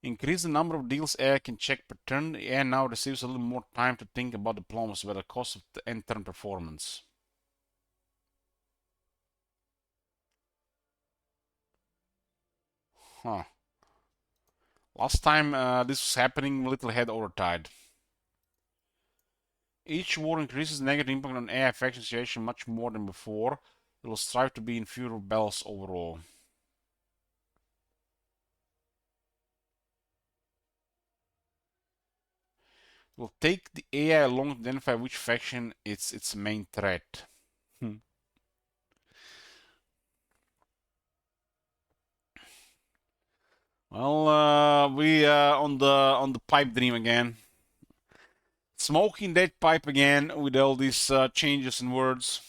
Increase the number of deals AI can check per turn. The AI now receives a little more time to think about diplomacy, but at the cost of the end turn performance. Huh. Last time this was happening, Little had overtide. Each war increases the negative impact on AI faction situation much more than before. It will strive to be in fewer battles overall. It will take the AI long to identify which faction is its main threat. Well, we on the pipe dream again. Smoking that pipe again with all these changes in words.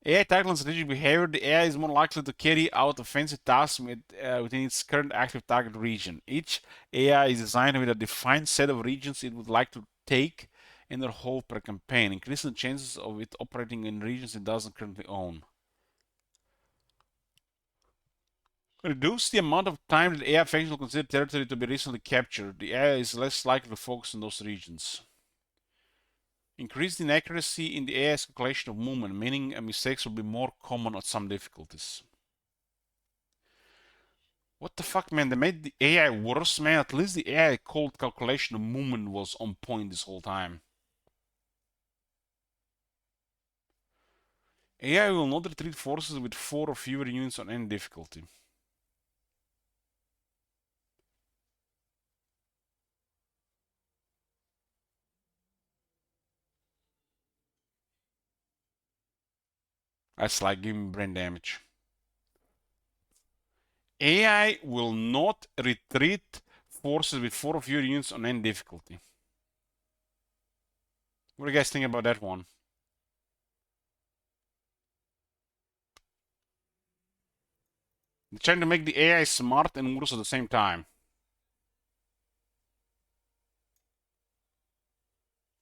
AI tackling strategic behavior. The AI is more likely to carry out offensive tasks within its current active target region. Each AI is designed with a defined set of regions it would like to take and hold per campaign, increasing the chances of it operating in regions it doesn't currently own. Reduce the amount of time that AI factions will consider territory to be recently captured. The AI is less likely to focus on those regions. Increase the inaccuracy in the AI's calculation of movement, meaning mistakes will be more common on some difficulties. What the fuck, man? They made the AI worse, man. At least the AI called calculation of movement was on point this whole time. AI will not retreat forces with 4 or fewer units on any difficulty. That's like giving brain damage. AI will not retreat forces with 4 or fewer units on any difficulty. What do you guys think about that one? They're trying to make the AI smart and worse at the same time.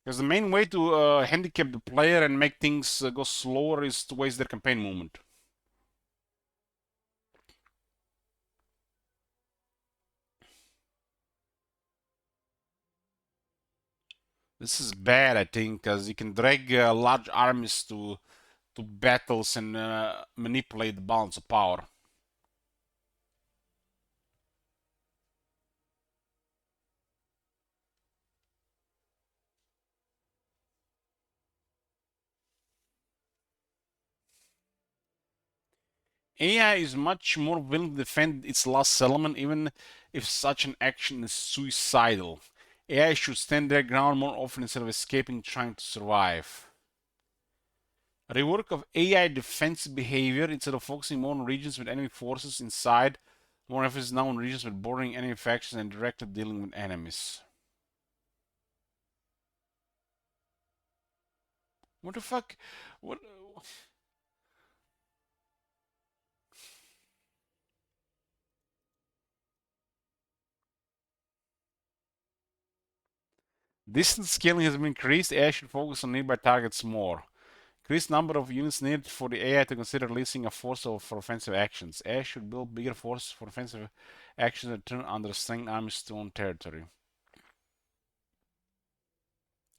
Because the main way to handicap the player and make things go slower is to waste their campaign movement. This is bad, I think, because you can drag large armies to battles and manipulate the balance of power. AI is much more willing to defend its last settlement, even if such an action is suicidal. AI should stand their ground more often instead of escaping trying to survive. Rework of AI defense behavior. Instead of focusing more on regions with enemy forces inside, more emphasis is now on regions with bordering enemy factions and directly dealing with enemies. What the fuck? What? Distance scaling has been increased. AI should focus on nearby targets more. Increased number of units needed for the AI to consider releasing a force for offensive actions. AI should build bigger forces for offensive actions and turn under strength armies to own territory.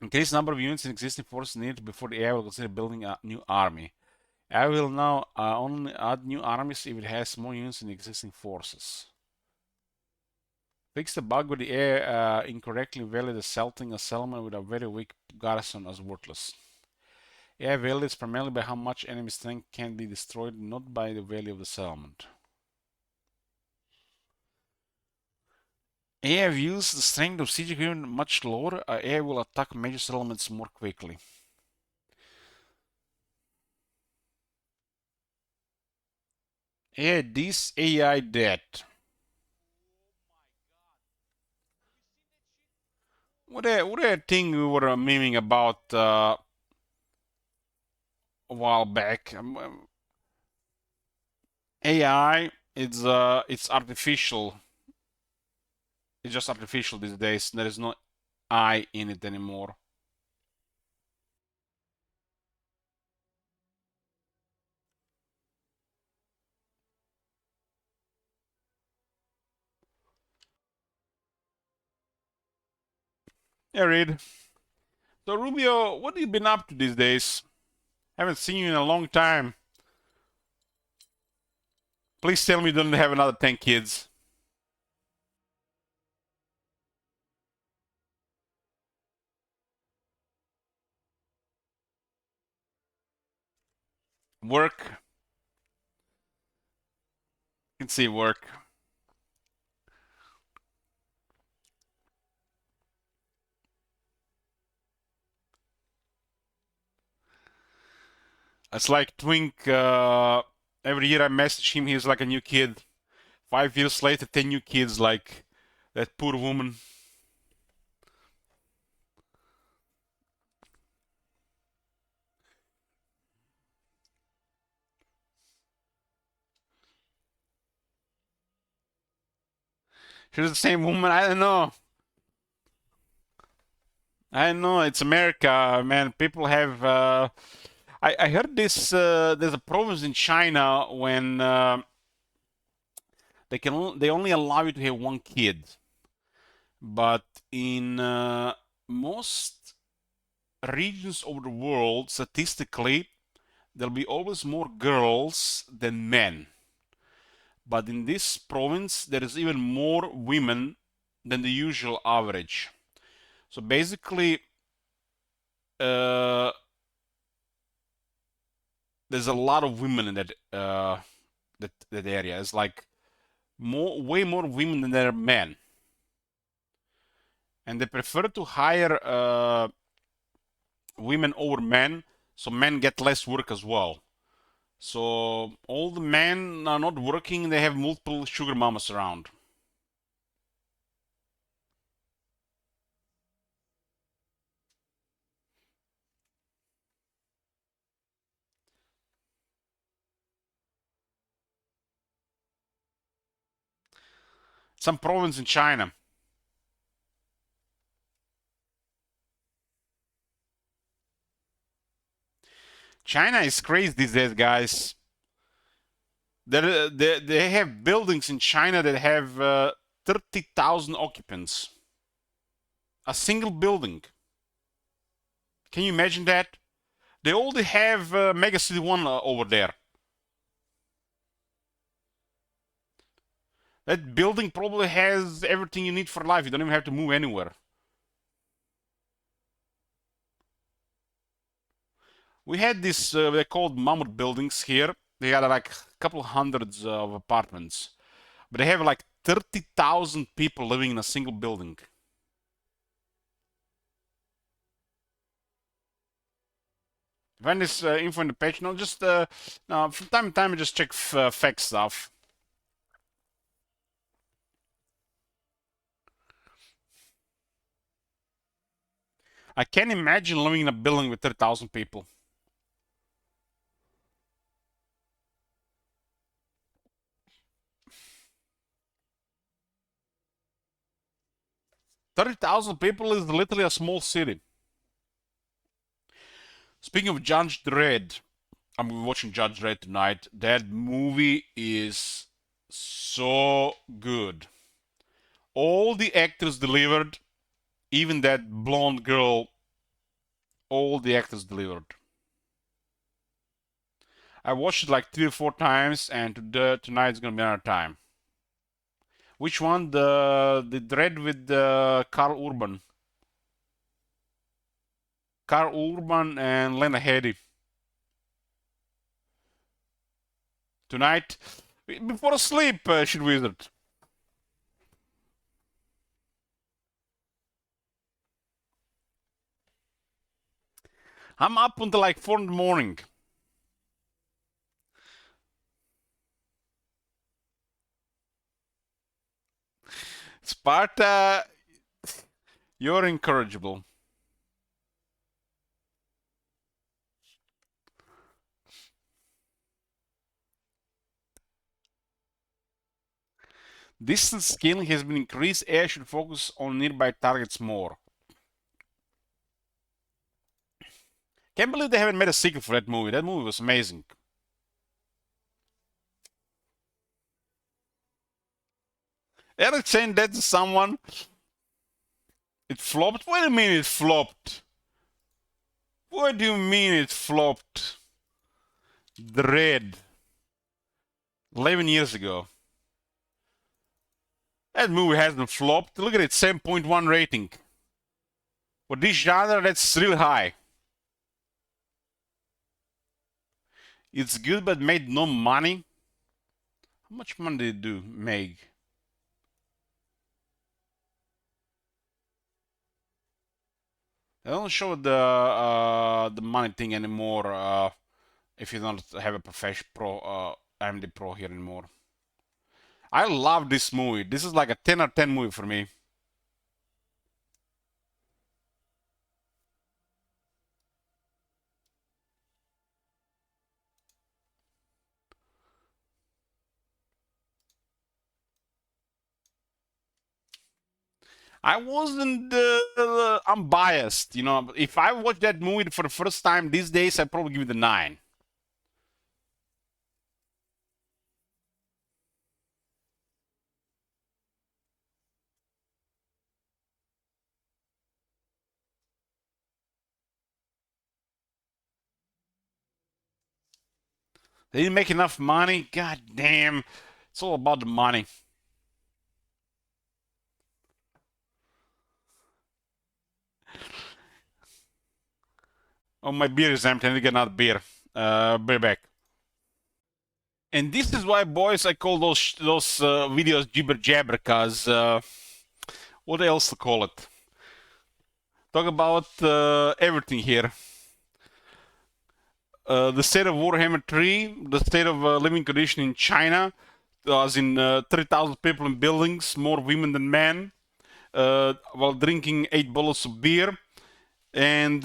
Increased number of units in existing forces needed before the AI will consider building a new army. AI will now only add new armies if it has more units in existing forces. Fix the bug where the AI incorrectly valued a settlement with a very weak garrison as worthless. AI values primarily by how much enemy strength can be destroyed, not by the value of the settlement. AI views the strength of siege equipment much lower. AI will attack major settlements more quickly. AI this, AI that. What a thing we were memeing about a while back. AI, it's artificial. It's just artificial these days. There is no I in it anymore. Yeah, Reed. So, Rubio, what have you been up to these days? Haven't seen you in a long time. Please tell me you don't have another 10 kids. Work. You can see work. It's like Twink. Every year I message him, he's like a new kid. 5 years later, 10 new kids, like that poor woman. She's the same woman. I don't know. I know it's America, man. People have. I heard this. There's a province in China when they only allow you to have one kid, but in most regions of the world, statistically, there'll be always more girls than men. But in this province, there is even more women than the usual average. So basically, there's a lot of women in that area. It's like way more women than there are men, and they prefer to hire women over men, so men get less work as well. So all the men are not working; they have multiple sugar mamas around. Some province in China. China is crazy these days, guys. They have buildings in China that have 30,000 occupants. A single building. Can you imagine that? They already have Mega City 1 over there. That building probably has everything you need for life. You don't even have to move anywhere. We had this, they're called mammoth buildings here. They had like a couple hundreds of apartments. But they have like 30,000 people living in a single building. Find this info in the page. No, just no, from time to time I just check fact stuff. I can't imagine living in a building with 30,000 people. "30,000 people is literally a small city." Speaking of Judge Dredd, I'm watching Judge Dredd tonight. That movie is so good. All the actors delivered, even that blonde girl, all the actors delivered. I watched it like 3 or 4 times, and tonight's gonna be another time. Which one? The Dredd with Carl Urban. Carl Urban and Lena Headey. Tonight, before sleep, Shit Wizard. I'm up until like 4 in the morning. Sparta, you're incorrigible. Distance scaling has been increased. AI should focus on nearby targets more. Can't believe they haven't made a sequel for that movie. That movie was amazing. Eric saying that to someone. It flopped? What do you mean it flopped? What do you mean it flopped? Dread. 11 years ago. That movie hasn't flopped. Look at it, 7.1 rating. For this genre, that's real high. It's good but made no money. How much money did it do make? They don't show the money thing anymore if you don't have a professional pro AMD Pro here anymore. I love this movie. This is like a 10 out of 10 movie for me. I wasn't unbiased, you know. If I watched that movie for the first time these days, I'd probably give it a 9. They didn't make enough money. God damn. It's all about the money. Oh, my beer is empty. I need to get another beer. Be back. And this is why, boys, I call those videos jibber jabber, cause what else to call it? Talk about everything here. The state of Warhammer 3, the state of living condition in China, as in 30,000 people in buildings, more women than men, while drinking 8 bottles of beer, and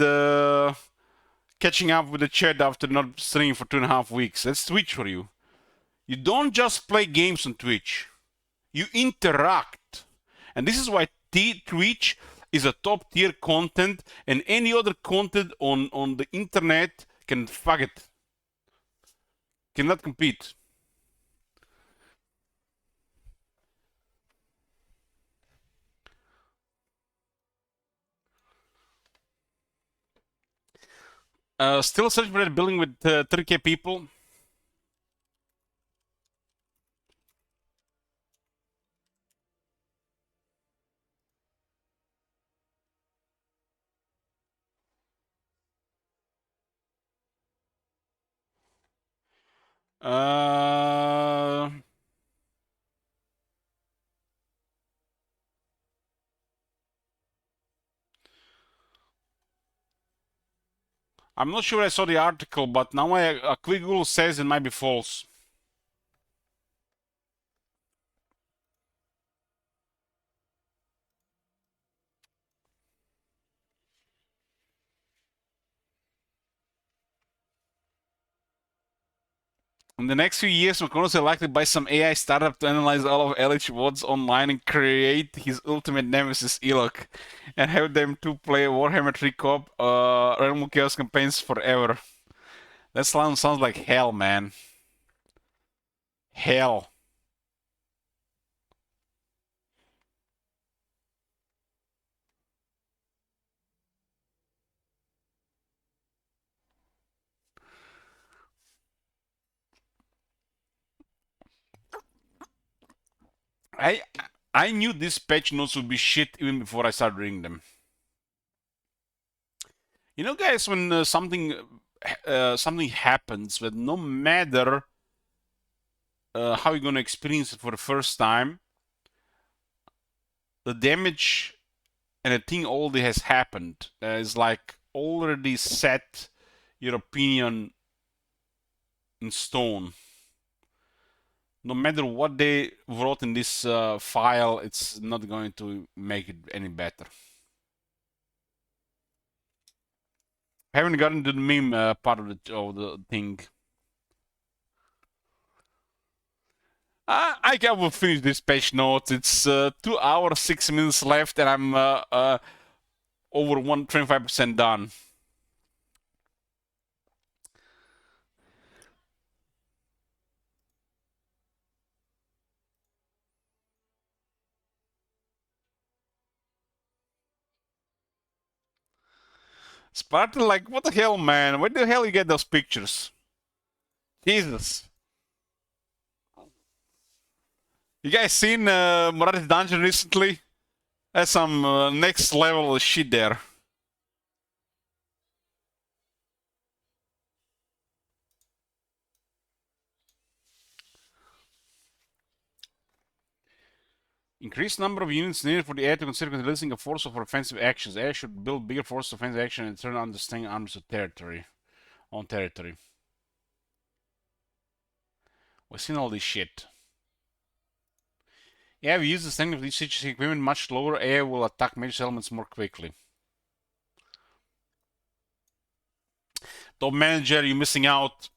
catching up with the chat after not streaming for 2.5 weeks. That's Twitch for you. You don't just play games on Twitch. You interact. And this is why Twitch is a top tier content, and any other content on the internet can fuck it. Cannot compete. Still searching for that building with 3K people. Uh, I'm not sure I saw the article, but now a quick Google says it might be false. In the next few years, McConnell's likely buy some AI startup to analyze all of LH WODs online and create his ultimate nemesis, Elok, and have them two play Warhammer 3 co-op Realm of Chaos campaigns forever. That sounds like hell, man. Hell. I knew this patch notes would be shit even before I started reading them. You know, guys, when something happens, but no matter how you're gonna experience it for the first time, the damage and the thing already has happened. Is like already set your opinion in stone. No matter what they wrote in this file, it's not going to make it any better. I haven't gotten to the meme part of the thing. I will finish this patch notes. It's 2 hours, 6 minutes left, and I'm over 25% done. Spartan, like, what the hell, man? Where the hell you get those pictures? Jesus. You guys seen Morati's Dungeon recently? That's some next level shit there. Increased number of units needed for the AI to consider releasing a force for offensive actions. AI should build bigger forces of offensive action and turn on the staying arms of territory. On territory. We've seen all this shit. Yeah, we use the strength of these siege equipment much lower. AI will attack major settlements more quickly. Top manager, you're missing out.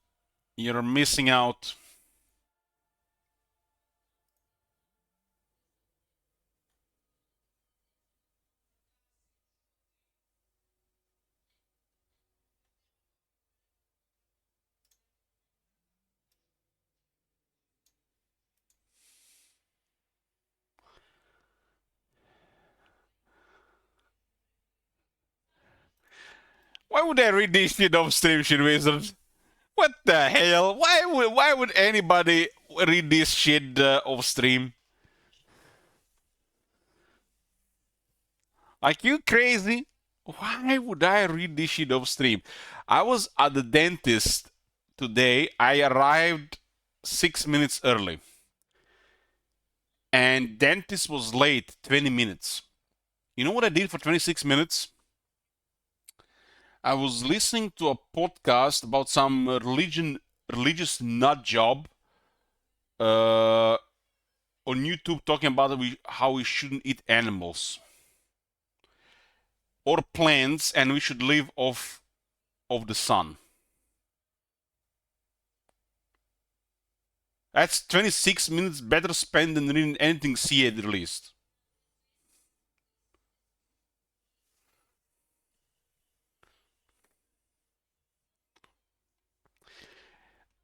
You're missing out. Why would I read this shit off stream, shit wizard? What the hell? Why would anybody read this shit off stream? Like, you crazy? Why would I read this shit off stream? I was at the dentist today. I arrived 6 minutes early. And dentist was late 20 minutes. You know what I did for 26 minutes? I was listening to a podcast about some religious nut job on YouTube talking about how we shouldn't eat animals or plants and we should live off of the sun. That's 26 minutes better spent than reading anything CA released.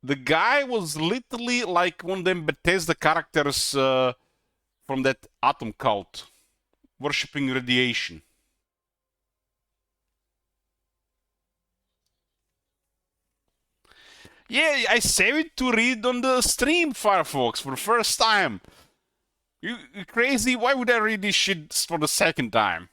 The guy was literally like one of them Bethesda characters from that Atom cult, worshipping radiation. Yeah, I saved it to read on the stream, Firefox, for the first time. You crazy? Why would I read this shit for the second time?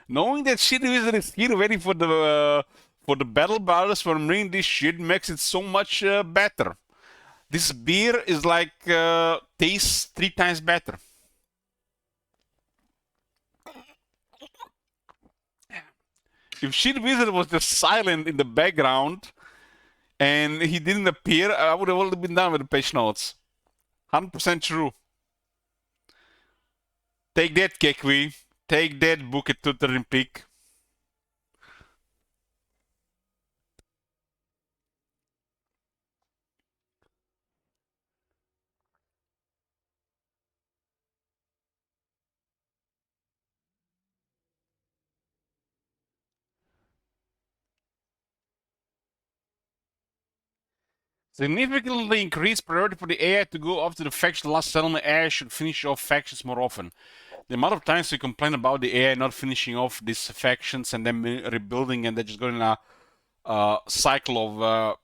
Knowing that shit wizard is here waiting for the battle brothers from reading this shit makes it so much better. This beer is like tastes 3 times better. If shit wizard was just silent in the background and he didn't appear, I would have already been done with the page notes. 100% true. Take that, Kekwi. Take that, book at Tutoring Peak. Significantly increased priority for the AI to go after the faction last settlement. AI should finish off factions more often. The amount of times we complain about the AI not finishing off these factions and then rebuilding and they're just going in a cycle of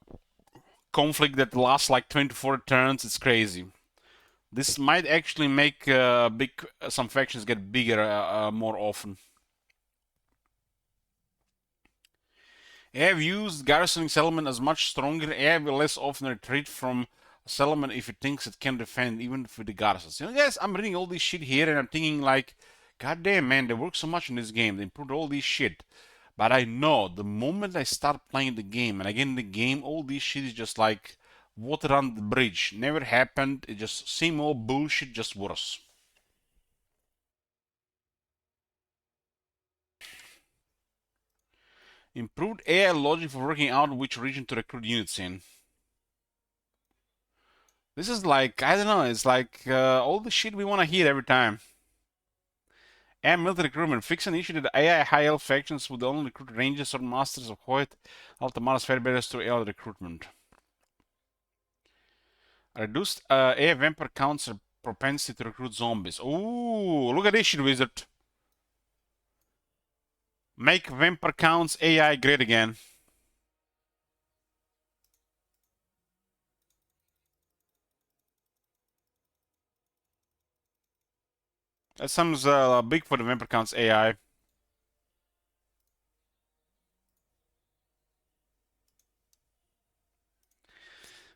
conflict that lasts like 24 turns, it's crazy. This might actually make some factions get bigger more often. AI used garrisoning settlement as much stronger. AI will less often retreat from a settlement if it thinks it can defend, even for the garrisons. You know, guys, I'm reading all this shit here and I'm thinking like, god damn, man, they work so much in this game. They improved all this shit. But I know the moment I start playing the game and I get in the game, all this shit is just like water under the bridge. Never happened. It just same old bullshit, just worse. Improved AI logic for working out which region to recruit units in. This is like, I don't know, it's like all the shit we want to hear every time. AI military recruitment. Fix an issue that AI high elf factions would only recruit rangers or masters of Hoyt. Ultimatus fair bearers to AI recruitment. Reduced AI vampire counts propensity to recruit zombies. Ooh, look at this shit, wizard. Make vampire counts AI great again. That sounds big for the vampire counts AI.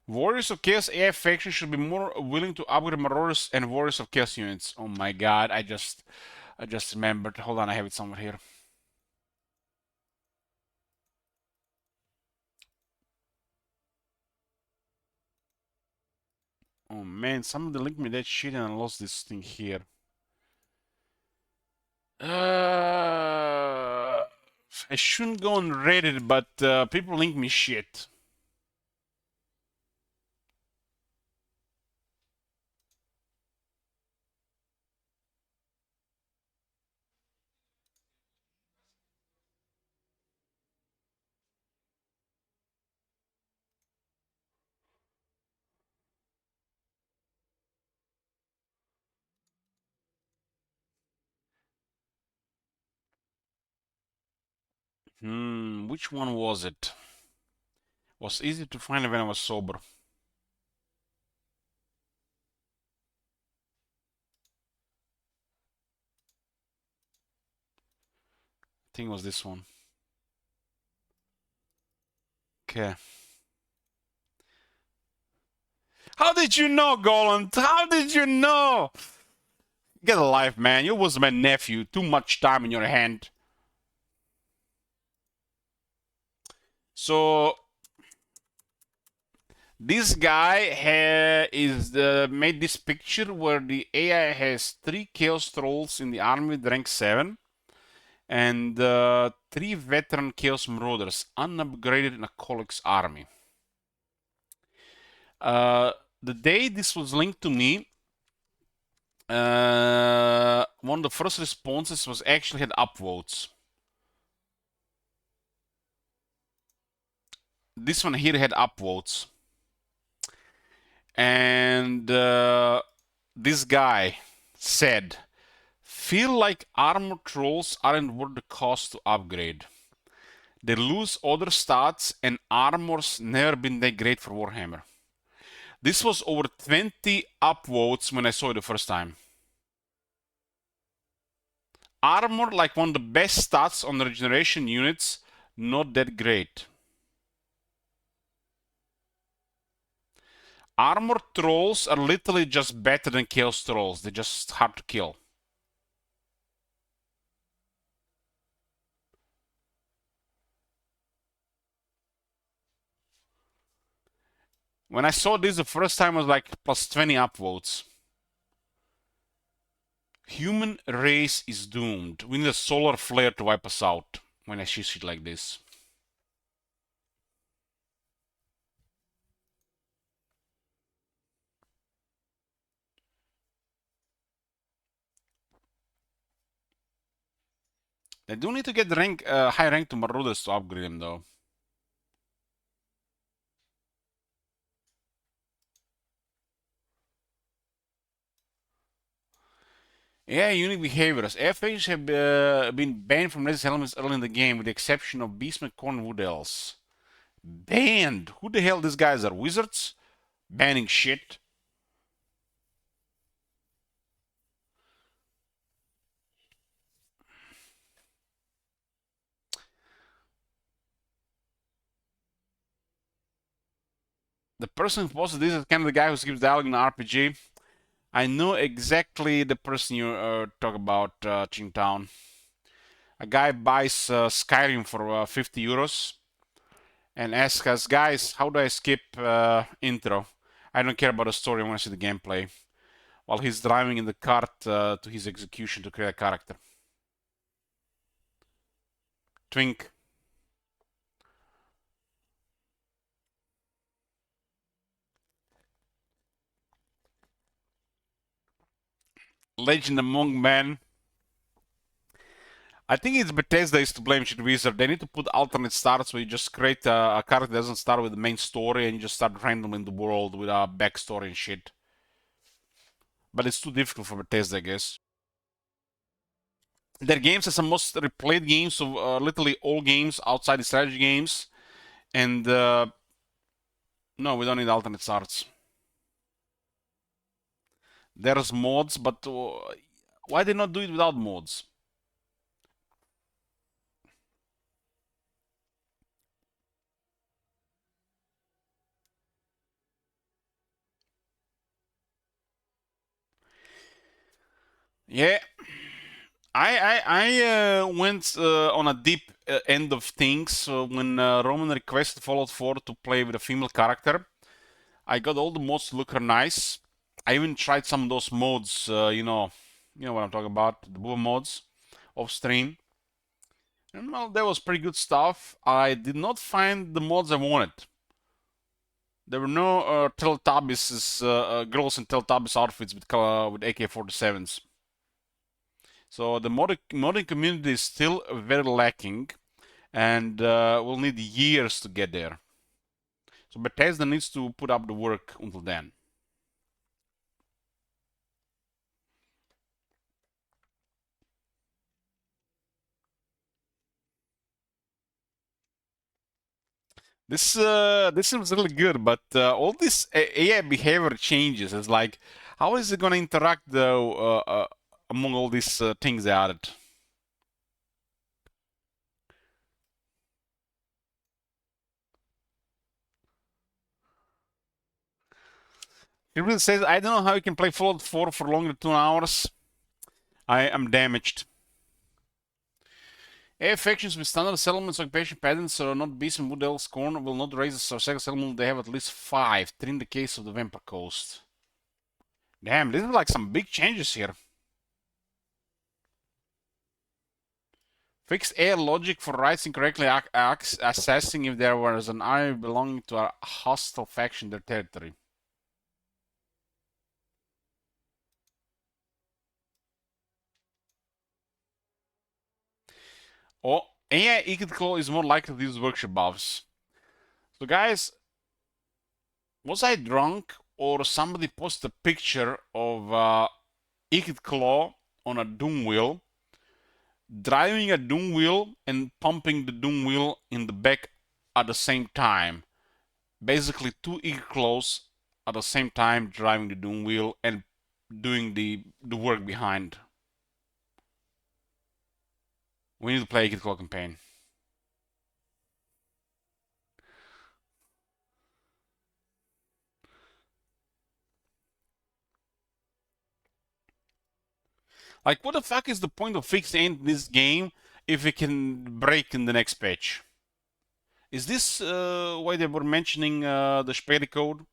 Warriors of Chaos AI faction should be more willing to upgrade Marauders and Warriors of Chaos units. Oh my god, I just remembered. Hold on, I have it somewhere here. Oh man, somebody linked me that shit and I lost this thing here. I shouldn't go on Reddit, but people link me shit. Which one was it? Was easy to find when I was sober. I think it was this one. Okay. How did you know, Goland? How did you know? Get a life, man. You was my nephew. Too much time in your hand. So this guy made this picture where the AI has 3 Chaos Trolls in the army with rank 7 and 3 veteran Chaos Marauders unupgraded in a Colleague's army. The day this was linked to me, one of the first responses was actually had upvotes. This one here had upvotes. And this guy said, feel like armor trolls aren't worth the cost to upgrade. They lose other stats and armor's never been that great for Warhammer. This was over 20 upvotes when I saw it the first time. Armor, like one of the best stats on the regeneration units, not that great. Armor trolls are literally just better than Chaos trolls. They're just hard to kill. When I saw this the first time, I was like plus 20 upvotes. Human race is doomed. We need a solar flare to wipe us out when I see shit like this. They do need to get high rank to Marauders to upgrade them though. Yeah, unique behaviors. FAs have been banned from resist elements early in the game with the exception of Beastmen, Corn, Wood Elves. Banned? Who the hell these guys are? Wizards? Banning shit? The person who posted this is kind of the guy who keeps dialogue in the RPG. I know exactly the person you talk about, Qingtown. A guy buys Skyrim for 50 euros and asks us, guys, how do I skip intro? I don't care about the story, I want to see the gameplay. While he's driving in the cart to his execution to create a character. Twink. Legend Among Men. I think it's Bethesda is to blame, shit Wizard. They need to put alternate starts where you just create a character that doesn't start with the main story and you just start random in the world with a backstory and shit. But it's too difficult for Bethesda, I guess. Their games are some most replayed games of literally all games outside the strategy games. And no, we don't need alternate starts. There's mods, but why they not do it without mods? Yeah, I went on a deep end of things when Roman requested Fallout 4 to play with a female character. I got all the mods to look her nice. I even tried some of those mods, you know what I'm talking about, the Boo mods off stream. And well, that was pretty good stuff. I did not find the mods I wanted. There were no Teletubbies, girls in Teletubbies outfits with AK-47s. So the modding community is still very lacking, and will need years to get there. So Bethesda needs to put up the work until then. This seems really good, but all this AI behavior changes. It's like, how is it going to interact though among all these things they added? It really says, I don't know how you can play Fallout 4 for longer than 2 hours. I am damaged. AI factions with standard settlements occupation patterns are not beast and wood elves corn will not raise a second settlement. They have at least 5, 3 in the case of the Vampire Coast. Damn, this is like some big changes here. Fixed AI logic for writing correctly assessing if there was an army belonging to a hostile faction in their territory. Oh, AI Eagle Claw is more likely to use workshop buffs. So guys, was I drunk or somebody posted a picture of Eagle Claw on a Doom wheel, driving a Doom wheel and pumping the Doom wheel in the back at the same time? Basically 2 Eagle Claws at the same time driving the Doom wheel and doing the work behind. We need to play a Eagle Claw campaign. Like, what the fuck is the point of fixing this game if it can break in the next patch? Is this why they were mentioning the Sperry code?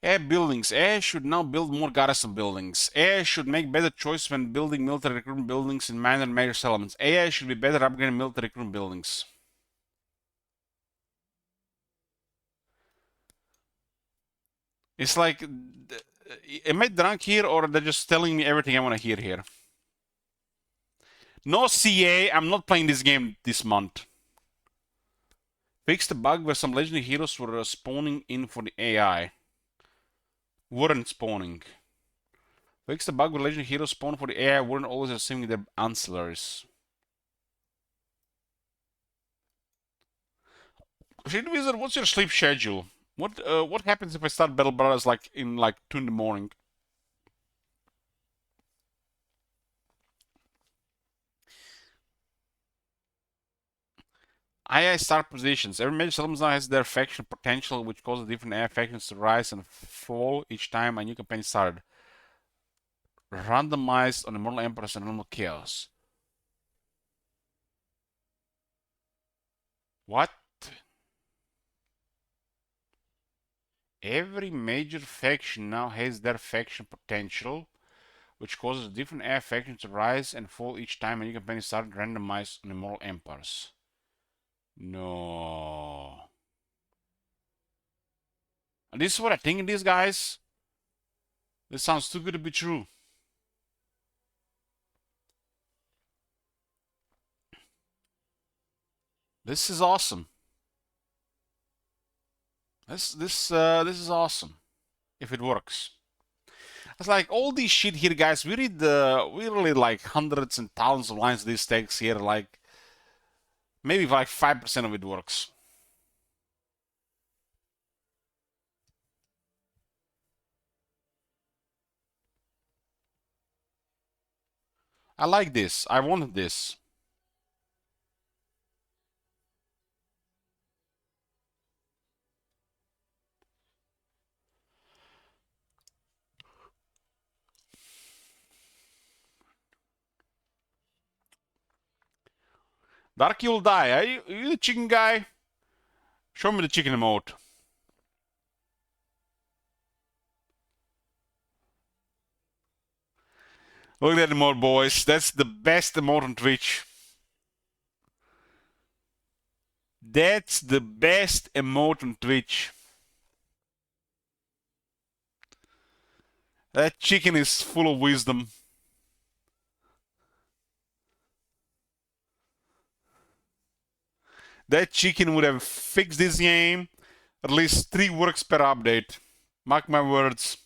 Air buildings. Air should now build more garrison buildings. AI should make better choice when building military recruitment buildings in minor and major settlements. AI should be better upgrading military recruitment buildings. It's like, am I drunk here or they're just telling me everything I want to hear here? No CA, I'm not playing this game this month. Fix the bug where some legendary heroes were spawning in for the AI. Weren't spawning. Fix the bug where legendary heroes spawn for the AI weren't always assuming their ancillaries. Shade Wizard, what's your sleep schedule? What happens if I start Battle Brothers like in like 2 in the morning? AI start positions. Every major settlement now has their faction potential, which causes different AI factions to rise and fall each time a new campaign started. Randomized on Immortal Emperors and Normal Chaos. What? Every major faction now has their faction potential, which causes different AI factions to rise and fall each time a new campaign started randomized on Immortal Empires. No. And this is what I think of these guys. This sounds too good to be true. This is awesome. This is awesome. If it works. It's like all these shit here, guys. We read we really like hundreds and thousands of lines of these text here. Like maybe like 5% of it works. I like this. I wanted this. Dark, you'll die. Are you the chicken guy? Show me the chicken emote. Look at that emote, boys. That's the best emote on Twitch. That's the best emote on Twitch. That chicken is full of wisdom. That chicken would have fixed this game at least 3 works per update. Mark my words.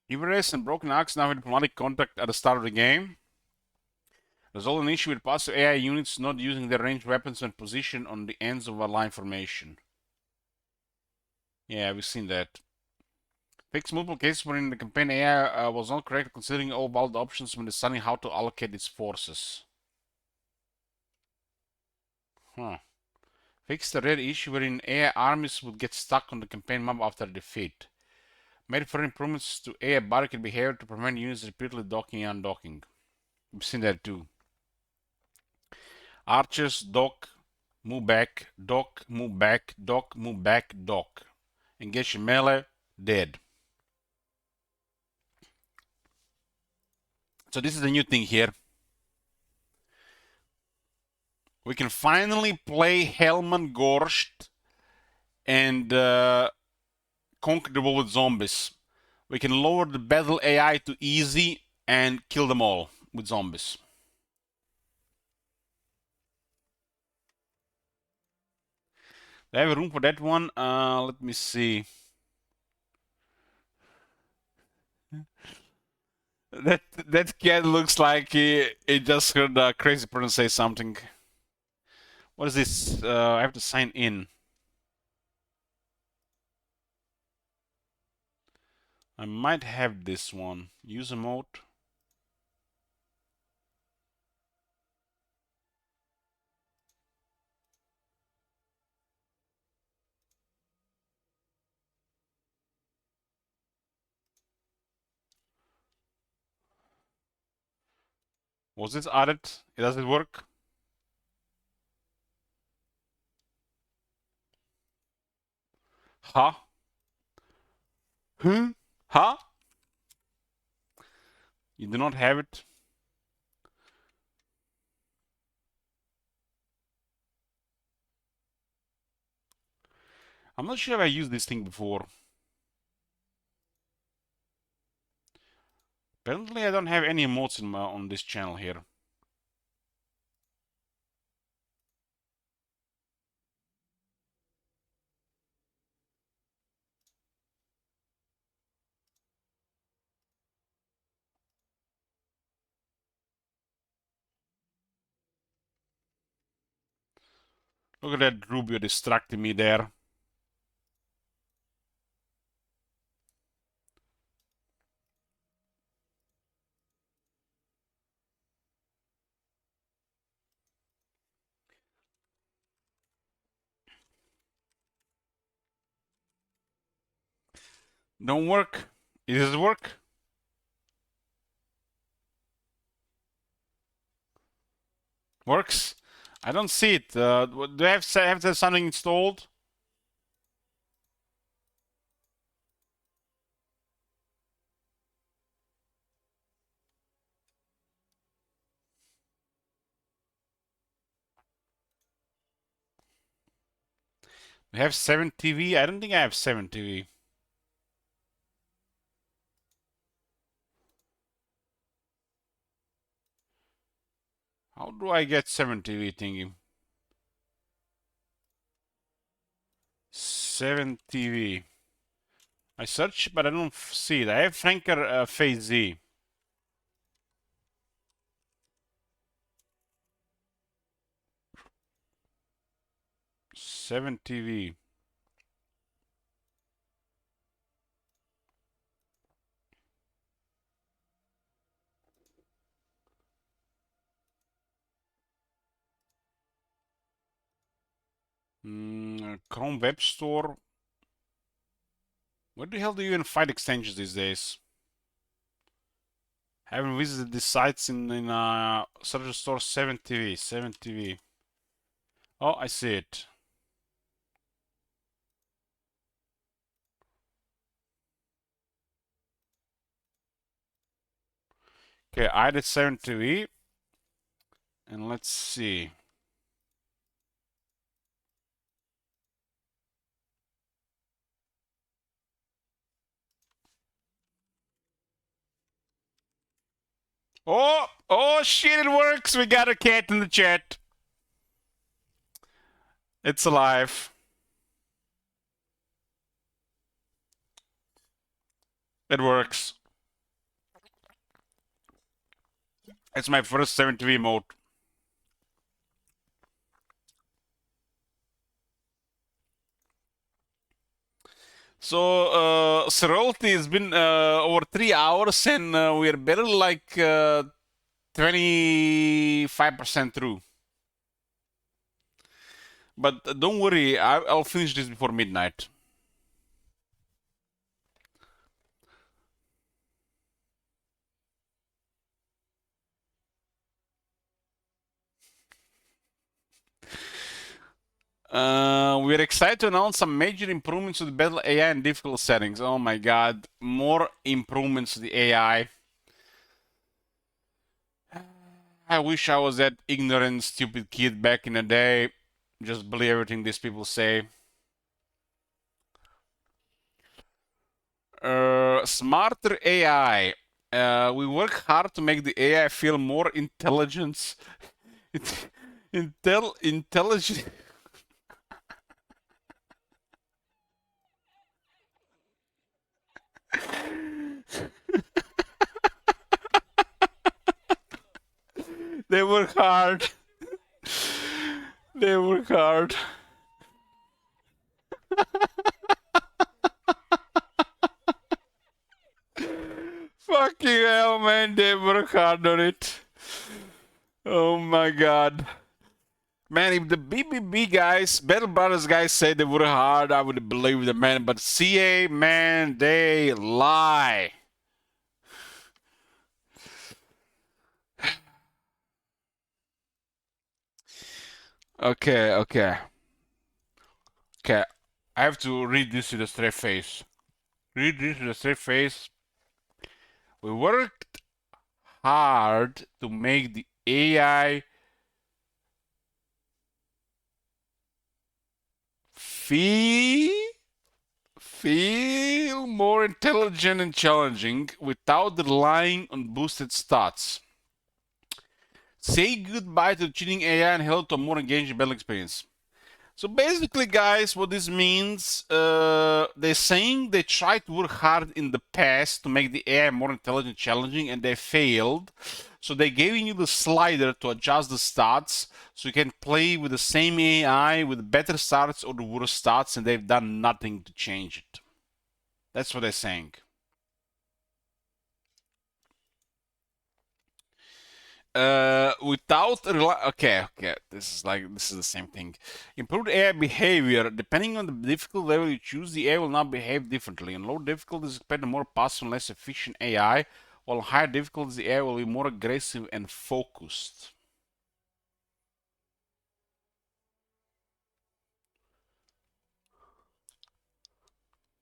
Everest and Broken Axe now have diplomatic contact at the start of the game. Resolve an issue with passive AI units not using their ranged weapons when positioned on the ends of a line formation. Yeah, we've seen that. Fix multiple cases wherein the campaign AI was not correct considering all valid options when deciding how to allocate its forces. Huh. Fix the rare issue wherein AI armies would get stuck on the campaign map after defeat. Made further improvements to AI barricade behavior to prevent units repeatedly docking and undocking. We've seen that too. Archers, dock, move back, dock, move back, dock, move back, dock. Engage in melee, dead. So this is the new thing here. We can finally play Hellman Gorsht and conquer the world with zombies. We can lower the battle AI to easy and kill them all with zombies. Do I have room for that one? Let me see. That cat looks like he just heard a crazy person say something. What is this? I have to sign in. I might have this one. User mode. Was this added? Does it work? Huh? Huh? You do not have it? I'm not sure if I used this thing before. Apparently I don't have any emotes on this channel here. Look at that Rubio distracting me there. Don't work. It does work. Works. I don't see it. Do I have to have something installed? We have 7 TV? I don't think I have 7 TV. How do I get 7 TV thingy? 7 TV. I search, but I don't see it. I have Franker Phase Z. Seven TV. Chrome Web Store. Where the hell do you even find extensions these days? Haven't visited these sites in search store. 7 TV. 7 TV. Oh, I see it. Okay, I did 7 TV. And let's see. Oh shit, it works! We got a cat in the chat. It's alive. It works. It's my first 7 TV mode. So, Serolti has been over 3 hours and we're barely like 25% through. But don't worry, I'll finish this before midnight. We're excited to announce some major improvements to the battle AI and difficult settings. Oh my god, more improvements to the AI. I wish I was that ignorant, stupid kid back in the day. Just believe everything these people say. Smarter AI. We work hard to make the AI feel more intelligence. Intelligent. They work hard. They work hard. Fucking hell, man. They work hard on it. Oh my god. Man, if the BBB guys, Battle Brothers guys say they work hard, I would believe them, man. But CA, man, they lie. Okay. Okay, I have to read this with a straight face. Read this with a straight face. We worked hard to make the AI feel more intelligent and challenging without relying on boosted stats. Say goodbye to cheating AI and hello to a more engaging battle experience. So basically, guys, what this means, they're saying they tried to work hard in the past to make the AI more intelligent, challenging, and they failed. So they're giving you the slider to adjust the stats, so you can play with the same AI with better stats or the worse stats, and they've done nothing to change it. That's what they're saying. Okay, this is the same thing. Improved AI behavior. Depending on the difficult level you choose, the AI will now behave differently. In low difficulties, expect a more passive and less efficient AI, while in higher difficulties, the AI will be more aggressive and focused.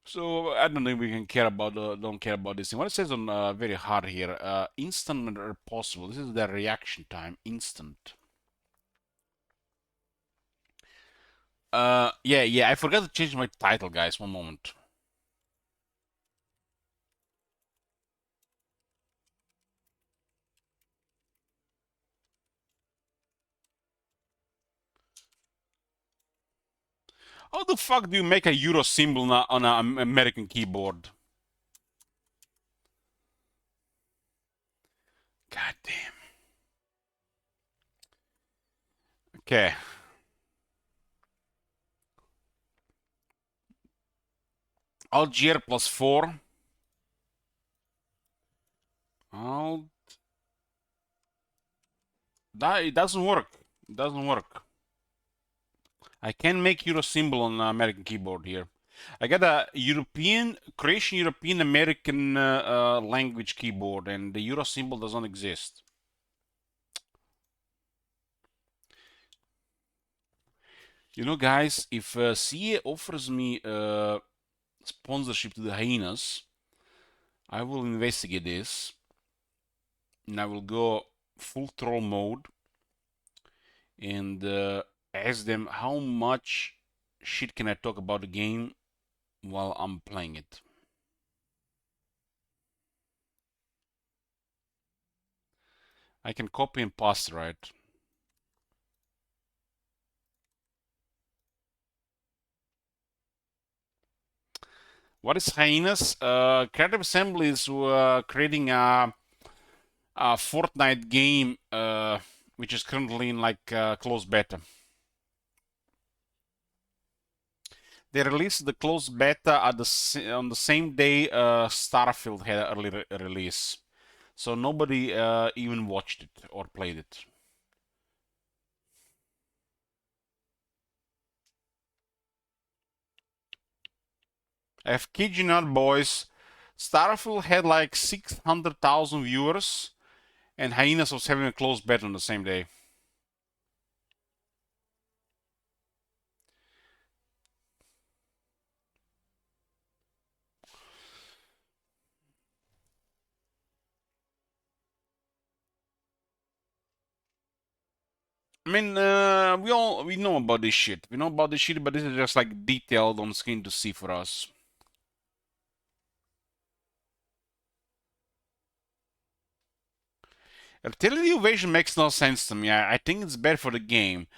So I don't think we can care about don't care about this thing. What it says on very hard here, instant whenever possible. This is the reaction time, instant. Yeah, I forgot to change my title, guys. One moment. How the fuck do you make a euro symbol on an American keyboard? God damn. Okay. Algier +4. Alt. That it doesn't work. It doesn't work. I can make euro symbol on the American keyboard here. I got a Croatian European American language keyboard, and the euro symbol doesn't exist. You know, guys, if CA offers me sponsorship to the hyenas, I will investigate this, and I will go full troll mode and ask them how much shit can I talk about the game while I'm playing it. I can copy and paste, right? What is hyenas? Creative Assembly is creating a Fortnite game, which is currently in like closed beta. They released the closed beta on the same day Starfield had an early release, so nobody even watched it or played it. I kid you not, boys. Starfield had like 600,000 viewers, and Hyenas was having a closed beta on the same day. I mean, we know about this shit. We know about this shit, but this is just like detailed on screen to see for us. Artillery evasion makes no sense to me. I think it's bad for the game.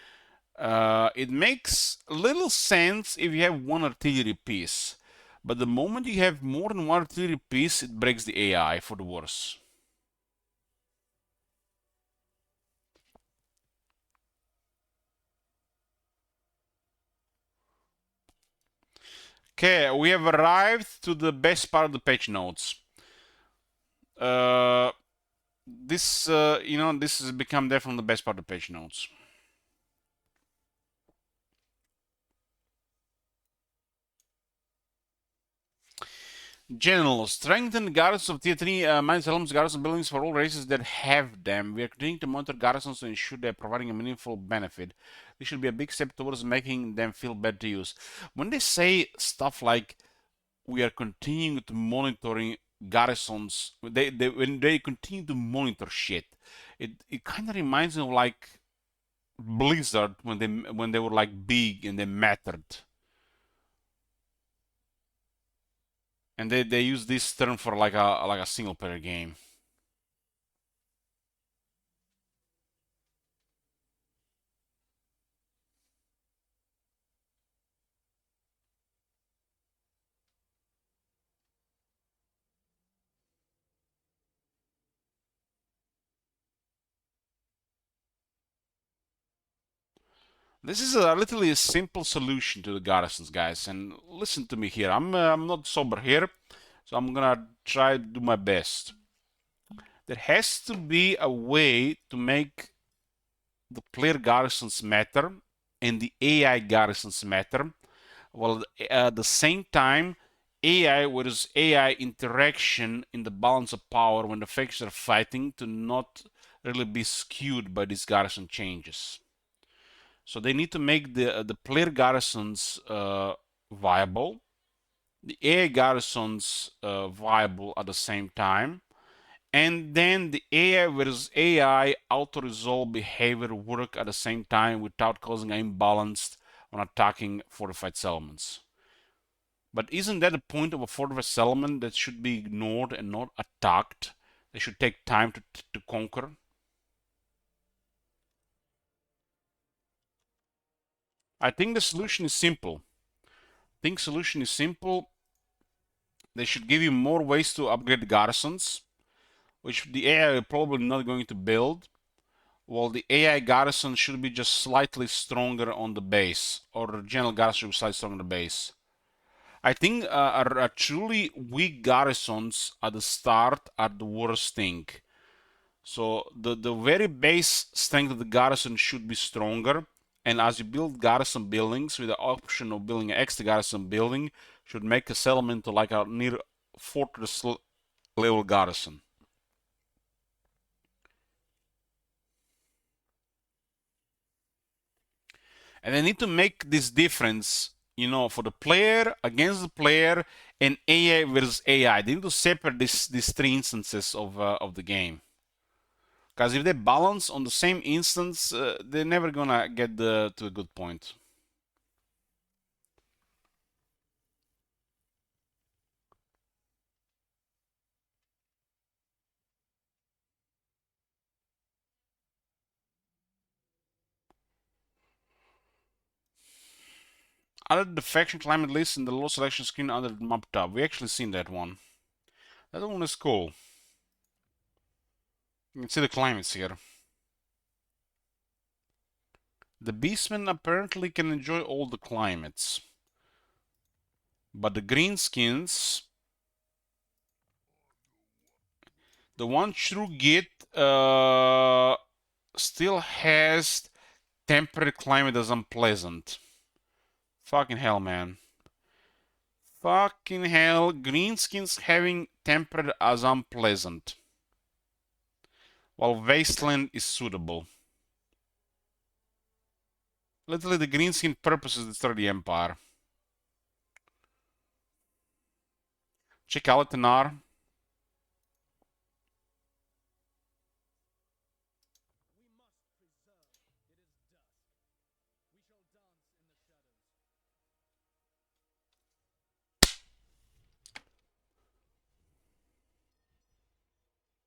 It makes little sense if you have one artillery piece, but the moment you have more than one artillery piece, it breaks the AI for the worse. Okay, we have arrived to the best part of the patch notes. This has become definitely the best part of the patch notes. General, strengthen garrisons of Tier 3 mines, helms, garrison buildings for all races that have them. We are continuing to monitor garrisons to ensure they are providing a meaningful benefit. This should be a big step towards making them feel better to use. When they say stuff like we are continuing to monitoring garrisons, when they continue to monitor shit, it kind of reminds me of like Blizzard when they were like big and they mattered. And they use this term for like a single player game. This is a literally a simple solution to the garrisons, guys. And listen to me here. I'm not sober here, so I'm gonna try to do my best. There has to be a way to make the player garrisons matter and the AI garrisons matter, while at the same time AI versus AI interaction in the balance of power when the factions are fighting to not really be skewed by these garrison changes. So they need to make the player garrisons viable. the AI garrisons viable at the same time, and then the AI versus AI auto-resolve behavior work at the same time without causing an imbalance on attacking fortified settlements. But isn't that the point of a fortified settlement, that should be ignored and not attacked? They should take time to conquer. I think the solution is simple. They should give you more ways to upgrade the garrisons, which the AI are probably not going to build. Well, the AI garrison should be just slightly stronger on the base, or the general garrison should be slightly stronger on the base. I think a truly weak garrisons at the start are the worst thing. So the very base strength of the garrison should be stronger, and as you build garrison buildings with the option of building an extra garrison building, should make a settlement to like a near fortress level garrison. And they need to make this difference, you know, for the player against the player and AI versus AI. They need to separate these three instances of the game. Because if they balance on the same instance, they're never gonna get to a good point. Added the faction climate list in the low selection screen under the map tab. We actually seen that one. That one is cool. You can see the climates here. The beastmen apparently can enjoy all the climates. But the greenskins, the one true git still has temperate climate as unpleasant. Fucking hell, man. Fucking hell, greenskins having temperate as unpleasant, while wasteland is suitable. Literally, the greenskin purpose is destroy the empire. Check out Tanar.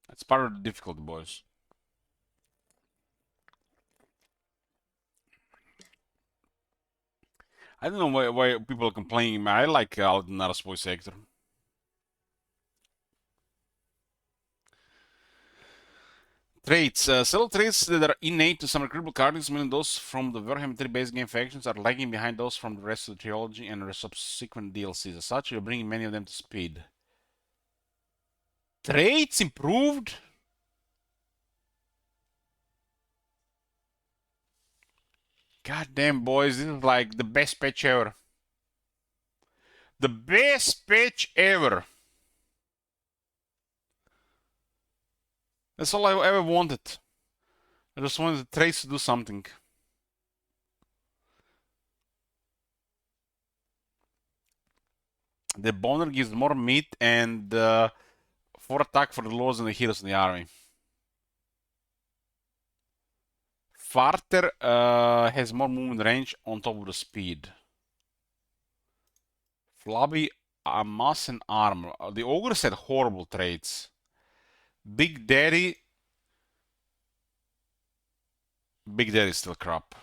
That's part of the difficulty, boys. I don't know why people are complaining. I like Altanar's voice actor. Traits. Several traits that are innate to some recruitable characters, meaning those from the Warhammer 3 base game factions, are lagging behind those from the rest of the trilogy and the subsequent DLCs. As such, you're bringing many of them to speed. Traits improved? God damn, boys, this is like the best patch ever. The best patch ever. That's all I ever wanted. I just wanted the traits to do something. The boner gives more meat and 4 attack for the lords and the heroes in the army. Farter has more movement range on top of the speed. Flabby, mass and armor. The ogres had horrible traits. Big Daddy is still crap.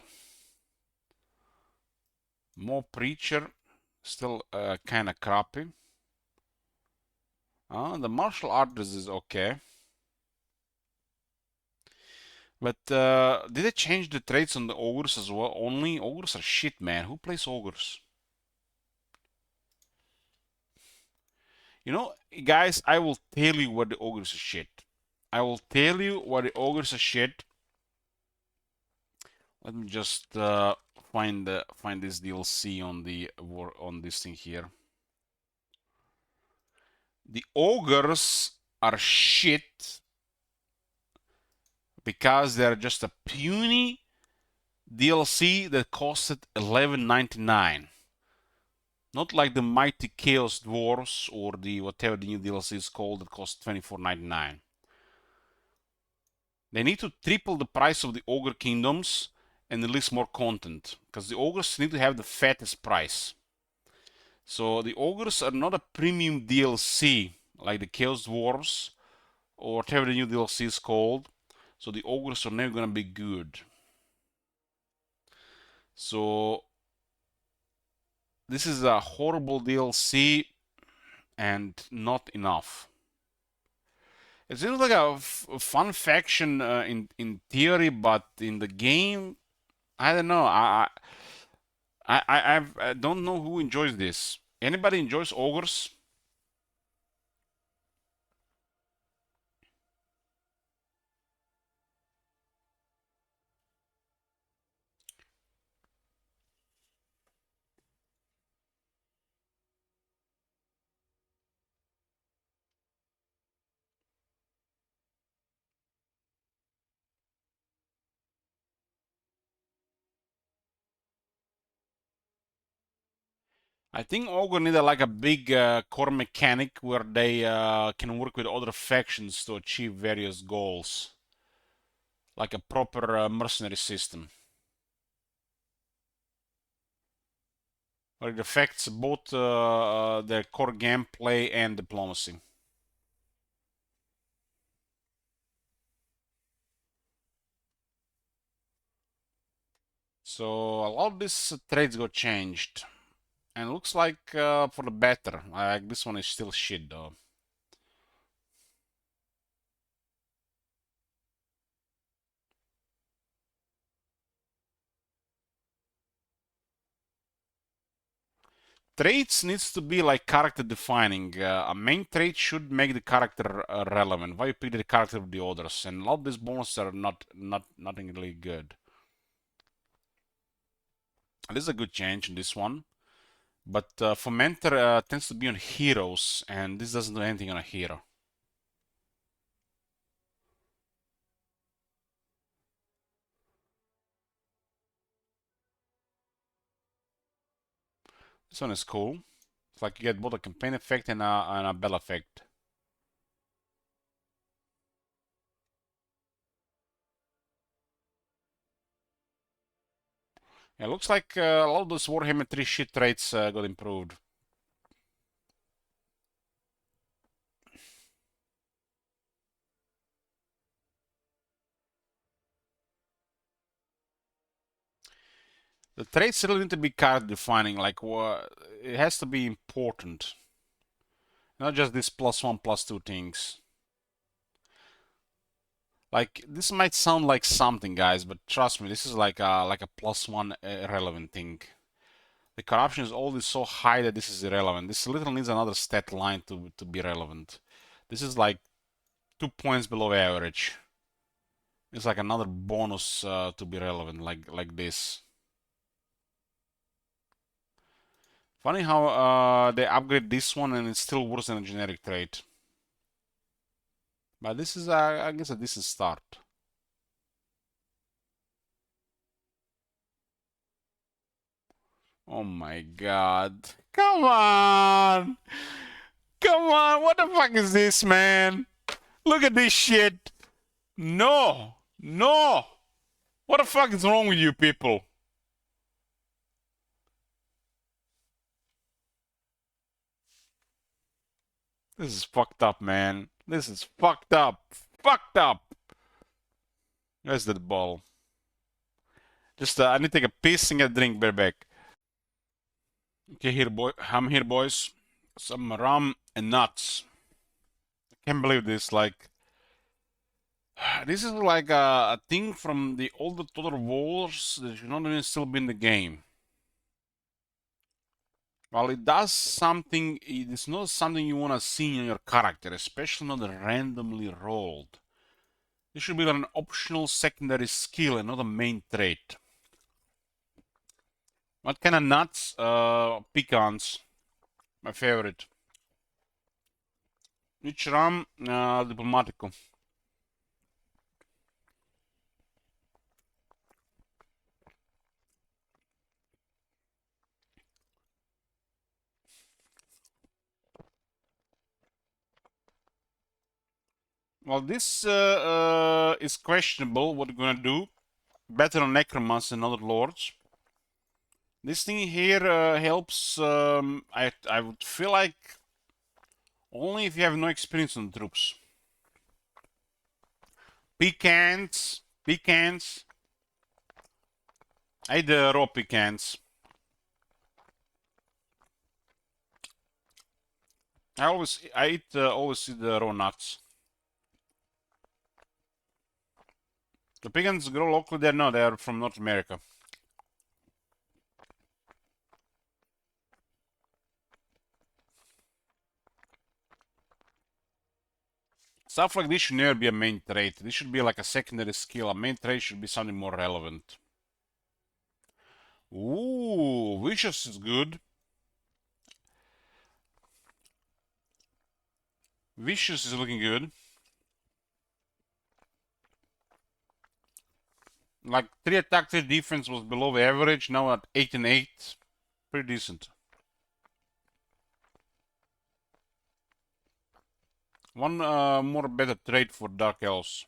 More Preacher, still kind of crappy. The martial artist is okay. But did they change the traits on the ogres as well? Only ogres are shit, man. Who plays ogres? You know, guys, I will tell you what the ogres are shit. I will tell you what the ogres are shit. Let me just find this DLC on this thing here. The ogres are shit because they're just a puny DLC that costed $11.99. Not like the Mighty Chaos Dwarves or the whatever the new DLC is called that costs $24.99. They need to triple the price of the Ogre Kingdoms and release more content, because the Ogres need to have the fattest price. So the Ogres are not a premium DLC like the Chaos Dwarves or whatever the new DLC is called. So the Ogres are never gonna be good. So this is a horrible DLC and not enough. It seems like a fun faction in theory, but in the game, I don't know. I don't know who enjoys this. Anybody enjoys ogres? I think ogre need like a big core mechanic where they can work with other factions to achieve various goals, like a proper mercenary system, where it affects both their core gameplay and diplomacy. So a lot of these trades got changed, and it looks like for the better. Like this one is still shit though. Traits needs to be like character defining. A main trait should make the character relevant. Why you pick the character of the others? And a lot of these bonuses are nothing really good. This is a good change in this one, but Fomenter tends to be on heroes, and this doesn't do anything on a hero. This one is cool. It's like you get both a campaign effect and a bell effect. It looks like a lot of those Warhammer 3 shit traits got improved. The traits really need to be character defining, like it has to be important. Not just this +1, +2 things. Like, this might sound like something, guys, but trust me, this is like a +1 irrelevant thing. The corruption is always so high that this is irrelevant. This literally needs another stat line to be relevant. This is like 2 points below average. It's like another bonus to be relevant, like this. Funny how they upgrade this one and it's still worse than a generic trait. But this is, I guess, a decent start. Oh my god. Come on! Come on! What the fuck is this, man? Look at this shit! No! No! What the fuck is wrong with you people? This is fucked up, man. This is fucked up. Fucked up! Where's that ball? Just, I need to take a piss and get a drink, bear back. Okay, here, boy. I'm here, boys. Some rum and nuts. I can't believe this. Like, this is like a thing from the older Total Wars that should not even still be in the game. While it does something, it is not something you want to see in your character, especially not randomly rolled. This should be like an optional secondary skill and not a main trait. What kind of nuts? Pecans. My favorite. Which rum? Diplomatico. Well, this is questionable what we're gonna do. Better on Necromans than other lords. This thing here helps, I would feel like, only if you have no experience on the troops. Pecans, pecans. I eat the raw pecans. I eat always eat the raw nuts. The pecans grow locally there? No, they are from North America. Stuff like this should never be a main trait. This should be like a secondary skill. A main trait should be something more relevant. Ooh, vicious is good. Vicious is looking good. Like 3 attack, 3 defense was below the average. Now at 8 and 8. Pretty decent. One more better trait for Dark Elves.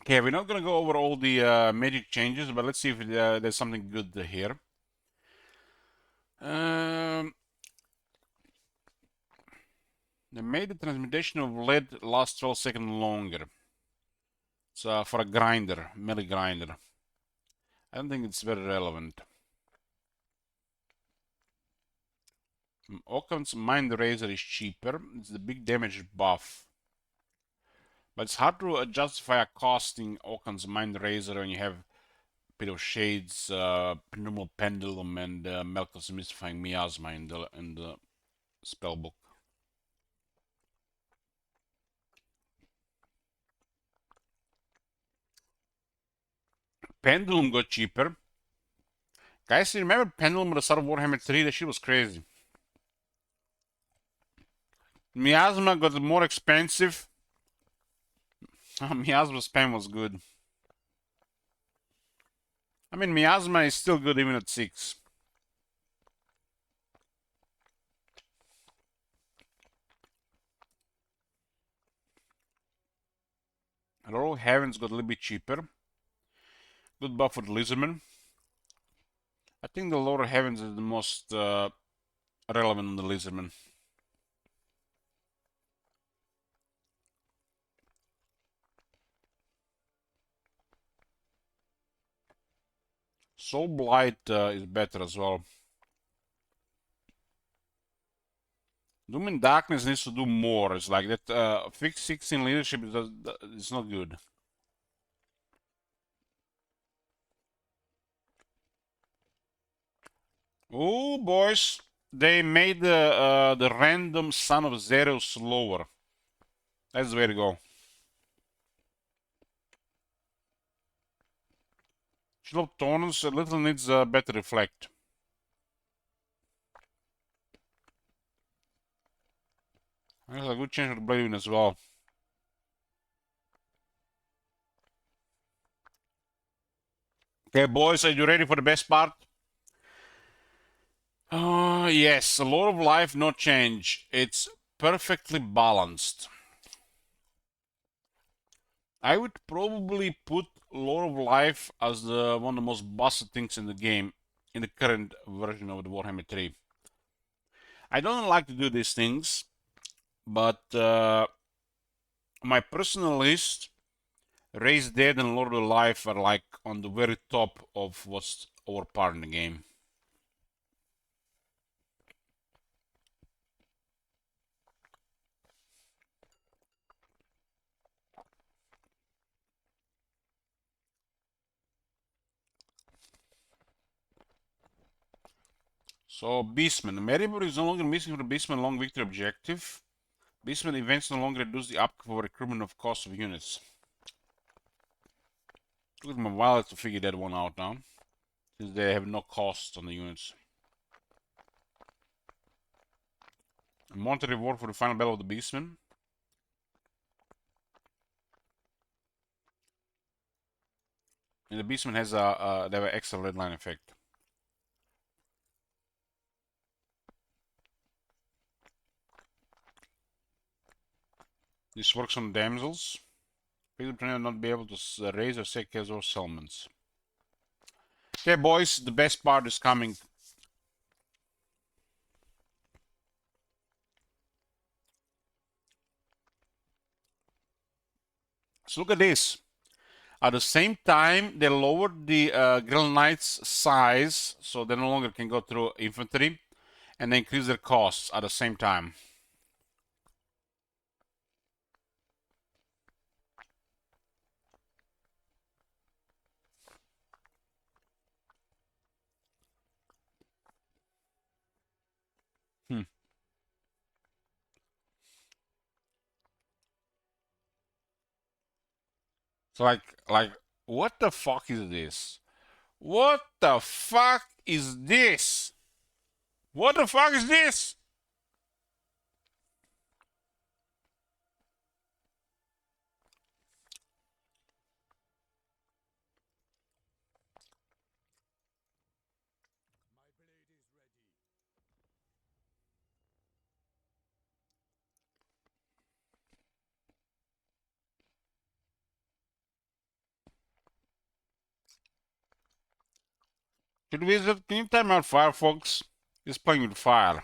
Okay, we're not gonna go over all the magic changes, but let's see if there's something good here. They made the transmutation of lead last 12 seconds longer. It's for a grinder, melee grinder. I don't think it's very relevant. Occam's Mind Razor is cheaper. It's the big damage buff. But it's hard to justify a costing Occam's Mind Razor when you have Pit of Shades, Pneumal Pendulum, and Melkor's Mystifying Miasma in the spellbook. Pendulum got cheaper. Guys, you remember Pendulum at the start of Warhammer 3? That shit was crazy. Miasma got more expensive. Miasma spam was good. I mean, Miasma is still good even at 6. Royal Heavens got a little bit cheaper. Good buff for the Lizardman. I think the Lower Heavens is the most relevant on the Lizardman. Soul Blight is better as well. Doom and Darkness needs to do more. It's like that fix 16 leadership is not good. Oh, boys. They made the random Son of Zero slower. That's the way to go. Shield of Torrents a little needs better reflect. That's a good change for the Blade as well. Okay, boys, are you ready for the best part? Yes, a lot of life, no change. It's perfectly balanced. I would probably put Lore of Life as one of the most busted things in the game in the current version of the Warhammer 3. I don't like to do these things, but my personal list, Raised Dead and Lord of Life are like on the very top of what's our part in the game. So, Beastman. Maribor is no longer missing from the Beastman long victory objective. Beastman events no longer reduce the upkeep or recruitment of cost of units. Took them a while to figure that one out now, since they have no cost on the units. A monetary reward for the final battle of the Beastman. And the Beastman has they have an extra red line effect. This works on damsels. People trainer not be able to raise or say casual settlements. Okay, boys, the best part is coming. So look at this. At the same time, they lowered the Grill Knights size, so they no longer can go through infantry, and they increase their costs at the same time. Hmm. So like, what the fuck is this? What the fuck is this? What the fuck is this? Should visit? Can you time out Firefox? He's playing with fire.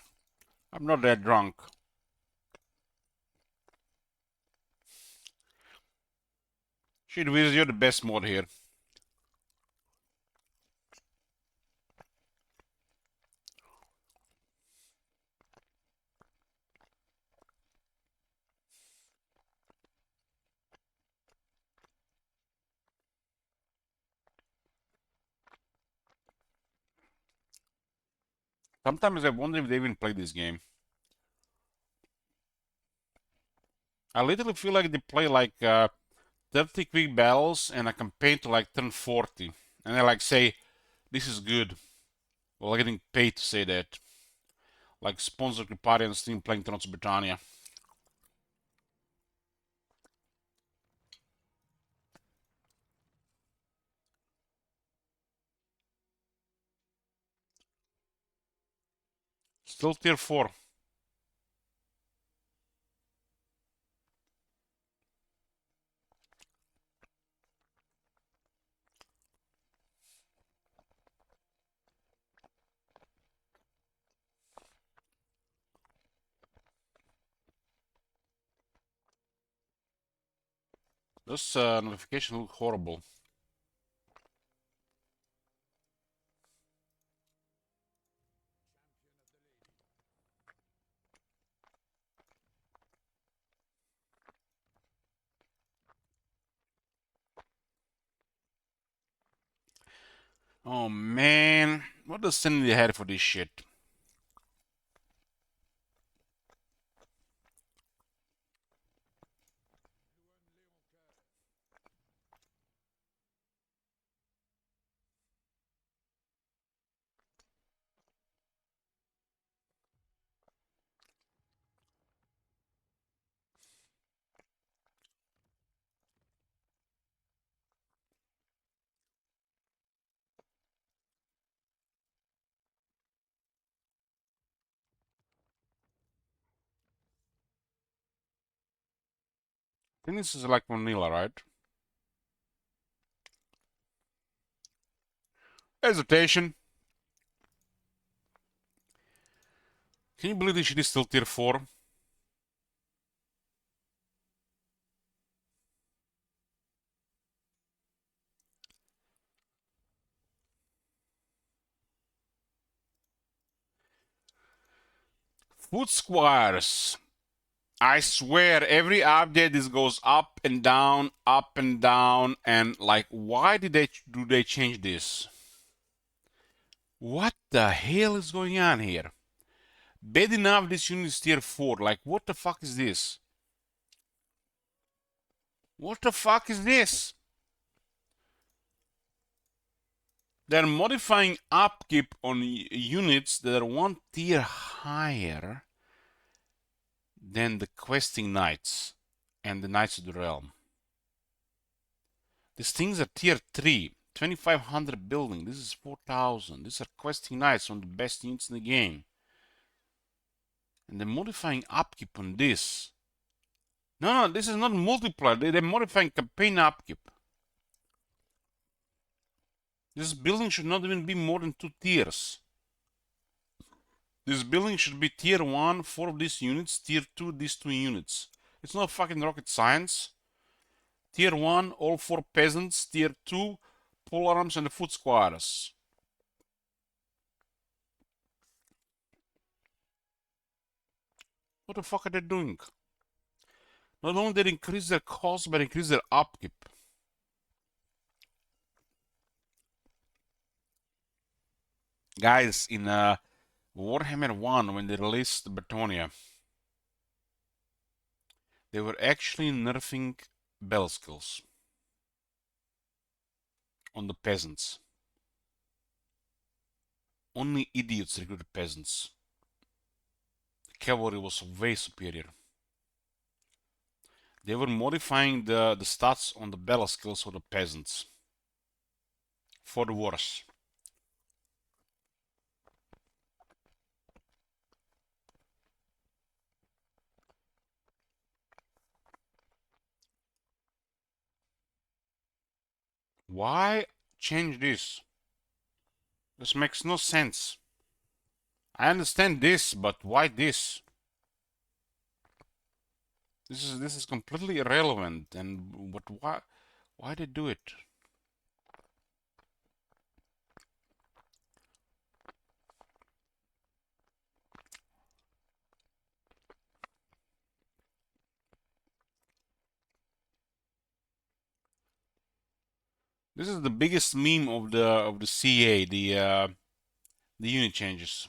I'm not that drunk. Should visit? You're the best mod here. Sometimes I wonder if they even play this game. I literally feel like they play like 30 quick battles and a campaign to like turn 40. And they like say, this is good. Well, getting paid to say that. Like sponsored party on Steam playing Trans Britannia. Still tier 4. This notification look horrible. Oh man, what does Sandy had for this shit? I think this is like vanilla, right? Hesitation. Can you believe this shit is still tier 4? Food Squires. I swear, every update this goes up and down, and like, why did they change this? What the hell is going on here? Bad enough this unit is tier 4, like, what the fuck is this? What the fuck is this? They're modifying upkeep on units that are one tier higher than the questing knights and the knights of the realm. These things are tier 3, 2500 building. This is 4000. These are questing knights, one of the best units in the game. And they're modifying upkeep on this. No, this is not multiplayer. They're modifying campaign upkeep. This building should not even be more than 2 tiers. This building should be tier 1, 4 of these units, tier 2, these 2 units. It's not fucking rocket science. Tier 1, all 4 peasants, tier 2, pole arms and the foot squatters. What the fuck are they doing? Not only did they increase their cost, but increase their upkeep. Guys, in Warhammer 1, when they released Bretonia, they were actually nerfing bell skills on the peasants. Only idiots recruited peasants. The cavalry was way superior. They were modifying the stats on the battle skills of the peasants. For the worse. Why change this? This makes no sense. I understand this, but why this? This is completely irrelevant. And but why they do it? This is the biggest meme of the CA, the unit changes.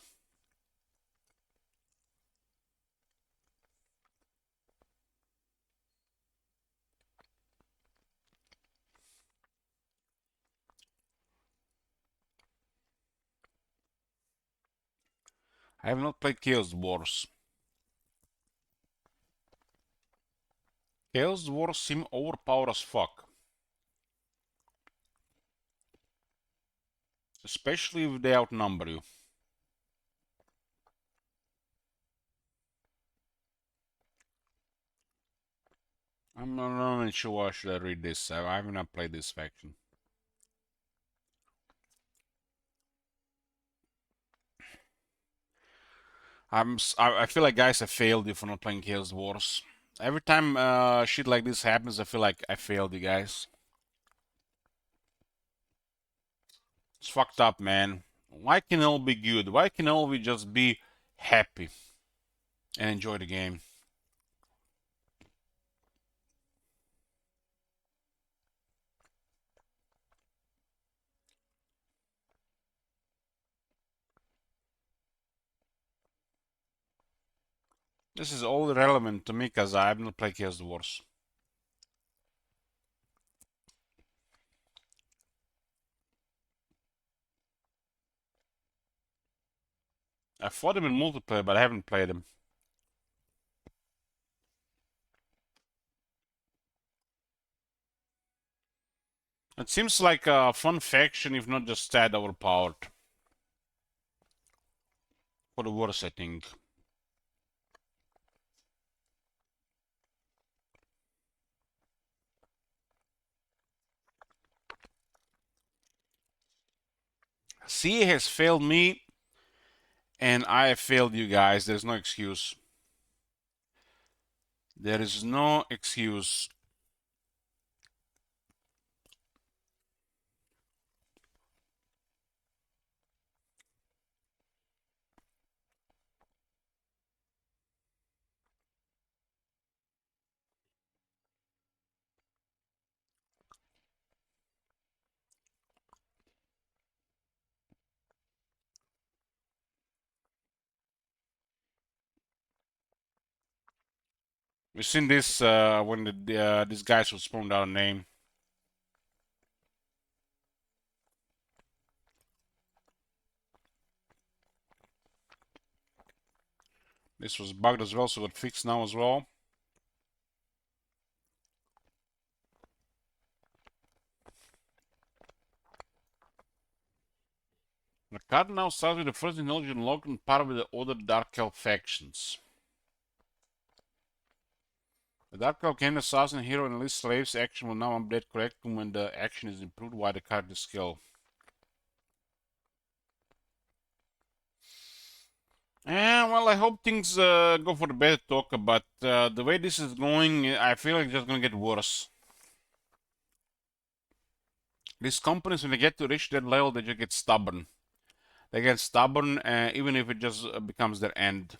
I have not played Chaos Wars. Chaos Wars seem overpowered as fuck. Especially if they outnumber you. I'm not even sure why should I read this. I have not played this faction. I feel like guys, I failed you for not playing Chaos Wars. Every time shit like this happens, I feel like I failed you guys. It's fucked up, man. Why can it all be good? Why can all we just be happy and enjoy the game? This is all irrelevant to me because I have not played Chaos Wars. I fought him in multiplayer, but I haven't played him. It seems like a fun faction, if not just tad overpowered. For the worse, I think. CA has failed me, and I have failed you guys. There's no excuse. There is no excuse. We've seen this when these guys would spawn out a name. This was bugged as well, so got fixed now as well. The card now starts with the first technology unlocked and part of the other Dark Elf factions. The Dark Alchemy Assassin Hero and Enlist Slaves action will now update correctly when the action is improved while the card is skill. And well, I hope things go for the better, Toka, but the way this is going, I feel like it's just gonna get worse. These companies, when they get to reach that level, they just get stubborn. They get stubborn, even if it just becomes their end.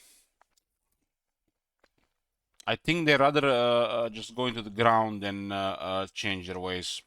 I think they rather just go into the ground than change their ways.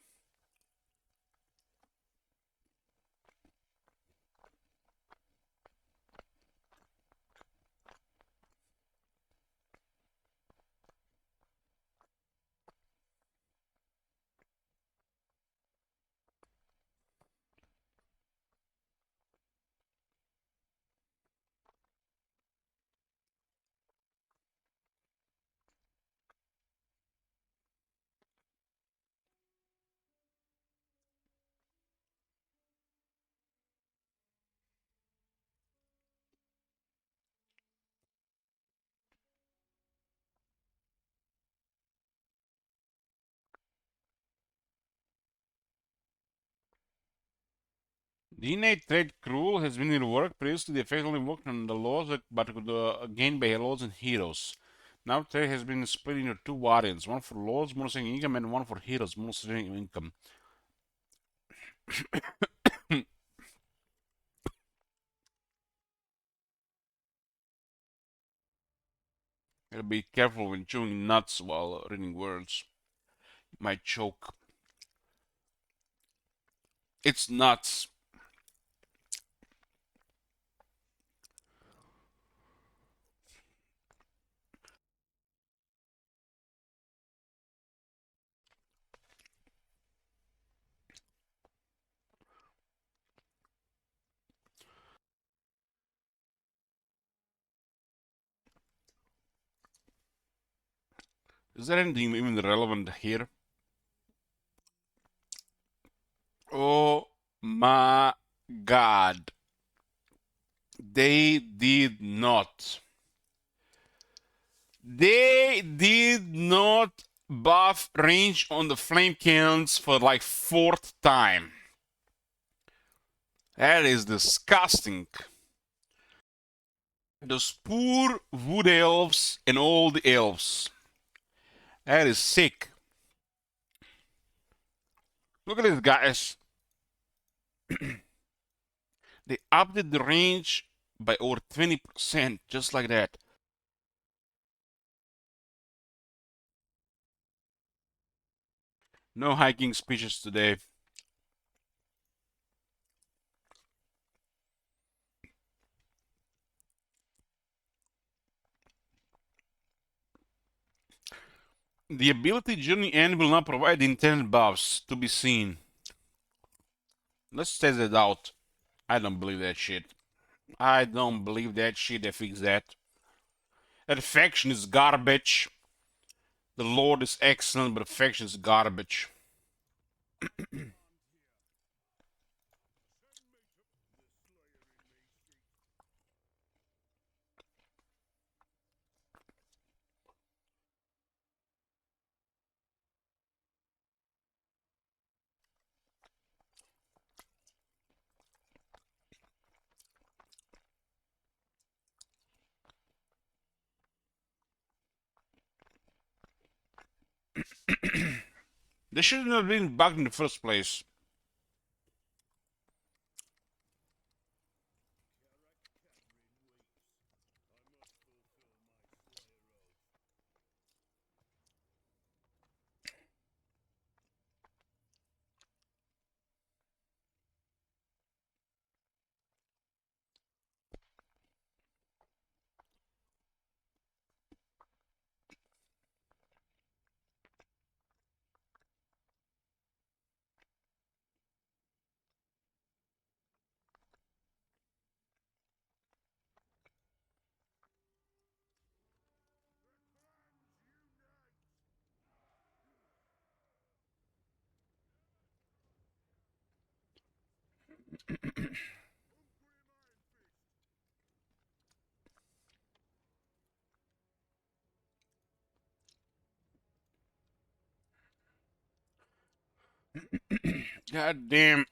The innate trait Cruel has been reworked. Previously, the effect only worked on the laws, but could gain by lords and heroes. Now, trait has been split into two variants: one for lords, bonusing income, and one for heroes, bonusing income. Gotta be careful when chewing nuts while reading words. You might choke. It's nuts. Is there anything even relevant here? Oh my god. They did not. They did not buff range on the flame cannons for like 4th time. That is disgusting. Those poor wood elves and all the elves. That is sick. Look at this, guys. They upped the range by over 20%, just like that. No hiking speeches today. The ability Journey End will not provide the intended buffs to be seen. Let's test it out. I don't believe that shit. I don't believe that shit. They fix that. That faction is garbage. The Lord is excellent, but the faction is garbage. They shouldn't have been bugged in the first place. God damn.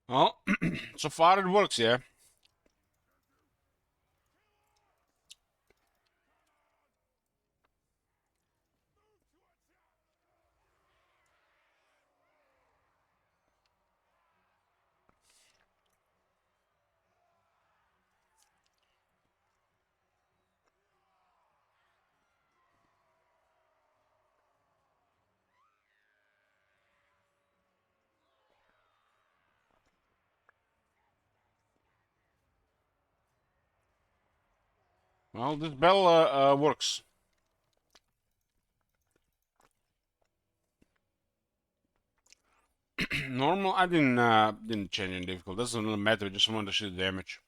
Well, so far it works, yeah. Well, this bell works. Normal, I didn't change any difficult. Doesn't really matter. Just wanted to see the damage.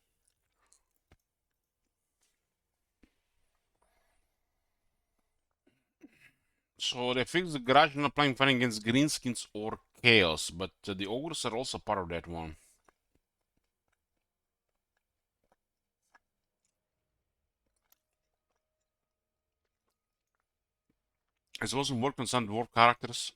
So they fixed the garage not playing fighting against greenskins or chaos, but the ogres are also part of that one. It wasn't worked on some dwarf characters.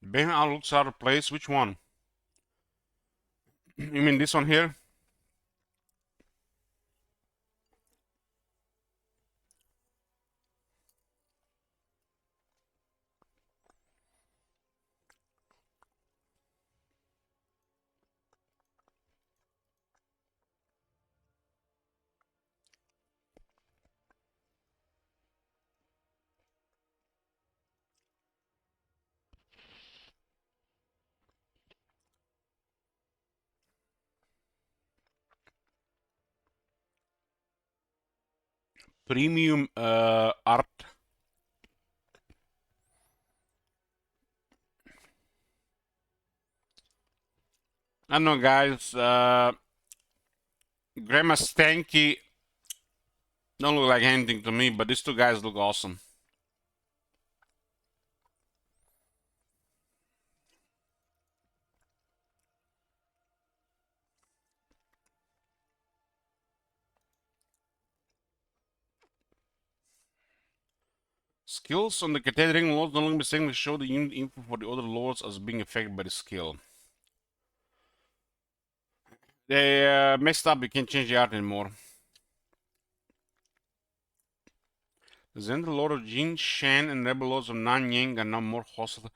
Behem looks out of place. Which one? You mean this one here? Premium art. I don't know, guys. Grandma Stanky don't look like anything to me, but these two guys look awesome. Skills on the catering lords no longer mistakenly show the unit info for the other lords as being affected by the skill. They messed up, you can't change the art anymore. The Zender Lord of Jin Shan and Rebel Lords of Nanyang are now more hostile.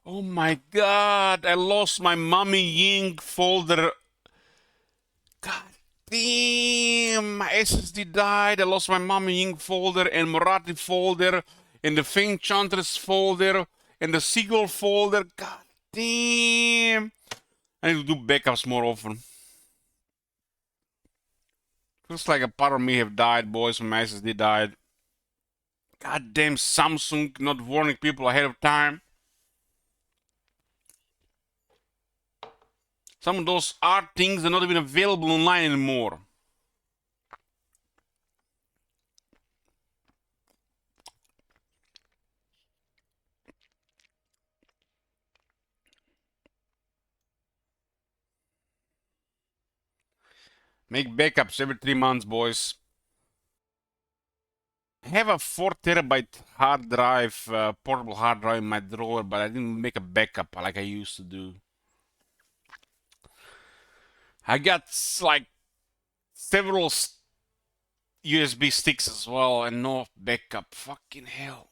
Oh my god, I lost my Mommy Ying folder. God damn, my SSD died. I lost my Mommy Ying folder and Marathi folder and the Feng Chantress folder and the Seagull folder. God damn. I need to do backups more often. Looks like a part of me have died, boys, when my SSD died. Goddamn Samsung not warning people ahead of time. Some of those art things are not even available online anymore. Make backups every 3 months, boys. I have a 4 terabyte hard drive, portable hard drive in my drawer, but I didn't make a backup like I used to do. I got like several USB sticks as well and no backup. Fucking hell.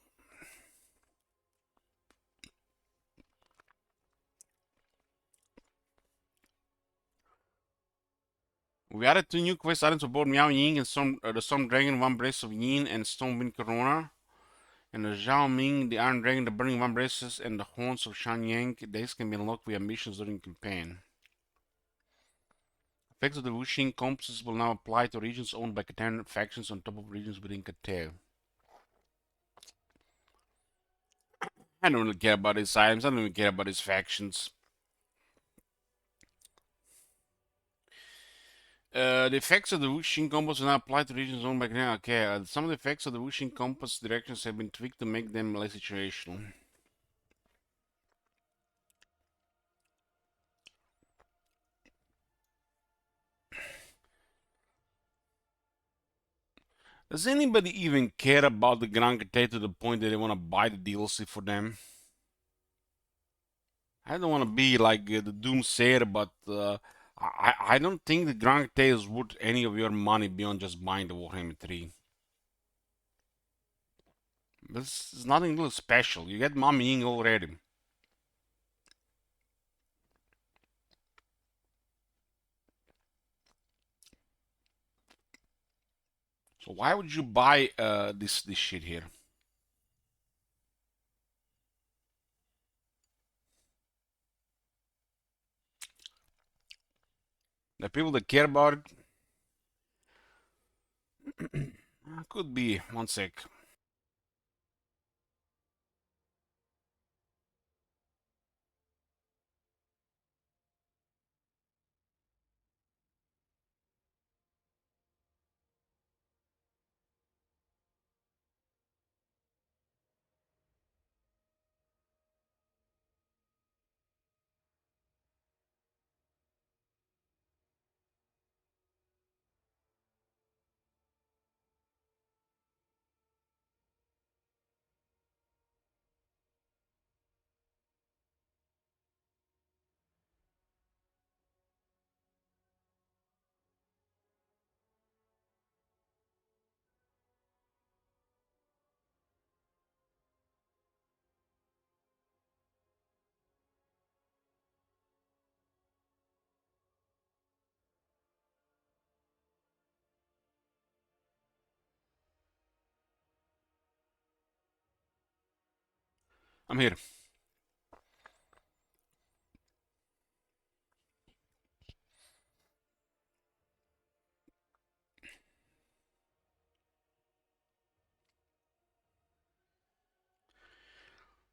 We added 2 new quest items aboard Miao Ying and the Storm Dragon, One Brace of Yin and Stonewind Corona. And the Zhao Ming, the Iron Dragon, the Burning One Braces, and the Horns of Shanyang. These can be unlocked via missions during campaign. Effects of the Wuxing compasses will now apply to regions owned by Catan factions on top of regions within Catan. I don't really care about his items, I don't even care about his factions. The effects of the Wuxing compass will now apply to regions owned by Catan. Okay, some of the effects of the Wuxing compass directions have been tweaked to make them less situational. Does anybody even care about the Grand Catan to the point that they want to buy the DLC for them? I don't want to be like the doomsayer, but I don't think the Grand Catan is worth any of your money beyond just buying the Warhammer 3. This is nothing really special. You get Mommy Ying already. So why would you buy this shit here? The people that care about it could be. One sec. I'm here.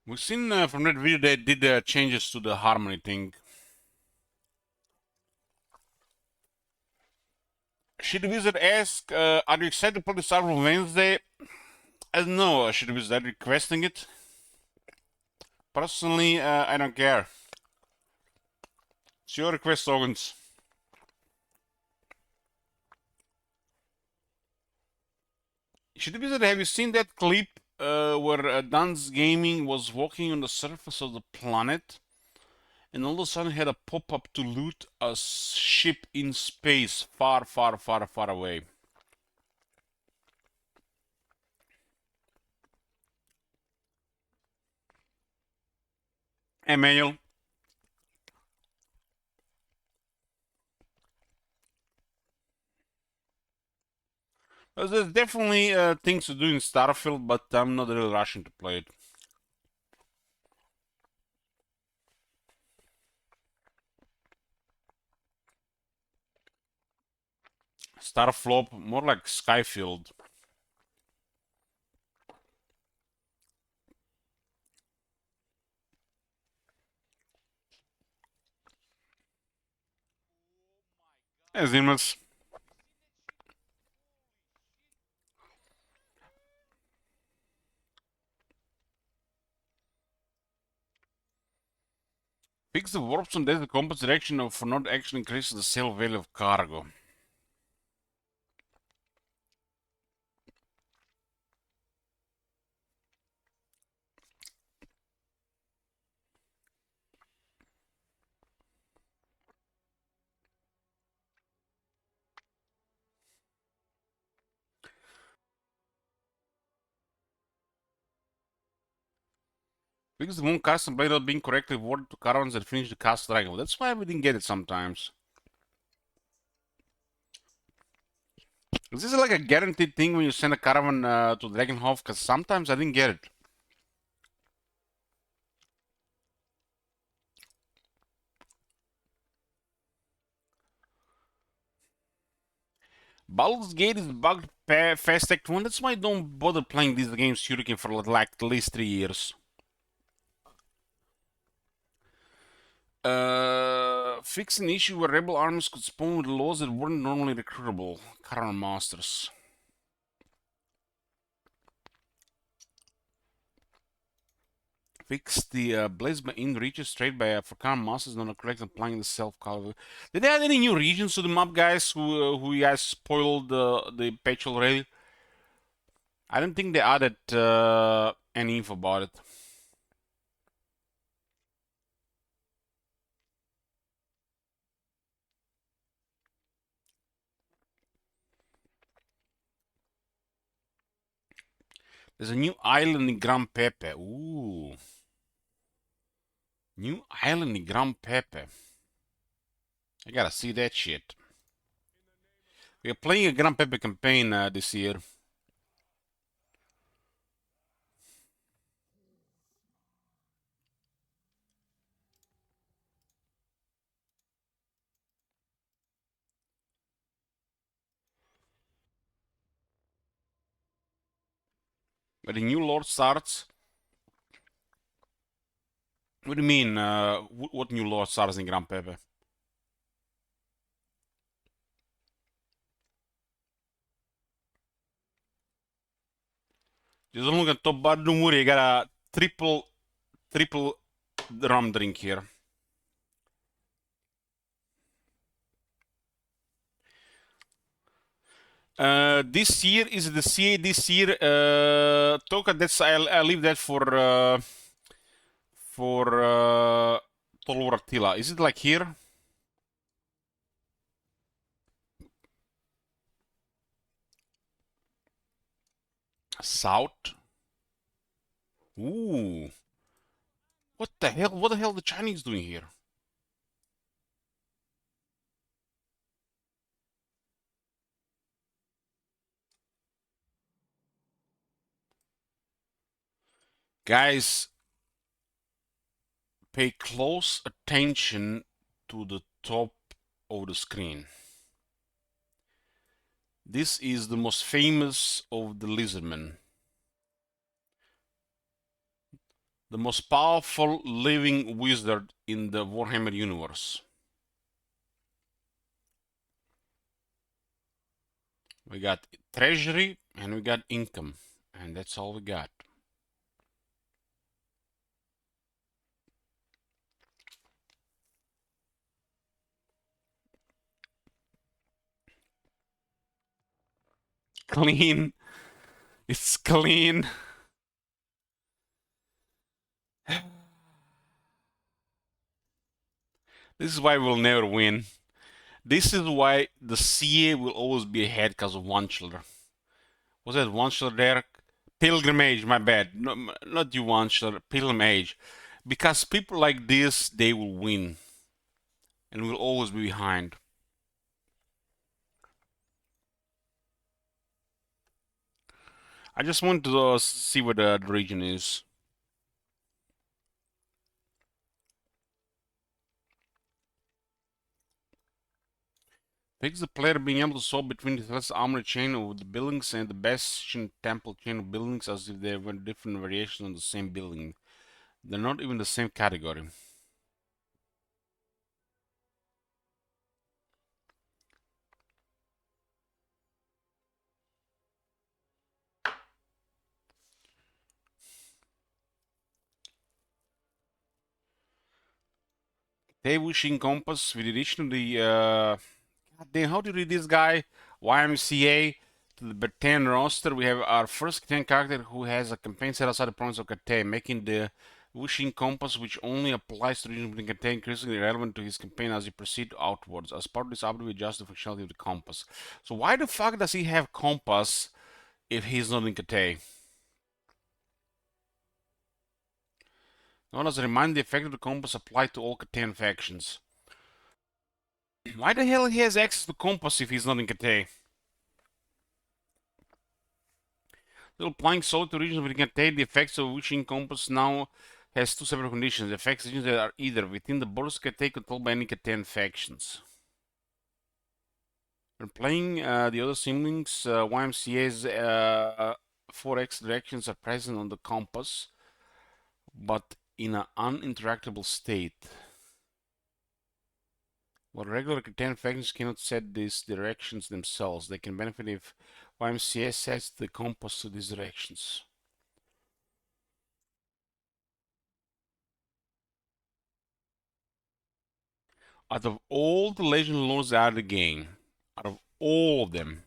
We've seen from that video they did changes to the harmony thing. Shit Wizard asked, are you excited to play the Star Wars Wednesday? I don't know, Shit Wizard requesting it. Personally, I don't care. It's your request, Organs. Shit Wizard, have you seen that clip where Dan's Gaming was walking on the surface of the planet and all of a sudden had a pop-up to loot a ship in space far, far, far, far away? Emmanuel. There's definitely things to do in Starfield, but I'm not really rushing to play it. Starflop, more like Skyfield. As Zimmers. Fix the warps on the compass direction for not actually increasing the sale value of cargo. Because the moon custom blade not being correctly worded to caravans that finish the cast dragon. That's why we didn't get it sometimes. Is this like a guaranteed thing when you send a caravan to Dragonhof? Because sometimes I didn't get it. Baldur's Gate is bugged Fast Act 1. That's why I don't bother playing these games Hurricane for like at least 3 years. Fix an issue where rebel armies could spawn with laws that weren't normally recruitable. Caravan Masters. Fix the Blaze by in reaches straight by for Caravan Masters not correct applying the self-color. Did they add any new regions to the map, guys? Who you guys spoiled the patch already? I don't think they added any info about it. There's a new island in Gran Pepe. Ooh. New island in Gran Pepe. I gotta see that shit. We are playing a Gran Pepe campaign this year. But the new lord starts. What do you mean? What new lord starts in Gran Pepe? Just look at top bar. Don't worry, I got a triple rum drink here. This year is the CA this year. Toka, that's I'll leave that for Tolor Attila. Is it like here? South. Ooh. What the hell? What the hell are the Chinese doing here? Guys, pay close attention to the top of the screen. This is the most famous of the lizardmen. The most powerful living wizard in the Warhammer universe. We got treasury and we got income, and that's all we got. Clean. It's clean. This is why we'll never win. This is why the CA will always be ahead because of one chiller. Was that one chiller there? Pilgrimage, my bad. No, not you one chiller, Pilgrimage. Because people like this, they will win. And we'll always be behind. I just want to see what the region is. Takes the player being able to swap between the less armored chain of the buildings and the Bastion Temple chain of buildings as if they were different variations on the same building. They're not even the same category. Wishing Compass with the addition of the goddamn, how do you read this guy? YMCA to the Bertan roster. We have our first Catan character who has a campaign set outside the province of Catan, making the Wishing Compass, which only applies to regions within Catan, increasingly relevant to his campaign as he proceeds outwards. As part of this update, we adjust the functionality of the compass. So why the fuck does he have compass if he's not in Catan? Known as a reminder, the effect of the compass applied to all Cathay factions. Why the hell he has access to compass if he's not in Cathay? Still applying solely to regions within Cathay, the effects of which encompass now has two separate conditions. The effects regions that are either within the borders of Cathay controlled by any Cathay factions. When playing the other siblings, YMCA's 4x directions are present on the compass, but in an uninteractable state. While regular Cathay factions cannot set these directions themselves, they can benefit if YMCA sets the compass to these directions. Out of all the legend lords out of the game, out of all of them,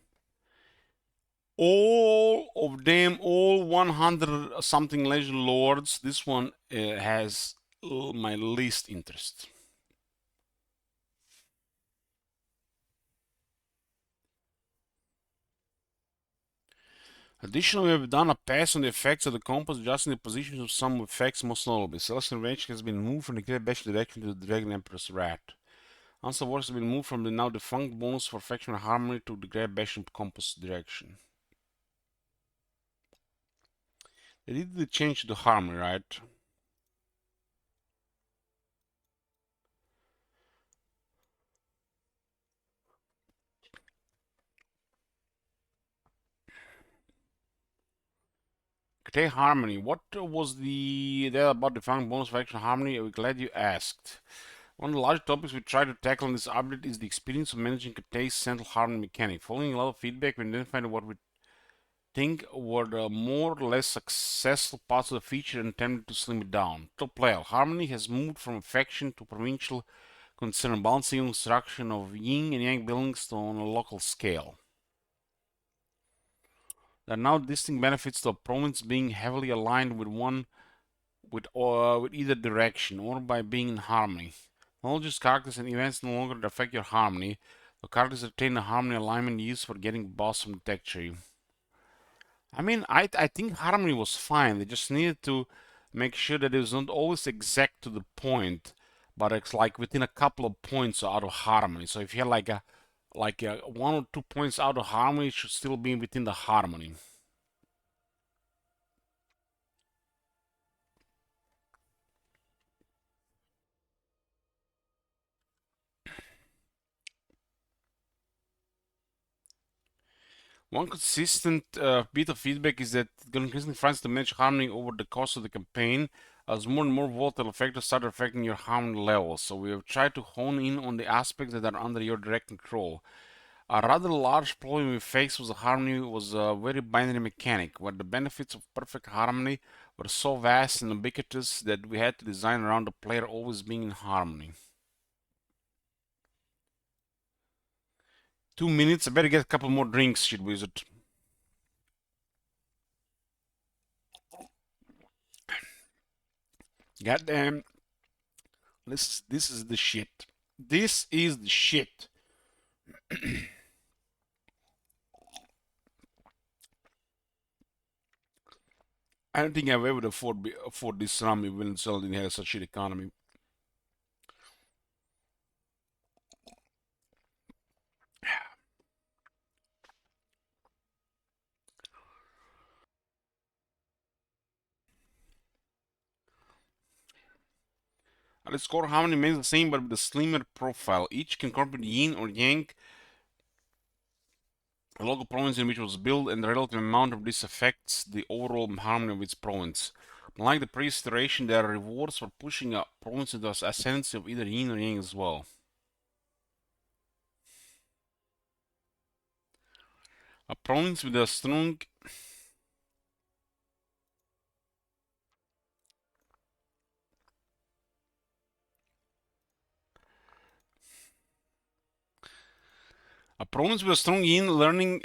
all 100 something legend lords, this one has my least interest. Additionally, we have done a pass on the effects of the compass, adjusting the positions of some effects, most notably. Celestial Revenge has been moved from the Great Bash direction to the Dragon Emperor's Wrath. Answer Wars has been moved from the now defunct bonus for Faction Harmony to the Great Bash compass direction. They did the change to Harmony, right? Cathay Harmony. What was there about defunct bonus for Faction Harmony? We're glad you asked. One of the large topics we try to tackle in this update is the experience of managing Cathay's central harmony mechanic. Following a lot of feedback, we identified what we think were the more or less successful parts of the feature and attempted to slim it down. Top level, harmony has moved from faction to provincial concern, balancing construction of yin and yang buildings on a local scale. There are now distinct benefits to a province being heavily aligned with either direction, or by being in harmony. Knowledge, characters, and events no longer affect your harmony. The characters retain the harmony alignment used for getting boss from the tech tree. I mean, I think harmony was fine. They just needed to make sure that it was not always exact to the point, but it's like within a couple of points out of harmony. So if you had like a 1 or 2 points out of harmony, it should still be within the harmony. One consistent bit of feedback is that it increasingly finds to manage harmony over the course of the campaign as more and more volatile factors start affecting your harmony levels. So we have tried to hone in on the aspects that are under your direct control. A rather large problem we faced with the harmony was a very binary mechanic, where the benefits of perfect harmony were so vast and ubiquitous that we had to design around the player always being in harmony. 2 minutes, I better get a couple more drinks, shit wizard. Goddamn. This is the shit. This is the shit. I don't think I've ever afford this rum if Venezuela didn't have such a shit economy. The score harmony remains the same, but with a slimmer profile. Each can incorporate yin or yang, a local province in which it was built, and the relative amount of this affects the overall harmony of its province. Unlike the previous iteration, there are rewards for pushing a province into the ascendancy of either yin or yang as well. A province with a strong yin leaning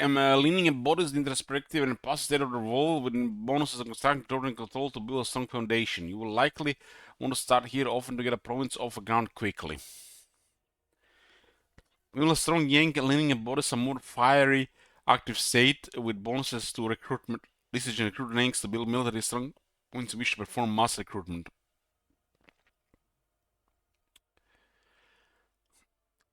embodies the perspective and past state of the world with bonuses of construction, and control to build a strong foundation. You will likely want to start here often to get a province off the ground quickly. Will a strong yang leaning embodies a more fiery, active state with bonuses to recruitment. This is recruit yanks to build military strong points in which to perform mass recruitment.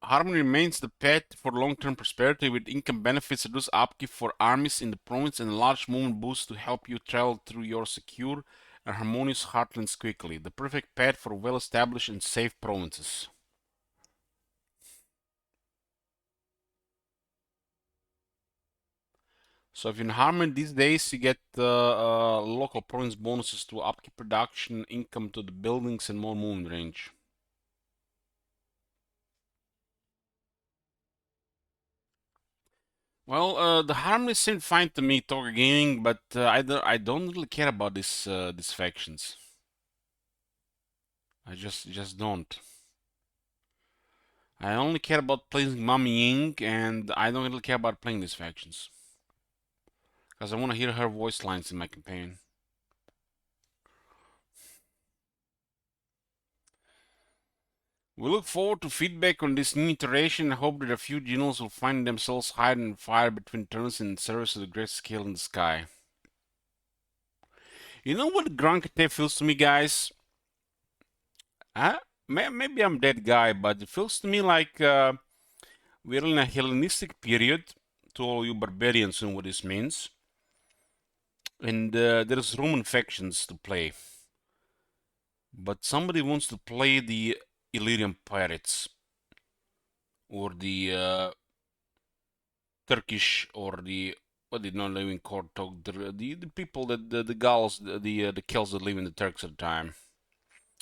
Harmony remains the path for long-term prosperity with income benefits, reduced upkeep for armies in the province, and a large movement boost to help you travel through your secure and harmonious heartlands quickly. The perfect path for well-established and safe provinces. So if you're in Harmony these days, you get local province bonuses to upkeep production, income to the buildings, and more movement range. Well, the Harmony seemed fine to me, Toga Gaming, but I don't really care about these factions. I just don't. I only care about playing Mommy Ying, and I don't really care about playing these factions. Because I want to hear her voice lines in my campaign. We look forward to feedback on this new iteration and hope that a few generals will find themselves hiding in fire between turns in service of the great scale in the sky. You know what Grand Kate feels to me, guys? Maybe I'm that guy, but it feels to me like we're in a Hellenistic period. To all you barbarians know what this means. And there's Roman factions to play. But somebody wants to play the Illyrian pirates. Or the Turkish, or the what did not live in court talk, the people that the Gauls, the Celts that live in the Turks at the time.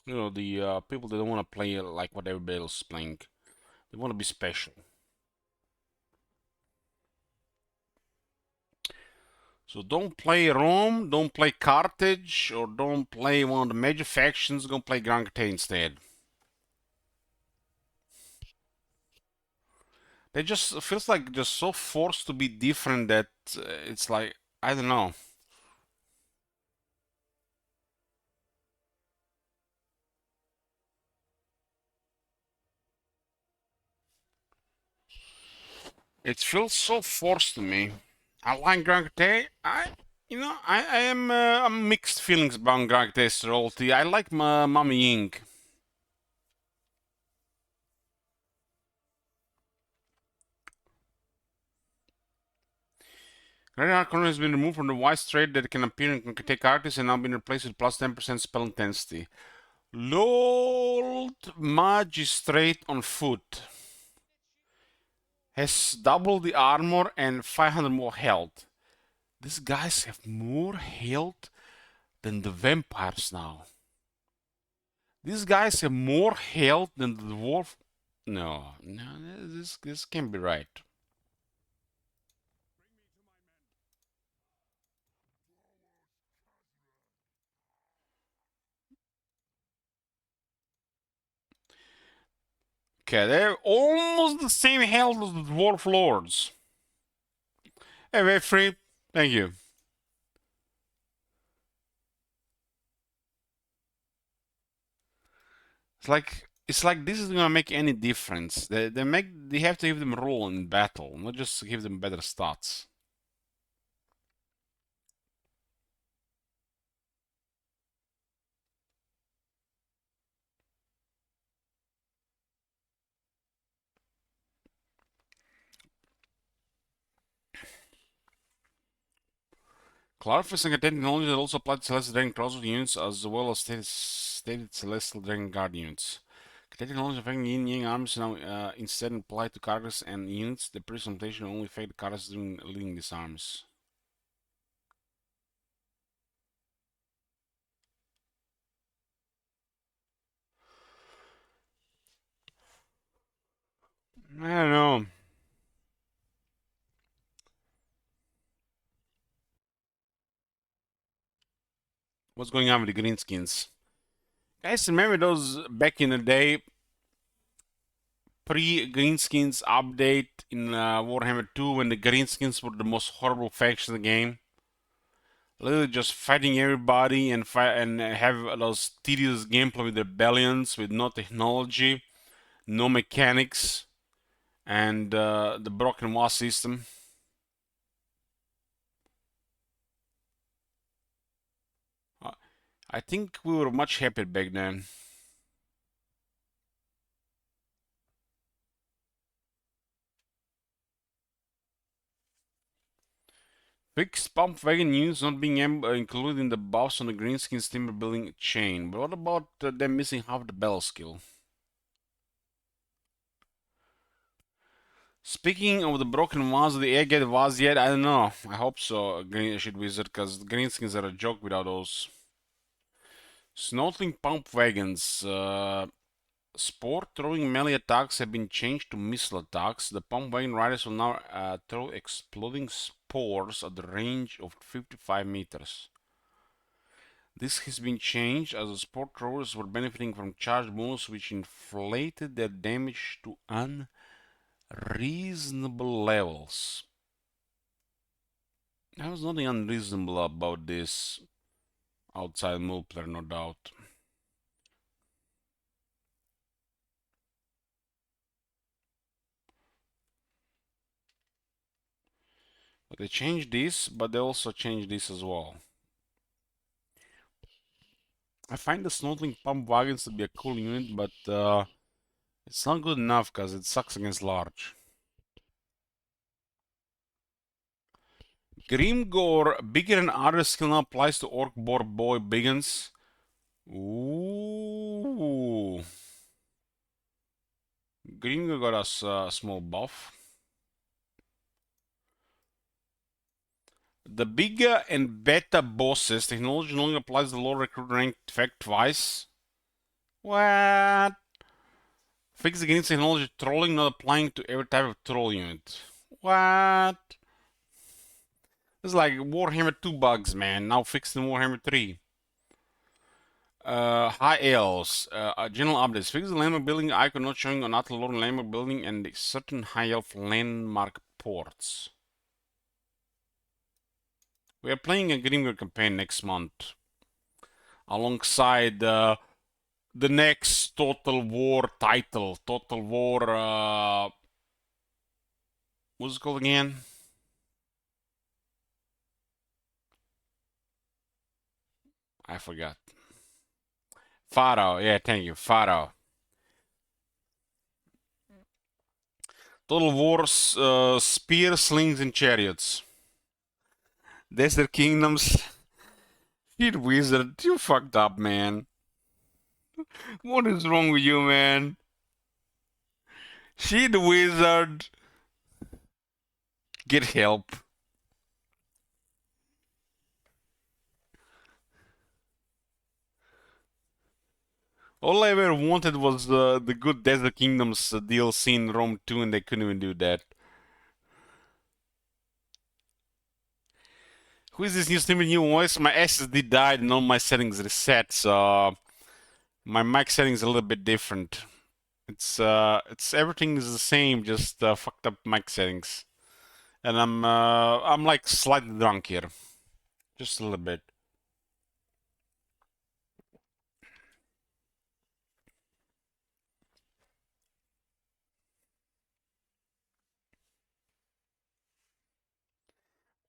You know, the people that don't want to play like what everybody else is playing. They want to be special. So don't play Rome, don't play Carthage, or don't play one of the major factions. Go play Grand Kate instead. They just feels like just so forced to be different that it's like I don't know. It feels so forced to me. I like Grand Kate. I am I'm mixed feelings about Grand Kate's royalty. I like Mama Ying. Great Archon has been removed from the wise trait that can appear in Kate artists and now been replaced with plus 10% spell intensity. Lord Magistrate on foot has double the armor and 500 more health. These guys have more health than the vampires now. These guys have more health than the dwarf. No, this can't be right. Okay, they're almost the same health as the dwarf lords. Hey, very free. Thank you. It's like this is gonna make any difference. They have to give them a role in battle, not just give them better stats. Clarifying content technology that also applies to Celestial Dragon Crossbow units as well as stated Celestial Dragon Guard units. Content technology affecting Yin Yang arms now instead applied to characters and units. The presentation only affect the characters during leading these arms. I don't know. What's going on with the greenskins? Guys, remember those back in the day, pre-greenskins update in Warhammer 2 when the greenskins were the most horrible faction in the game? Literally just fighting everybody and have those tedious gameplay with rebellions with no technology, no mechanics, and the broken war system. I think we were much happier back then. Fixed pump wagon units not being included in the buffs on the greenskins timber building chain. But what about them missing half the battle skill? Speaking of the broken vase, the egghead vase yet? I don't know. I hope so, Green Shit Wizard, because greenskins are a joke without those. Snotling pump wagons. Spore throwing melee attacks have been changed to missile attacks. The pump wagon riders will now throw exploding spores at the range of 55 meters. This has been changed as the spore throwers were benefiting from charge bonus, which inflated their damage to unreasonable levels. There was nothing unreasonable about this outside multiplayer, no doubt. But they changed this, but they also changed this as well. I find the Snotling pump wagons to be a cool unit, but it's not good enough because it sucks against large. Grimgore, bigger than other skill now applies to Orc Boar Boy Biggins. Ooh. Grimgore got us a small buff. The bigger and better bosses, technology no longer applies the low recruit rank effect twice. What? Fixed against technology trolling not applying to every type of troll unit. What? It's like Warhammer 2 bugs, man. Now fixed in Warhammer 3. High elves. General updates. Fix the landmark building icon not showing on Attila landmark building and certain high elf landmark ports. We are playing a Grimgore campaign next month. Alongside the next Total War title. Total War, what's it called again? I forgot. Pharaoh, yeah, thank you, Pharaoh. Total War, spear, slings, and chariots. Desert Kingdoms. Shit, Wizard, you fucked up, man. What is wrong with you, man? Shit, Wizard. Get help. All I ever wanted was the good Desert Kingdoms DLC in Rome 2, and they couldn't even do that. Who is this new streamer new voice? My SSD died and all my settings reset, so my mic settings are a little bit different. It's everything is the same, just fucked up mic settings. And I'm like slightly drunk here. Just a little bit.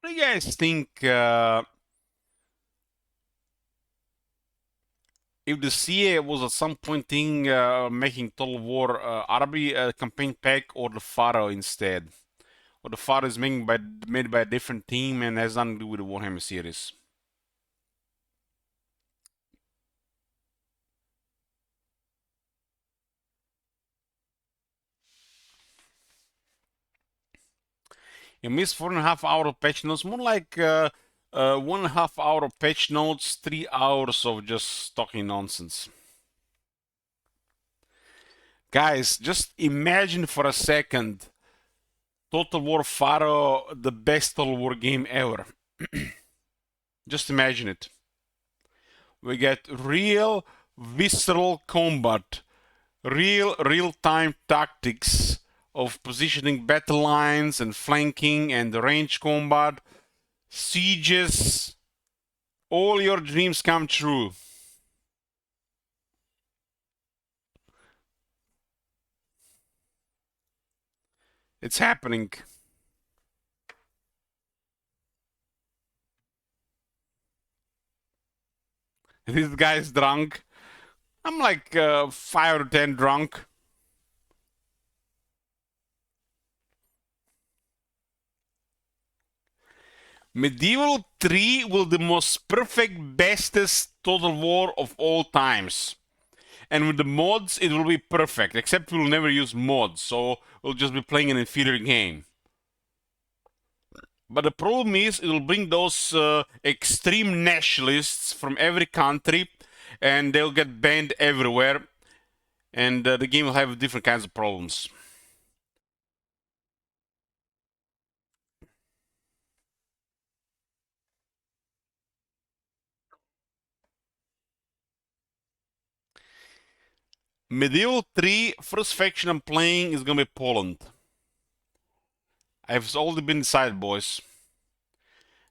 What do you guys think if the CA was at some point thinking making Total War Arabi campaign pack or the Pharaoh instead? Or the Pharaoh is made by a different team and has nothing to do with the Warhammer series? You missed 4.5 hours of patch notes, more like 1.5 hour of patch notes, 3 hours of just talking nonsense. Guys, just imagine for a second Total War Pharaoh, the best Total War game ever. Just imagine it. We get real visceral combat, real-time tactics of positioning battle lines and flanking and range combat, sieges. All your dreams come true. It's happening. This guy's drunk. I'm like 5 or 10 drunk. Medieval 3 will the most perfect, bestest Total War of all times. And with the mods, it will be perfect, except we'll never use mods, so we'll just be playing an inferior game. But the problem is, it will bring those extreme nationalists from every country, and they'll get banned everywhere, and the game will have different kinds of problems. Medieval 3, first faction I'm playing is gonna be Poland. I've already been decided, boys.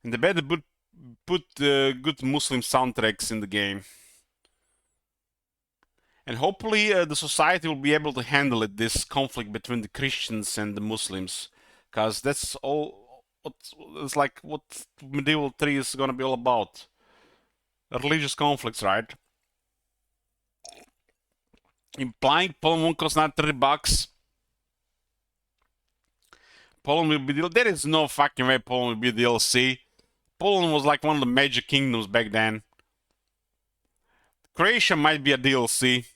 And they better put good Muslim soundtracks in the game. And hopefully the society will be able to handle it, this conflict between the Christians and the Muslims. Because that's all, it's like what Medieval 3 is gonna be all about. Religious conflicts, right? Implying Poland won't cost not $30. Poland will be there is no fucking way Poland will be DLC. Poland was like one of the major kingdoms back then. Croatia might be a DLC.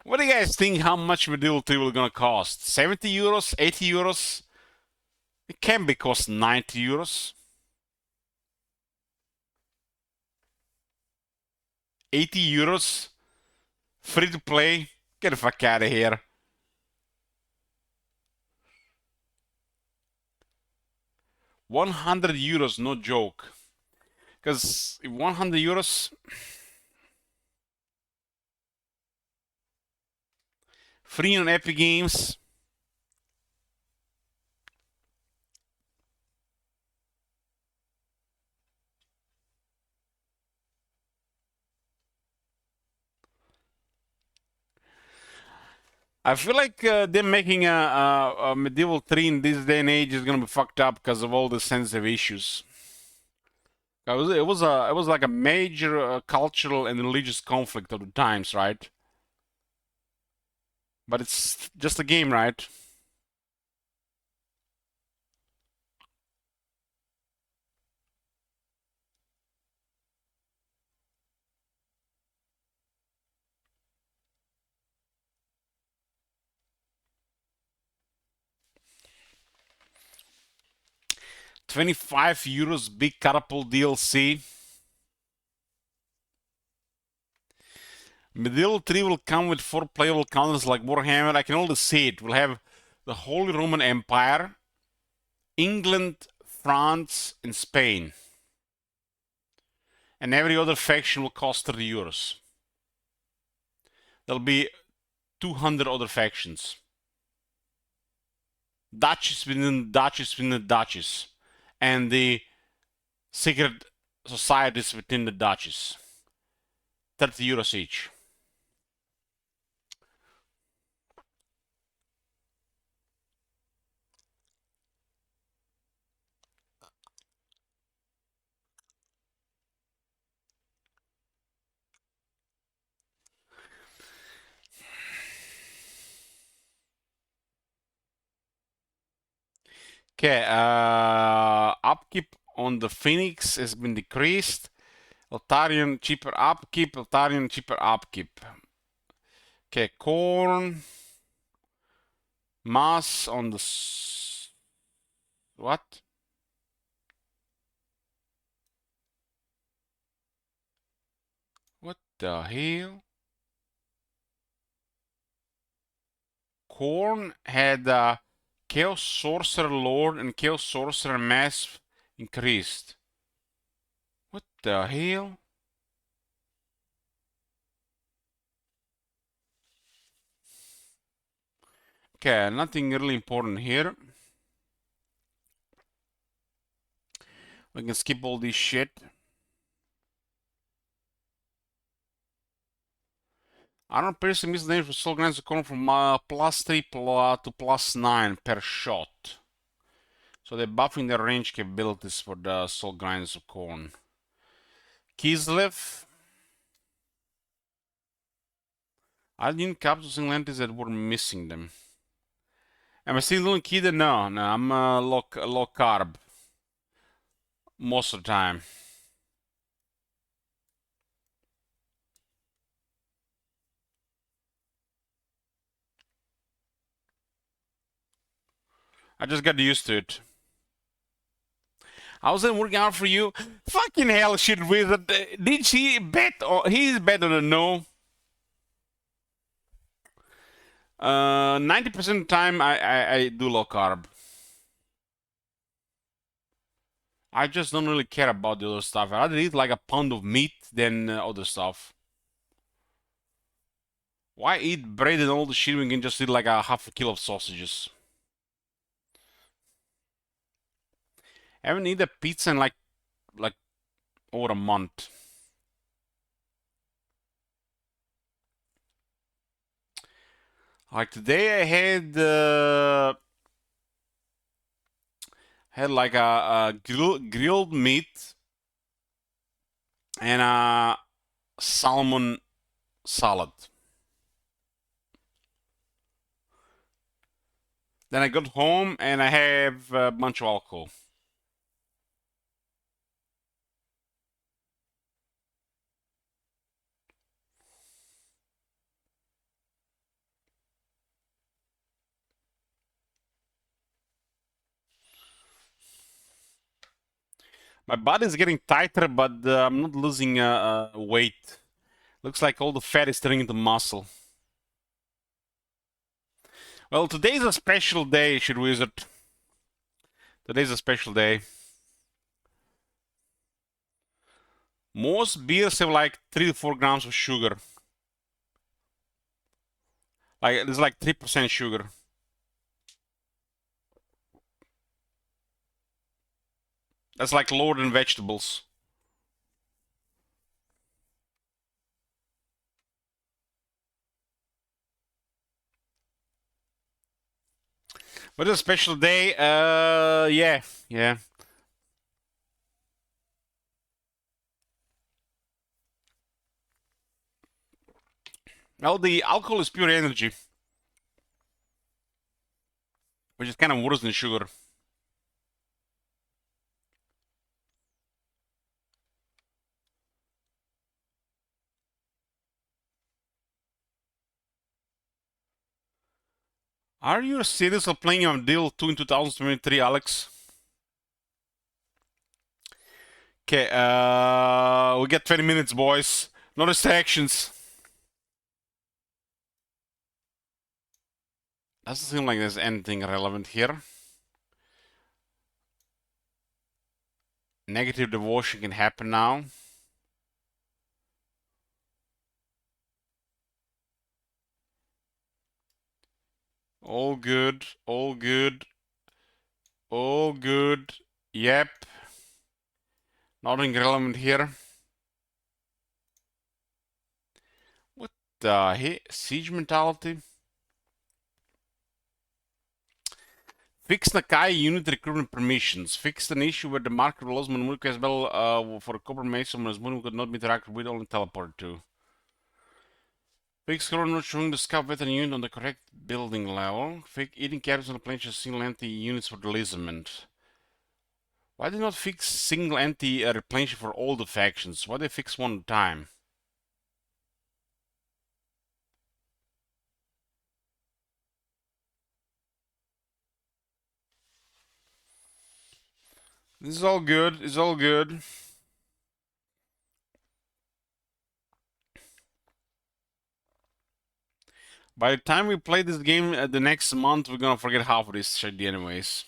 What do you guys think how much Medieval 3 will gonna cost? 70 euros? 80 euros? It can be cost 90 euros. 80 euros? Free to play? Get the fuck out of here. €100, no joke. Because 100 euros free on Epic Games. I feel like them making a Medieval 3 in this day and age is gonna be fucked up because of all the sensitive issues. It was like a major cultural and religious conflict of the times, right? But it's just a game, right? €25 big catapult DLC. Medieval 3 will come with 4 playable countries like Warhammer. I can already see it. We'll have the Holy Roman Empire, England, France, and Spain. And every other faction will cost €30. There'll be 200 other factions. Duchies within duchies within the duchies. And the secret societies within the duchies. €30 each. Okay, upkeep on the Phoenix has been decreased. Altarian cheaper upkeep, Altarian cheaper upkeep. Okay, corn. Mass on the... What? What the hell? Corn had Chaos Sorcerer Lord and Chaos Sorcerer Mass increased. What the hell? Okay, nothing really important here. We can skip all this shit. I don't personally miss the name for Soul Grinds of Corn from +3 to +9 per shot. So they're buffing their range capabilities for the Soul Grinds of Corn. Kislev. I didn't capture single entities that were missing them. Am I still little kid? No, I'm low carb most of the time. I just got used to it. How's it working out for you? Fucking hell, shit wizard. Did she bet? He's bet on a no. 90% of the time I do low carb. I just don't really care about the other stuff. I'd rather eat like a pound of meat than other stuff. Why eat bread and all the shit when you can just eat like a half a kilo of sausages? I haven't eaten a pizza in like over a month. Like today I had like a grilled meat and a salmon salad. Then I got home and I have a bunch of alcohol. My body's getting tighter, but I'm not losing weight. Looks like all the fat is turning into muscle. Well, today's a special day, Shit Wizard. Today's a special day. Most beers have like 3 to 4 grams of sugar. Like, there's like 3% sugar. That's like lower than vegetables. But it's a special day. Yeah. Well, the alcohol is pure energy, which is kind of worse than sugar. Are you serious of playing on Deal 2 in 2023, Alex? Okay, we get 20 minutes, boys. No distractions. Doesn't seem like there's anything relevant here. Negative devotion can happen now. All good, all good. All good. Yep. Nothing relevant here. What the heck? Siege mentality? Fix Nakai unit recruitment permissions. Fixed an issue where the market allows Manamurka as well for a copper mason when Manamurka could not be interacted with, only teleported to. Fix current not showing the scout veteran unit on the correct building level. Fix eating cabins on the plane should single anti-units for delisament. Why did not fix single anti-replenishment for all the factions? Why they fix one at a time? This is all good. It's all good. By the time we play this game the next month, we're gonna forget half of this shit anyways.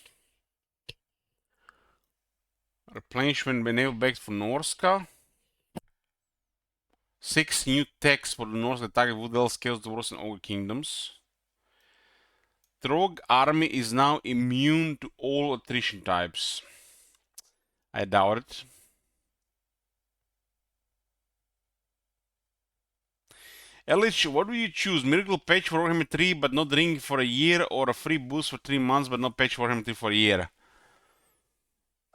Replenishment enabled back for Norska. 6 new techs for the Norska target Woodell scales the worst in all kingdoms. The rogue army is now immune to all attrition types. I doubt it. Elich, what do you choose? Miracle patch for Warhammer 3 but not ring for a year, or a free boost for 3 months but not patch for Warhammer 3 for a year?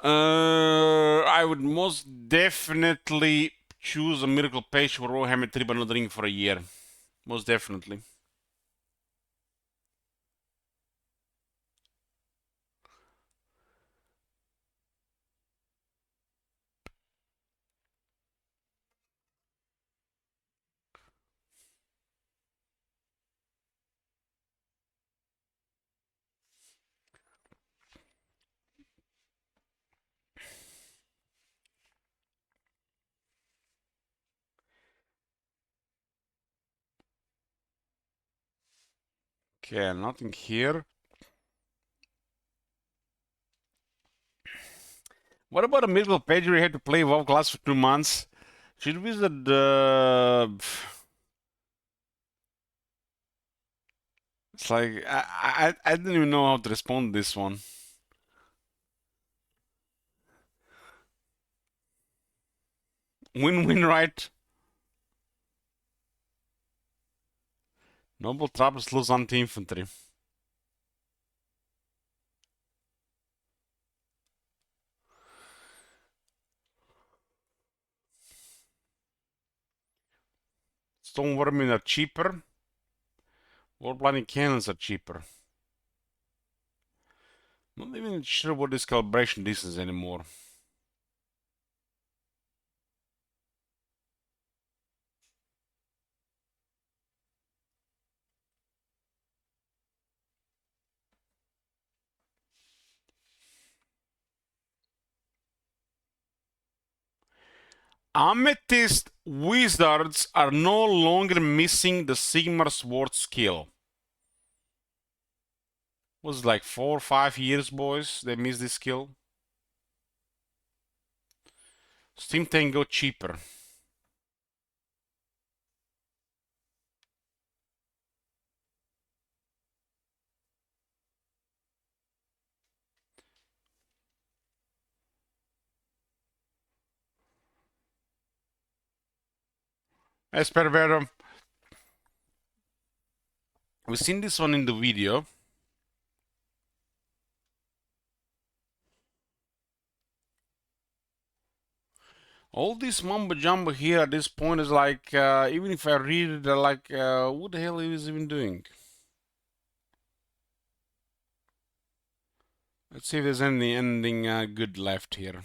I would most definitely choose a miracle patch for Warhammer 3 but not ring for a year. Most definitely. Okay, nothing here. What about a middle page where you have to play WoW class for 2 months? Should visit the... It's like, I didn't even know how to respond to this one. Win-win, right? Noble trappers lose anti-infantry. Stone vermin are cheaper. Warplaning cannons are cheaper. Not even sure what this calibration distance anymore. Amethyst wizards are no longer missing the Sigmar Sword skill. Was it like 4 or 5 years, boys? They missed this skill. Steam Tank go cheaper. Espervero. We've seen this one in the video. All this mumbo jumbo here at this point is like, even if I read it, like, what the hell is he even doing? Let's see if there's anything good left here.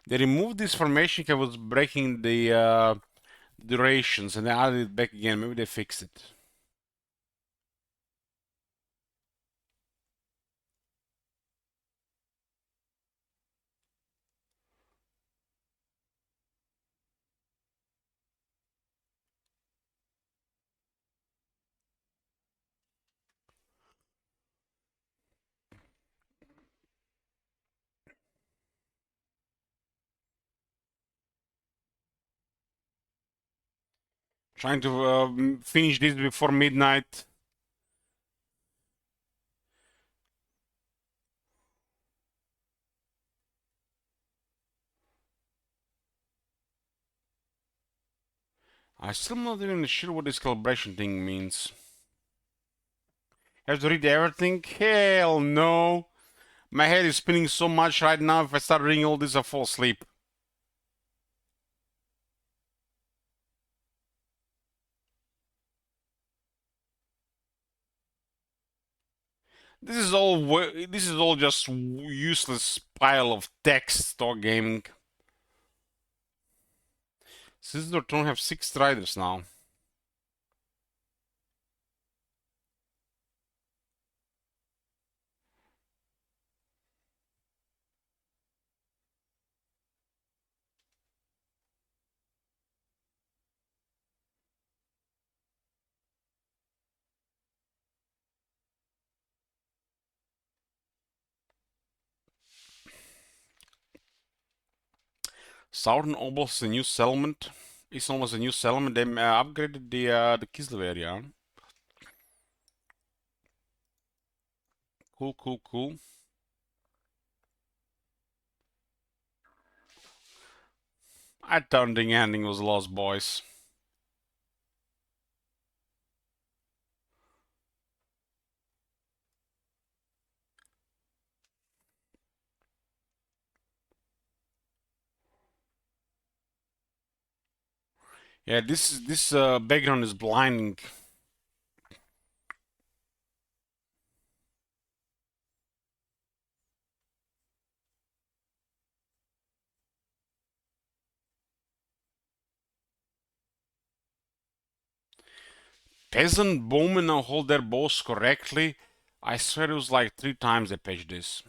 They removed this formation that was breaking the durations and they added it back again. Maybe they fixed it. Trying to finish this before midnight. I'm still not even sure what this calibration thing means. Have to read everything? Hell no! My head is spinning so much right now, if I start reading all this, I'll fall asleep. This is all just useless pile of text talk gaming. Scissor don't have 6 striders now. Southern Oblast is a new settlement. Eastern Oblast is a new settlement. They upgraded the Kislev area. Cool, cool, cool. I don't think anything was lost, boys. Yeah, this background is blinding. Peasant bowmen now hold their bows correctly. I swear it was like 3 times they patched this.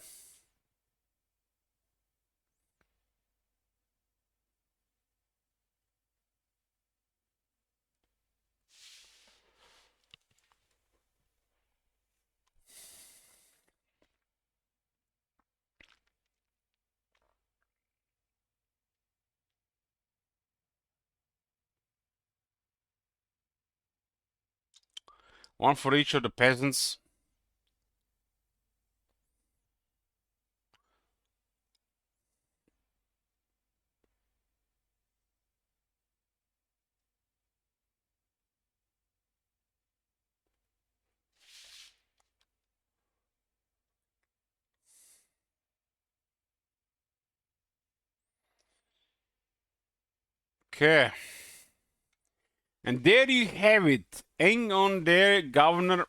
One for each of the peasants. Okay. And there you have it. Hang on there, Governor.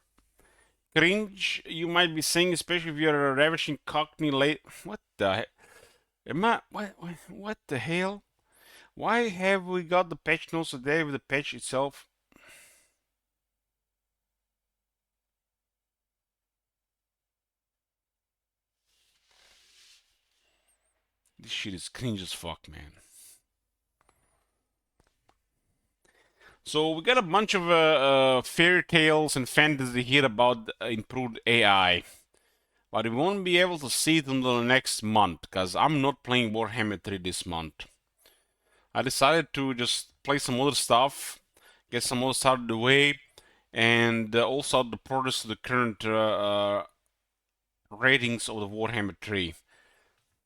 Cringe, you might be saying, especially if you're a ravishing cockney late. What the heck? Am I. What the hell? Why have we got the patch notes today with the patch itself? This shit is cringe as fuck, man. So we got a bunch of fairy tales and fantasy here about improved AI. But we won't be able to see it until the next month, because I'm not playing Warhammer 3 this month. I decided to just play some other stuff, get some other stuff out of the way, and also add the progress to the current ratings of the Warhammer 3.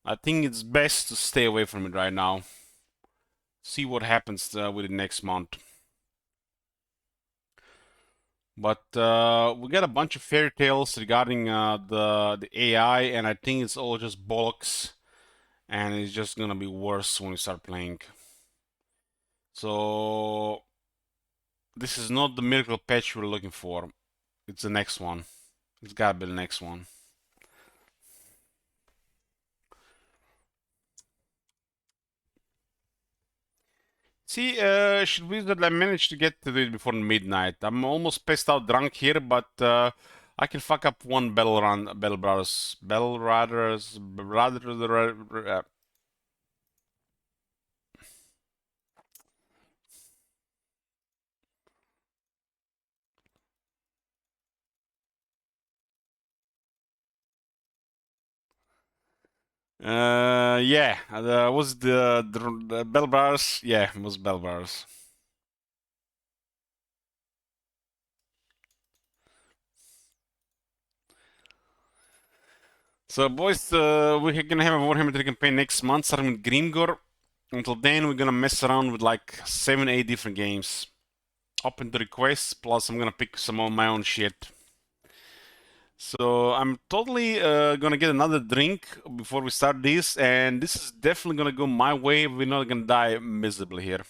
I think it's best to stay away from it right now. See what happens with it next month. But we got a bunch of fairy tales regarding the AI, and I think it's all just bollocks, and it's just gonna be worse when we start playing. So this is not the miracle patch we're looking for. It's the next one. It's gotta be the next one. See, should we that I managed to get to it before midnight. I'm almost pissed out drunk here, but I can fuck up one Battle Brothers. Yeah, was the Bell Brothers? Yeah, it was Bell Brothers. So, boys, we're gonna have a Warhammer 3 campaign next month, starting with Grimgor. Until then, we're gonna mess around with like 7, 8 different games. Open to requests, plus I'm gonna pick some of my own shit. So I'm totally gonna get another drink before we start this, and this is definitely gonna go my way. We're not gonna die miserably here.